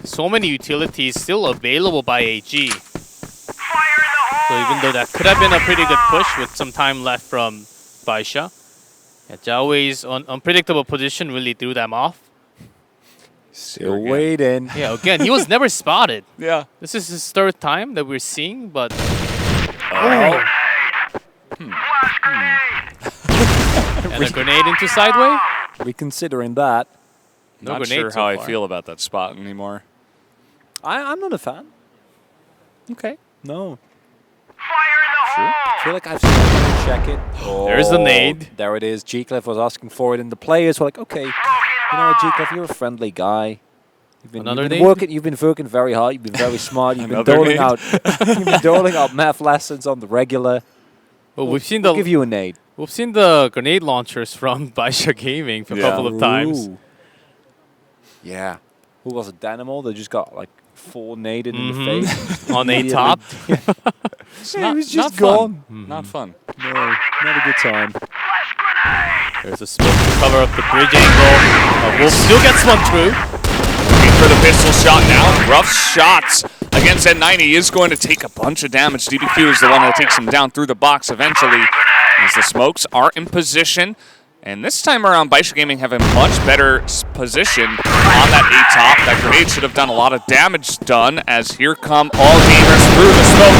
Speaker 2: so many utilities still available by AG. So even though that could have been a pretty good push with some time left from BaiSha, Xiaowei's unpredictable position really threw them off.
Speaker 3: Still waiting.
Speaker 2: Yeah, again, he was never spotted.
Speaker 1: Yeah.
Speaker 2: This is his third time that we're seeing, but...
Speaker 1: Oh.
Speaker 2: And a grenade into sideway?
Speaker 3: Reconsidering that.
Speaker 2: No
Speaker 1: Not
Speaker 2: grenade
Speaker 1: sure
Speaker 2: so
Speaker 1: how I
Speaker 2: far.
Speaker 1: feel about that spot anymore.
Speaker 3: I'm not a fan.
Speaker 1: Okay.
Speaker 3: No.
Speaker 4: Fire in the hole!
Speaker 3: I feel like I've seen him check it.
Speaker 2: There's the nade.
Speaker 3: There it is. G-Clef was asking for it, and the players were like, okay, you know what, G-Clef, you're a friendly guy.
Speaker 2: Another
Speaker 3: you've been
Speaker 2: nade?
Speaker 3: you've been working very hard, you've been very smart, you've been
Speaker 1: Another
Speaker 3: doling
Speaker 1: nade?
Speaker 3: out you've been doling out math lessons on the regular.
Speaker 2: Well, we've seen
Speaker 3: We'll
Speaker 2: the
Speaker 3: give you a nade.
Speaker 2: we've seen the grenade launchers from BaiSha Gaming a
Speaker 1: Yeah.
Speaker 2: couple of times.
Speaker 3: Ooh. Yeah. Who was it? Dynamo? They just got like 4 naded in the face.
Speaker 2: On a
Speaker 3: Immediately.
Speaker 2: top.
Speaker 1: It's
Speaker 3: Yeah,
Speaker 1: not,
Speaker 3: he was
Speaker 1: not
Speaker 3: just
Speaker 1: fun.
Speaker 3: gone.
Speaker 1: Not fun.
Speaker 3: No, not a good time.
Speaker 4: Flash grenade!
Speaker 2: There's a smoke to cover up the bridge angle. Wolf still gets one through.
Speaker 1: Looking for the pistol shot now. Rough shots against N9. He is going to take a bunch of damage. DBQ is the one that takes him down through the box eventually as the smokes are in position. And this time around, BaiSha Gaming have a much better position on that A-top. That grenade should have done a lot of damage done as here come all gamers through the smoke.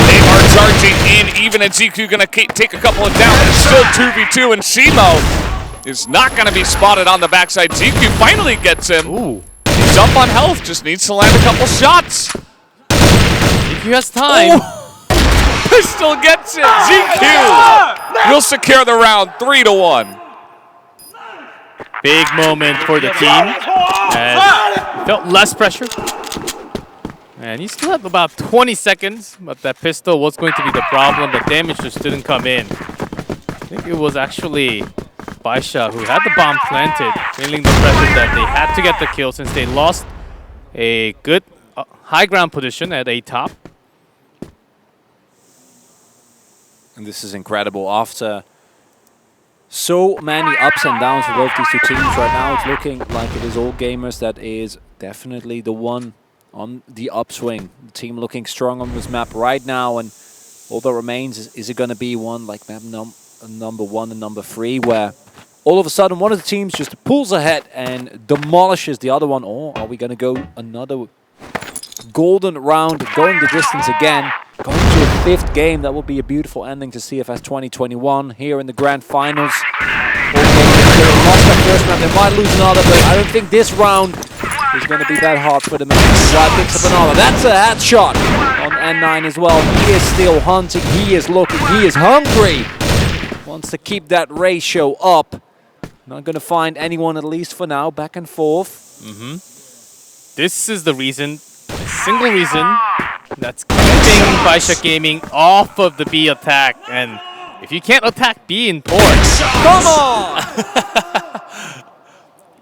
Speaker 1: They are charging in, even and ZQ going to take a couple of down. It's still 2v2, and Shimo is not going to be spotted on the backside. ZQ finally gets him.
Speaker 2: Ooh.
Speaker 1: He's up on health, just needs to land a couple shots.
Speaker 2: If he has time.
Speaker 1: Pistol gets it. ZQ will secure the round 3-1.
Speaker 2: Big moment for the team. And felt less pressure. And he still had about 20 seconds, but that pistol was going to be the problem. The damage just didn't come in. I think it was actually BaiSha who had the bomb planted, feeling the pressure that they had to get the kill since they lost a good high ground position at a top.
Speaker 3: And this is incredible. After so many ups and downs for both these two teams right now, it's looking like it is all gamers that is definitely the one on the upswing. The team looking strong on this map right now, and all that remains is it going to be one like map number 1 and number 3, where all of a sudden one of the teams just pulls ahead and demolishes the other one, or are we going to go another golden round, going the distance again, going to a 5th game? That will be a beautiful ending to CFS 2021 here in the grand finals. All gamers still lost their first round, they might lose another, but I don't think this round is going to be that hard for them. Zai picks up another. That's a headshot on N9 as well. He is still hunting, he is looking, he is hungry. Wants to keep that ratio up. Not going to find anyone, at least for now. Back and forth.
Speaker 2: This is the reason, single reason, that's keeping BaiSha Gaming off of the B attack. And if you can't attack B in port,
Speaker 3: Come on!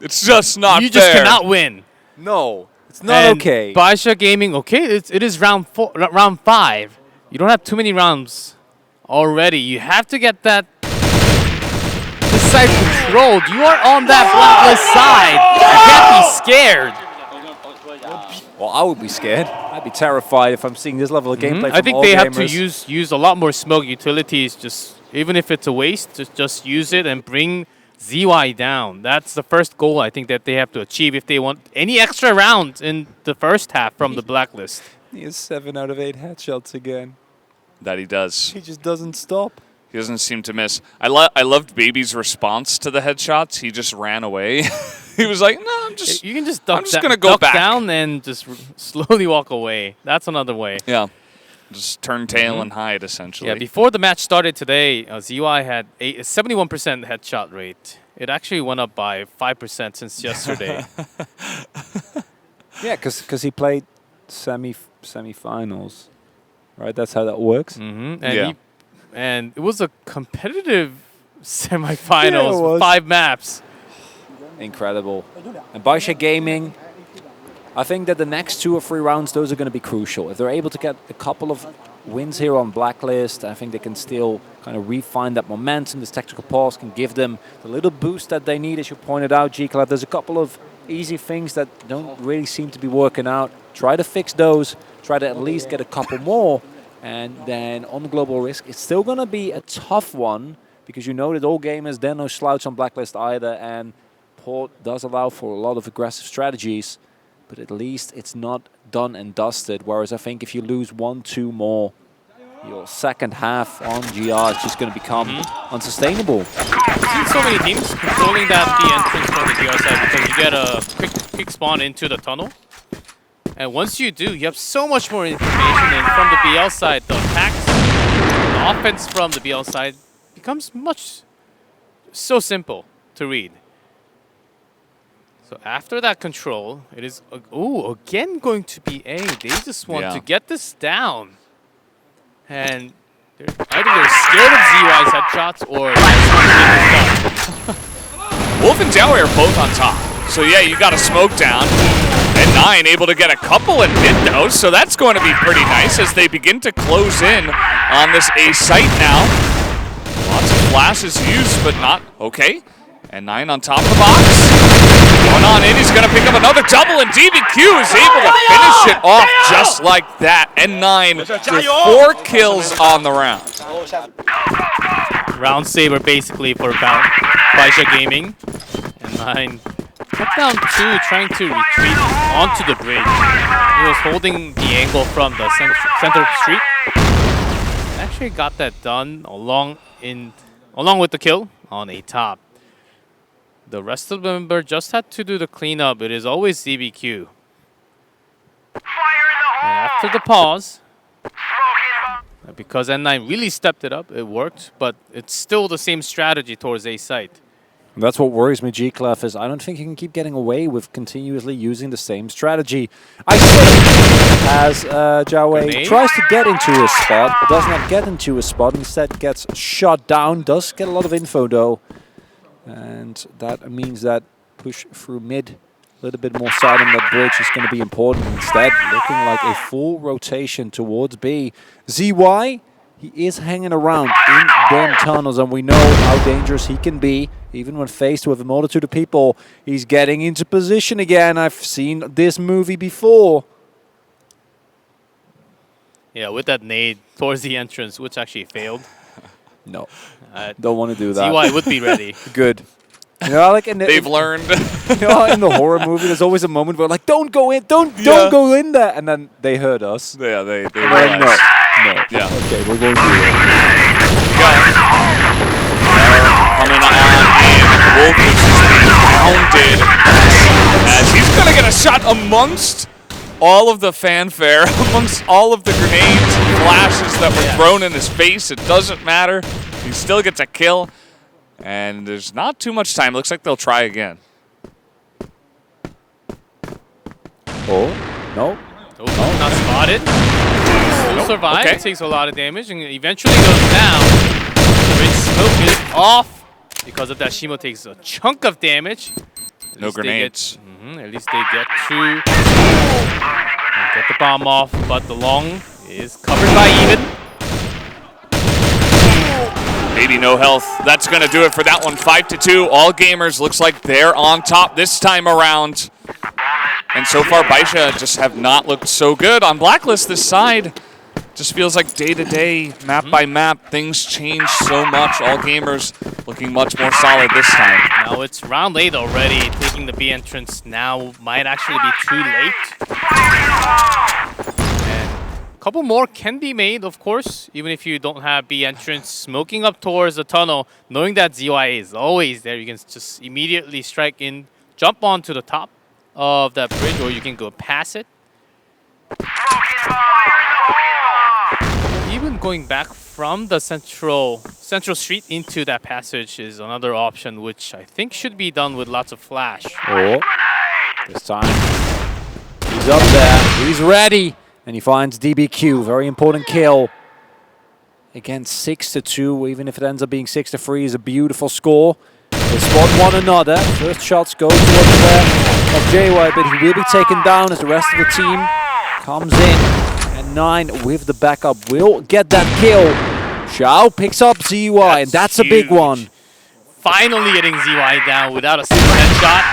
Speaker 1: It's just not
Speaker 2: you
Speaker 1: fair.
Speaker 2: just cannot win.
Speaker 3: No, it's not
Speaker 2: And
Speaker 3: okay.
Speaker 2: BaiSha Gaming, okay, it is round 5. You don't have too many rounds already. You have to get that this side controlled. You are on that blacklist side. You can't be scared.
Speaker 3: Well, I would be scared. I'd be terrified if I'm seeing this level of gameplay
Speaker 2: I
Speaker 3: from
Speaker 2: think
Speaker 3: all
Speaker 2: they have to
Speaker 3: gamers.
Speaker 2: use a lot more smoke utilities. Just even if it's a waste, just use it and bring ZY down. That's the first goal I think that they have to achieve if they want any extra rounds in the first half from the blacklist.
Speaker 3: He has 7 out of 8 headshots again.
Speaker 1: That he does.
Speaker 3: He just doesn't stop.
Speaker 1: He doesn't seem to miss. I loved Baby's response to the headshots. He just ran away. He was like, "No, I'm just."
Speaker 2: You can just
Speaker 1: I'm
Speaker 2: duck,
Speaker 1: just gonna go
Speaker 2: duck
Speaker 1: back.
Speaker 2: down and just slowly walk away. That's another way.
Speaker 1: Yeah, just turn tail and hide essentially.
Speaker 2: Yeah, before the match started today, ZY had a 71% headshot rate. It actually went up by 5% since yesterday.
Speaker 3: Yeah, because he played semi-finals, right? That's how that works.
Speaker 2: And
Speaker 1: Yeah.
Speaker 2: and it was a competitive semifinals,
Speaker 3: Yeah, it was.
Speaker 2: 5 maps.
Speaker 3: Incredible. And BaiSha Gaming, I think that the next 2 or 3 rounds, those are going to be crucial. If they're able to get a couple of wins here on Blacklist, I think they can still kind of refine that momentum. This tactical pause can give them the little boost that they need, as you pointed out, G-Club. There's a couple of easy things that don't really seem to be working out. Try to fix those. Try to at least get a couple more. And then on the global risk, it's still going to be a tough one, because you know that all gamers, they're no slouch on Blacklist either, and Port does allow for a lot of aggressive strategies, but at least it's not done and dusted. Whereas I think if you lose 1-2 more, your second half on GR is just going to become unsustainable.
Speaker 2: I've seen so many teams controlling that B entrance from the GR side because you get a quick spawn into the tunnel. And once you do, you have so much more information. And from the BL side, the attacks, the offense from the BL side becomes so simple to read. So after that control, it is again going to be A. They just want to get this down, and either they're scared of ZY's headshots or
Speaker 1: Wolf and Jowie are both on top. So yeah, you got a smoke down. And 9 able to get a couple in mid though, so that's going to be pretty nice as they begin to close in on this A site now. Lots of flashes used, but not okay. And 9 on top of the box. Going on in, he's going to pick up another double, and DBQ is able to finish it off just like that. And 9 with 4 kills on the round.
Speaker 2: round saver basically for BaiSha Gaming. And 9 kept down 2, trying to retreat onto the bridge. He was holding the angle from the center of the street. Actually got that done along with the kill on a top. The rest of the member just had to do the cleanup. It is always DBQ. And after the pause, because N9 really stepped it up, it worked, but it's still the same strategy towards A site.
Speaker 3: That's what worries me, G-Clef, is I don't think he can keep getting away with continuously using the same strategy. I see as Jowie tries to get into a spot, does not get into a spot, instead gets shot down, does get a lot of info though. And that means that push through mid, a little bit more side on that bridge is going to be important. Instead, looking like a full rotation towards B. ZY, he is hanging around in them tunnels, and we know how dangerous he can be. Even when faced with a multitude of people, he's getting into position again. I've seen this movie before.
Speaker 2: Yeah, with that nade towards the entrance, which actually failed.
Speaker 3: No, don't want to do that.
Speaker 2: ZY would be ready.
Speaker 3: Good. You know, like
Speaker 1: they've learned.
Speaker 3: You know, in the horror movie, there's always a moment where like, don't go in, don't go in there, and then they heard us.
Speaker 1: Yeah, they
Speaker 3: No.
Speaker 1: Yeah.
Speaker 3: Okay, we're going to do it.
Speaker 1: Coming on in, Wolf is just being pounded as he's going to get a shot amongst all of the fanfare, amongst all of the grenades and flashes that were thrown in his face. It doesn't matter. He still gets a kill. And there's not too much time. Looks like they'll try again.
Speaker 3: Oh, no.
Speaker 2: Oh, not spotted. Still survives.
Speaker 1: Okay.
Speaker 2: It takes a lot of damage and eventually goes down. The bridge smoke is off. Because of that, Shimo takes a chunk of damage.
Speaker 1: No grenades.
Speaker 2: At least they get to get the bomb off, but the long is covered by even.
Speaker 1: Maybe no health. That's going to do it for that one. 5-2. All gamers looks like they're on top this time around. And so far, BaiSha just have not looked so good. On Blacklist, this side just feels like day-to-day, map by map, things change so much. All gamers looking much more solid this time.
Speaker 2: Now it's round 8 already. Taking the B entrance now might actually be too late. And a couple more can be made, of course, even if you don't have B entrance. Smoking up towards the tunnel, knowing that ZY is always there, you can just immediately strike in, jump onto the top of that bridge, or you can go past it. Even going back from the central street into that passage is another option, which I think should be done with lots of flash.
Speaker 3: Oh, this time he's up there, he's ready, and he finds DBQ. Very important kill. Again, 6-2, even if it ends up being 6-3, is a beautiful score. They spot one another. First shots go towards the back of JY, but he will be taken down as the rest of the team comes in. And 9 with the backup will get that kill. Xiao picks up ZY, and that's
Speaker 2: huge.
Speaker 3: a big one.
Speaker 2: Finally getting ZY down without a single headshot.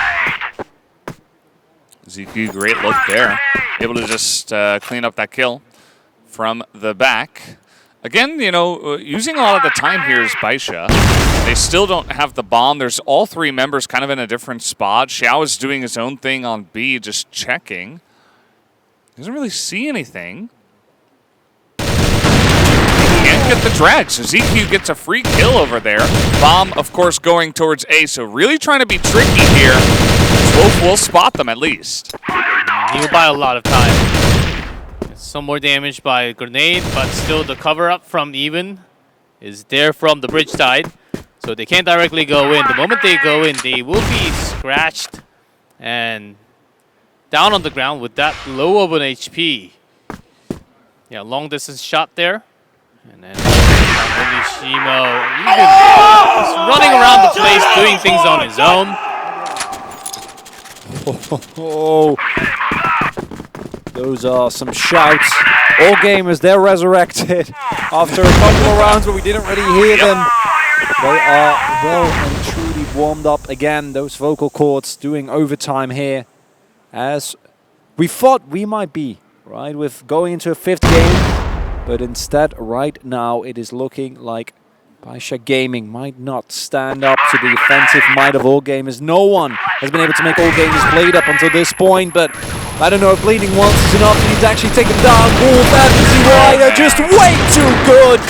Speaker 1: ZQ, great look there. Able to just clean up that kill from the back. Again, you know, using a lot of the time here is BaiSha. They still don't have the bomb. There's all 3 members kind of in a different spot. Xiao is doing his own thing on B, just checking. Doesn't really see anything. Can't get the drag, so ZQ gets a free kill over there. Bomb, of course, going towards A, so really trying to be tricky here. Wolf will spot them at least.
Speaker 2: He will buy a lot of time. Some more damage by a grenade, but still the cover-up from Even is there from the bridge side. So they can't directly go in. The moment they go in, they will be scratched and down on the ground with that low of an HP. Yeah, long distance shot there. And then Shimo just running around the place, doing things on his own.
Speaker 3: Oh, those are some shouts. All gamers, they're resurrected after a couple of rounds where we didn't really hear them. They are well and truly warmed up again. Those vocal cords doing overtime here, as we thought we might be, right, with going into a 5th game. But instead, right now, it is looking like BaiSha Gaming might not stand up to the offensive might of All Gamers. No one has been able to make All Gamers bleed up until this point, but I don't know if bleeding once is enough. You need to actually take them down. Wolf and ZY, they're just way too good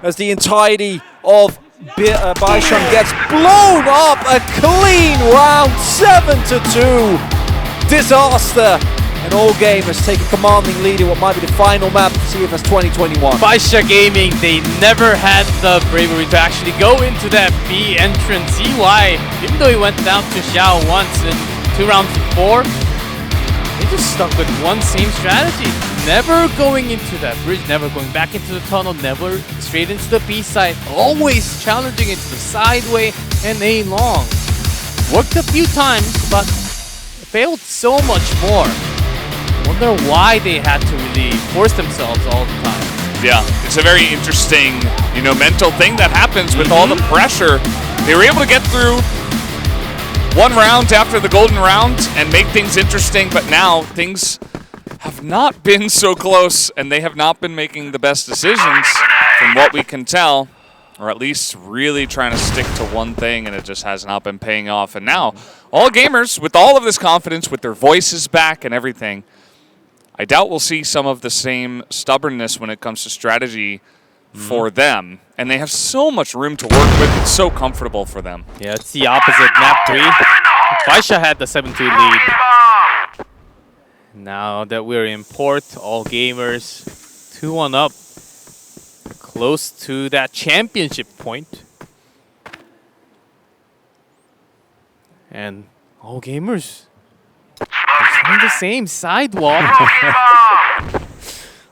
Speaker 3: as the entirety of BaiSha gets blown up. A clean round, 7-2. Disaster. And All Gamers take a commanding lead in what might be the final map of CFS 2021.
Speaker 2: BaiSha Gaming, they never had the bravery to actually go into that B entrance. ZY, even though he went down to Xiao once in 2 rounds before, they just stuck with one same strategy. Never going into that bridge, never going back into the tunnel, never straight into the B side, always challenging into the sideway and A long. Worked a few times, but failed so much more. Wonder why they had to really force themselves all the time.
Speaker 1: Yeah, it's a very interesting, mental thing that happens with all the pressure. They were able to get through 1 round after the golden round and make things interesting, but now things have not been so close, and they have not been making the best decisions from what we can tell, or at least really trying to stick to one thing, and it just has not been paying off. And now, All Gamers, with all of this confidence, with their voices back and everything, I doubt we'll see some of the same stubbornness when it comes to strategy for them. And they have so much room to work with. It's so comfortable for them.
Speaker 2: Yeah, it's the opposite. Map 3. BaiSha had the 7-2 lead. Now that we're in port, All Gamers 2-1 up. Close to that championship point. And All Gamers, they're doing the same sidewalk.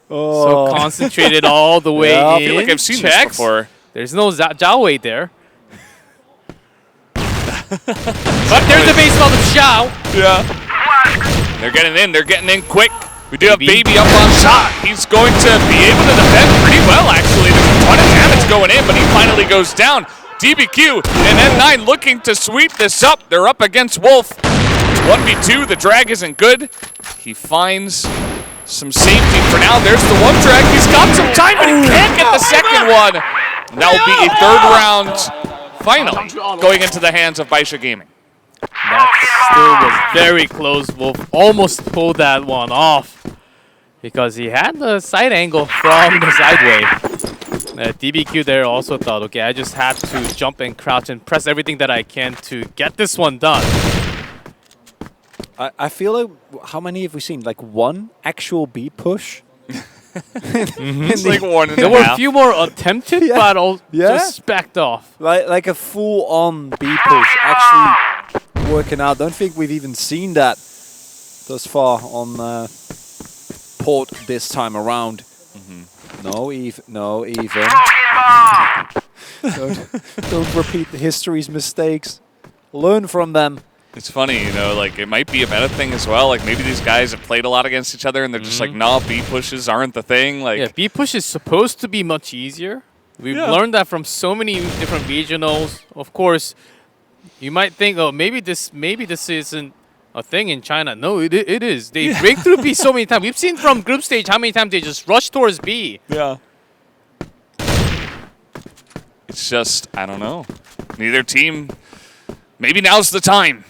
Speaker 2: So concentrated all the way in.
Speaker 1: I feel like I've seen this before.
Speaker 2: There's no Zhao Wei there. But there's the base of Xiao.
Speaker 1: Yeah. They're getting in quick. We do have Baby up on shot. He's going to be able to defend pretty well, actually. There's a ton of damage going in, but he finally goes down. DBQ and N9 looking to sweep this up. They're up against Wolf. 1v2, the drag isn't good. He finds some safety for now. There's the one drag. He's got some time, but he can't get the second one. And that will be a 3rd round final going into the hands of BaiSha Gaming.
Speaker 2: That still was very close. Wolf almost pulled that one off because he had the side angle from the sideway. DBQ there also thought, okay, I just have to jump and crouch and press everything that I can to get this one done.
Speaker 3: I feel like, how many have we seen? Like 1 actual B push?
Speaker 1: It's like 1.5.
Speaker 2: There were a few more attempted, but all just backed off.
Speaker 3: Like a full-on B push actually working out. Don't think we've even seen that thus far on port this time around. No, even. Don't repeat the history's mistakes. Learn from them.
Speaker 1: It's funny, like it might be a meta thing as well. Like maybe these guys have played a lot against each other and they're just like, no, B pushes aren't the thing. Like,
Speaker 2: yeah, B push is supposed to be much easier. We've learned that from so many different regionals. Of course, you might think, oh, maybe this isn't a thing in China. No, it is. They break through B so many times. We've seen from group stage how many times they just rush towards B.
Speaker 1: Yeah. It's just, I don't know. Neither team, maybe now's the time.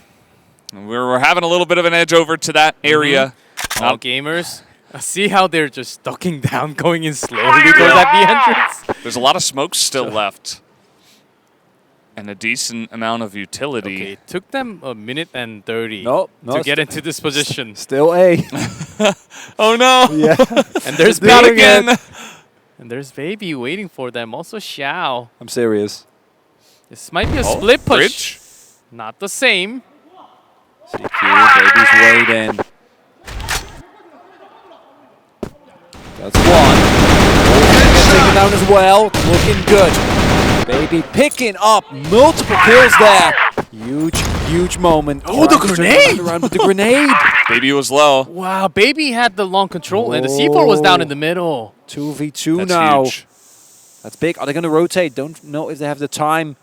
Speaker 1: We're having a little bit of an edge over to that area.
Speaker 2: All Gamers, see how they're just ducking down, going in slowly towards that B entrance.
Speaker 1: There's a lot of smoke still left. And a decent amount of utility.
Speaker 2: Okay, it took them a minute and 30
Speaker 3: No,
Speaker 2: to get into this position.
Speaker 3: Still A.
Speaker 1: Oh no!
Speaker 3: Yeah.
Speaker 2: And there's
Speaker 3: Not
Speaker 2: Baby
Speaker 3: again.
Speaker 2: And there's Baby waiting for them. Also Xiao.
Speaker 3: I'm serious.
Speaker 2: This might be a split push.
Speaker 1: Bridge.
Speaker 2: Not the same.
Speaker 3: CQ, Baby's waiting. That's one. Gets taken down as well. Looking good. Baby picking up multiple kills there. Huge moment.
Speaker 2: Oh, the
Speaker 3: Trying to turn
Speaker 2: grenade!
Speaker 3: around with the grenade.
Speaker 1: Baby was low.
Speaker 2: Wow, Baby had the long control and the C4 was down in the middle.
Speaker 3: 2v2
Speaker 1: That's
Speaker 3: now.
Speaker 1: huge.
Speaker 3: That's big. Are they going to rotate? Don't know if they have the time.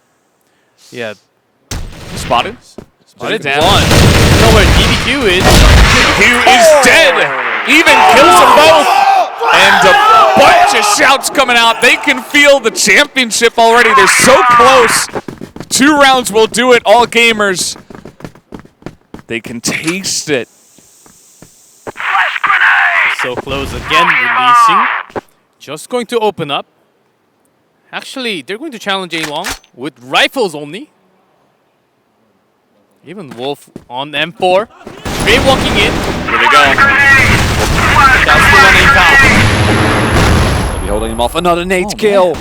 Speaker 2: Yeah.
Speaker 1: Spotted. Spotted down.
Speaker 2: One. You know where DBQ is.
Speaker 1: He is dead. Even kills them both. And a bunch of shouts coming out. They can feel the championship already. They're so close. 2 rounds will do it, all gamers. They can taste it.
Speaker 4: Flash grenade!
Speaker 2: So close again, releasing. Just going to open up. Actually, they're going to challenge A-Long with rifles only. Even Wolf on M4. Straight walking in.
Speaker 1: Here they go.
Speaker 2: That's the one A-Top.
Speaker 3: Maybe holding him off. Another nade kill.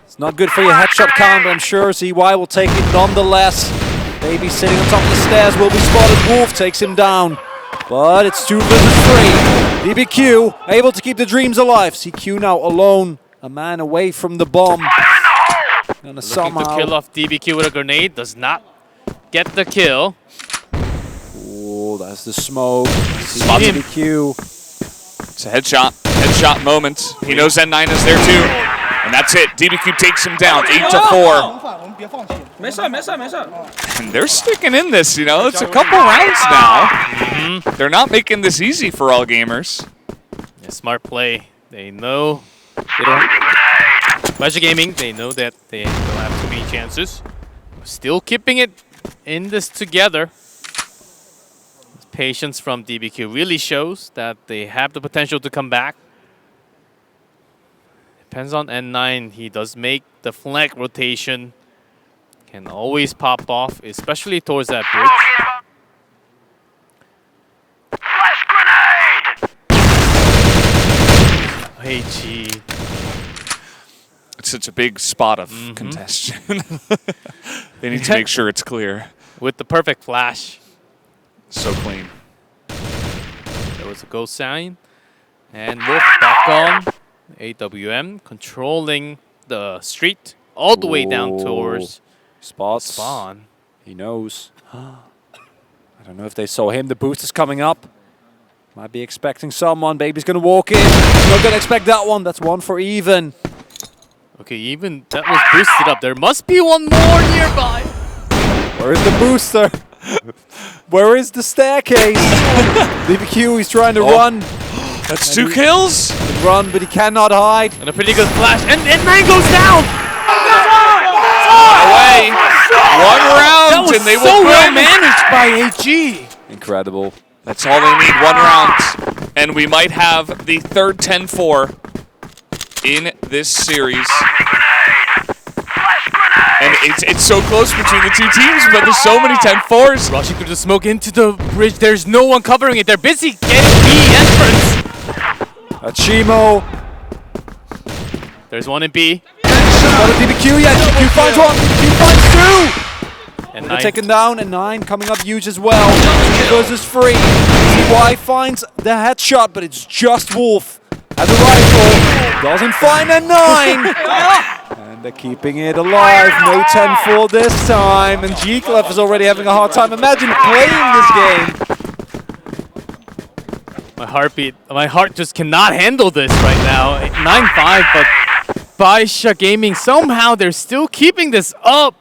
Speaker 3: It's not good for your headshot count, but I'm sure CY will take it nonetheless. Baby sitting on top of the stairs will be spotted. Wolf takes him down. But it's 2 versus 3. DBQ able to keep the dreams alive. CQ now alone. A man away from the bomb. Gonna
Speaker 2: Looking
Speaker 3: somehow.
Speaker 2: to kill off DBQ with a grenade. Does not get the kill.
Speaker 3: Oh, that's the smoke.
Speaker 2: Spot him.
Speaker 3: DBQ.
Speaker 1: It's a headshot. Headshot moment. He knows N9 is there too. And that's it. DBQ takes him down. 8-4.
Speaker 5: 没事没事没事。
Speaker 1: And they're sticking in this, you know. It's a couple rounds now. They're not making this easy for all gamers.
Speaker 2: Yeah, smart play. They know they don't. BaiSha Gaming, they know that they don't have too many chances. Still keeping it in this together. Patience from DBQ really shows that they have the potential to come back. Depends on N9. He does make the flank rotation. Can always pop off, especially towards that bridge.
Speaker 4: Flash grenade!
Speaker 2: Hey, G.
Speaker 1: It's such a big spot of congestion. They need to make sure it's clear.
Speaker 2: With the perfect flash.
Speaker 1: So clean.
Speaker 2: There was a ghost sign. And Wolf back on. AWM controlling the street all the way down towards
Speaker 3: Spots.
Speaker 2: spawn.
Speaker 3: He knows. I don't know if they saw him. The boost is coming up. Might be expecting someone. Baby's gonna walk in. Not gonna expect that one. That's 1 for even.
Speaker 2: Okay, even that was boosted up. There must be one more nearby.
Speaker 3: Where is the booster? Where is the staircase? DBQ, he's trying to run.
Speaker 1: That's 2 kills.
Speaker 3: Run, but he cannot hide.
Speaker 2: And a pretty good flash. And 9 goes down.
Speaker 1: Away. 1 round
Speaker 2: That was
Speaker 1: and they
Speaker 2: so
Speaker 1: will
Speaker 2: well
Speaker 1: win.
Speaker 2: managed by AG.
Speaker 3: Incredible.
Speaker 1: That's all they need, 1 round. And we might have the third 10-4 in this series. And it's so close between the 2 teams, but there's so many 10-4s.
Speaker 2: Rushing through the smoke into the bridge. There's no one covering it. They're busy getting B entrance.
Speaker 3: Chimo.
Speaker 2: There's one in B.
Speaker 3: Not a DBQ yet. DBQ finds 1. DBQ finds 2.
Speaker 2: And
Speaker 3: They're
Speaker 2: 9.
Speaker 3: taken down, and 9 coming up huge as well. 2 versus 3. CY finds the headshot, but it's just Wolf. Has a rifle. Doesn't find a 9. And they're keeping it alive. No 10-4 this time. And G-Clef is already having a hard time. Imagine playing this game.
Speaker 2: My heart just cannot handle this right now. 9-5, but BaiSha Gaming, somehow they're still keeping this up.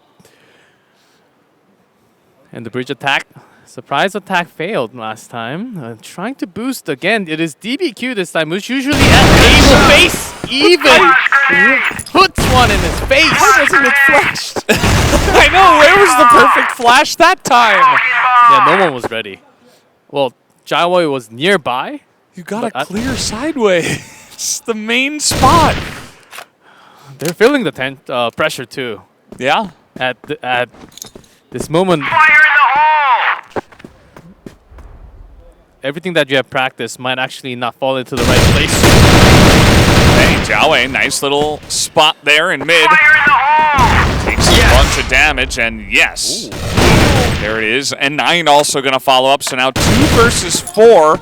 Speaker 2: And the bridge attack, surprise attack failed last time. Trying to boost again. It is DBQ this time, who's usually at able face even. Puts one in his face.
Speaker 1: Why wasn't it flashed? I know, where was the perfect flash that time?
Speaker 2: Yeah, no one was ready. Well, Jaiwei was nearby.
Speaker 1: You gotta
Speaker 2: But
Speaker 1: clear sideways. It's the main spot.
Speaker 2: They're feeling the pressure too.
Speaker 1: Yeah.
Speaker 2: at this moment,
Speaker 4: Fire in the hole!
Speaker 2: everything that you have practiced might actually not fall into the right place.
Speaker 1: Hey, Jiawei, nice little spot there in mid.
Speaker 4: Fire in the hole!
Speaker 1: Takes a bunch of damage, and yes. There it is. And 9 also going to follow up. So now 2 versus 4.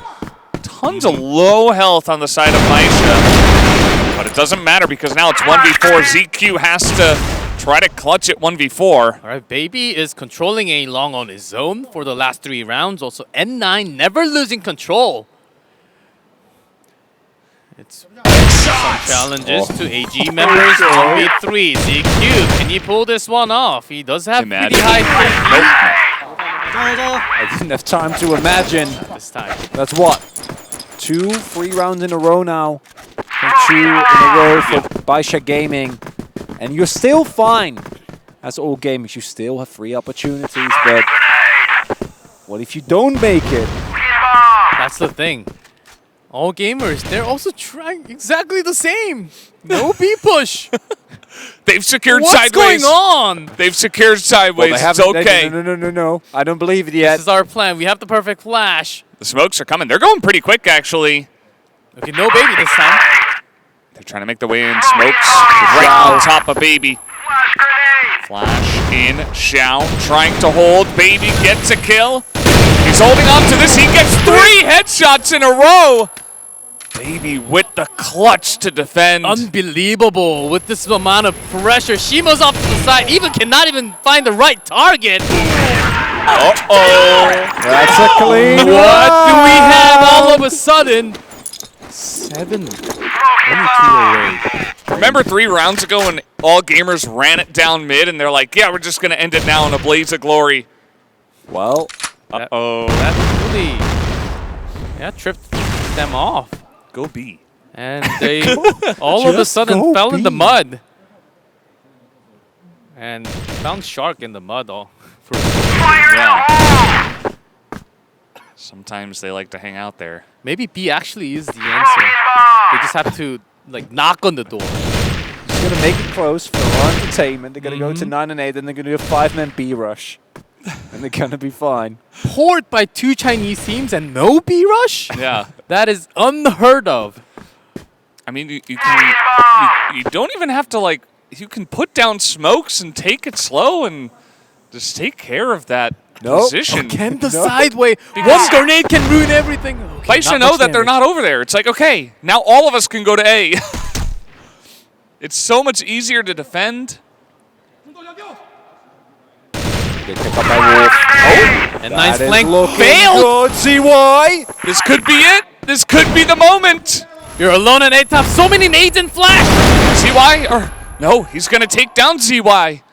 Speaker 1: Tons of low health on the side of BaiSha. But it doesn't matter because now it's 1v4. ZQ has to try to clutch it 1v4.
Speaker 2: All right, Baby is controlling A long on his own for the last 3 rounds. Also, N9 never losing control. It's some challenges to AG members. 1v3. ZQ, can he pull this one off? He does have pretty high
Speaker 3: I didn't have time to imagine.
Speaker 2: this time.
Speaker 3: That's what? 2 free rounds in a row now. And 2 in a row for BaiSha Gaming. And you're still fine. As all gamers, you still have 3 opportunities. But what if you don't make it?
Speaker 2: That's the thing. All gamers, they're also trying exactly the same. No B push.
Speaker 1: They've secured
Speaker 2: What's
Speaker 1: sideways.
Speaker 2: going on?
Speaker 1: They've secured sideways.
Speaker 3: Well,
Speaker 1: It's okay.
Speaker 3: No. I don't believe it yet.
Speaker 2: This is our plan. We have the perfect flash.
Speaker 1: The smokes are coming. They're going pretty quick, actually.
Speaker 2: Okay, no Baby this time.
Speaker 1: They're trying to make their way in. Smokes right on top of Baby.
Speaker 4: Flash grenade!
Speaker 1: Flash in. Xiao trying to hold. Baby gets a kill. He's holding on to this. He gets 3 headshots in a row. Baby with the clutch to defend.
Speaker 2: Unbelievable with this amount of pressure. Shima's off to the side. Even cannot even find the right target.
Speaker 1: Uh-oh.
Speaker 3: That's a clean
Speaker 2: What do we
Speaker 3: one.
Speaker 2: have all of a sudden? 7. Only 2 away.
Speaker 1: Remember 3 rounds ago when all gamers ran it down mid and they're like, yeah, we're just going to end it now in a blaze of glory.
Speaker 3: Well,
Speaker 1: Uh-oh.
Speaker 2: That really tripped them off.
Speaker 1: Go B.
Speaker 2: And they all of a
Speaker 3: Just
Speaker 2: sudden
Speaker 3: go
Speaker 2: fell in the
Speaker 3: B.
Speaker 2: mud. And found Shark in the mud all for
Speaker 4: Fire in the hole!
Speaker 1: Sometimes they like to hang out there.
Speaker 2: maybe B actually is the answer. They just have to like knock on the door.
Speaker 3: just going to make it close for our entertainment. They're going to go to 9 and 8, then they're going to do a 5-man B rush. And they're going to be fine.
Speaker 2: Port by 2 Chinese teams and no B rush?
Speaker 1: Yeah.
Speaker 2: That is unheard of.
Speaker 1: I mean, you don't even have to, like, you can put down smokes and take it slow and just take care of that position.
Speaker 2: Can the
Speaker 3: No.
Speaker 2: sideway? One grenade can ruin everything. Okay,
Speaker 1: BaiSha
Speaker 2: not
Speaker 1: know
Speaker 2: much
Speaker 1: that they're
Speaker 2: damage.
Speaker 1: not over there. It's like, okay, now all of us can go to A. It's so much easier to defend.
Speaker 3: They pick up by Wolf.
Speaker 2: And nice
Speaker 3: That is
Speaker 2: flank
Speaker 3: looking
Speaker 2: failed.
Speaker 3: good. CY.
Speaker 1: This could be it. This could be the moment.
Speaker 2: You're alone at A top. So many nades and flash.
Speaker 1: ZY, or no, he's going to take down ZY.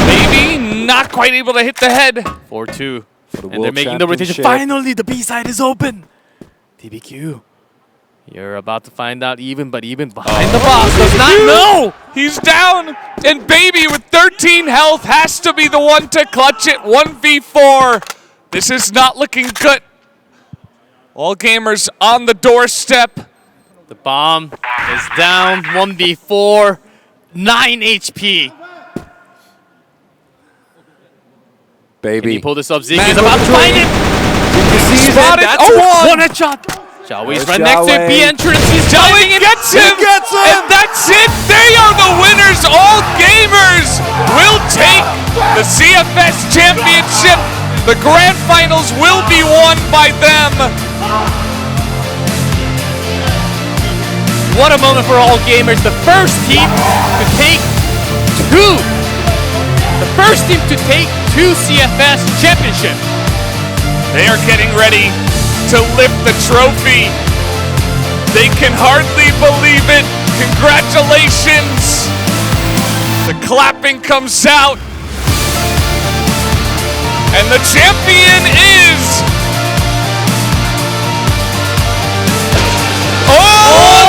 Speaker 1: Maybe not quite able to hit the head.
Speaker 2: 4-2.
Speaker 3: For the
Speaker 2: And they're
Speaker 3: World
Speaker 2: making the rotation.
Speaker 3: Championship.
Speaker 2: Finally, the B side is open. TBQ. You're about to find out even behind the box does not know.
Speaker 1: He's down, and Baby with 13 health has to be the one to clutch it. 1v4. This is not looking good. All gamers on the doorstep.
Speaker 2: The bomb is down. 1v4. 9 HP. Can
Speaker 3: Baby.
Speaker 2: you pull this up? Zeke
Speaker 3: Man
Speaker 2: is about to find
Speaker 3: control.
Speaker 2: him.
Speaker 1: Spotted.
Speaker 2: That's
Speaker 1: Oh,
Speaker 2: one headshot. Xiaowi's
Speaker 3: There's
Speaker 2: right next to
Speaker 3: Xiaowei.
Speaker 2: B entrance. He's
Speaker 1: Jiawei
Speaker 2: diving in.
Speaker 1: gets him,
Speaker 3: gets him!
Speaker 1: and that's it. They are the winners. All gamers will take the CFS championship. The grand finals will be won by them.
Speaker 2: What a moment for all gamers. The first team to take 2. The first team to take 2 CFS championship.
Speaker 1: They are getting ready to lift the trophy. They can hardly believe it. Congratulations. The clapping comes out. And the champion is... Oh!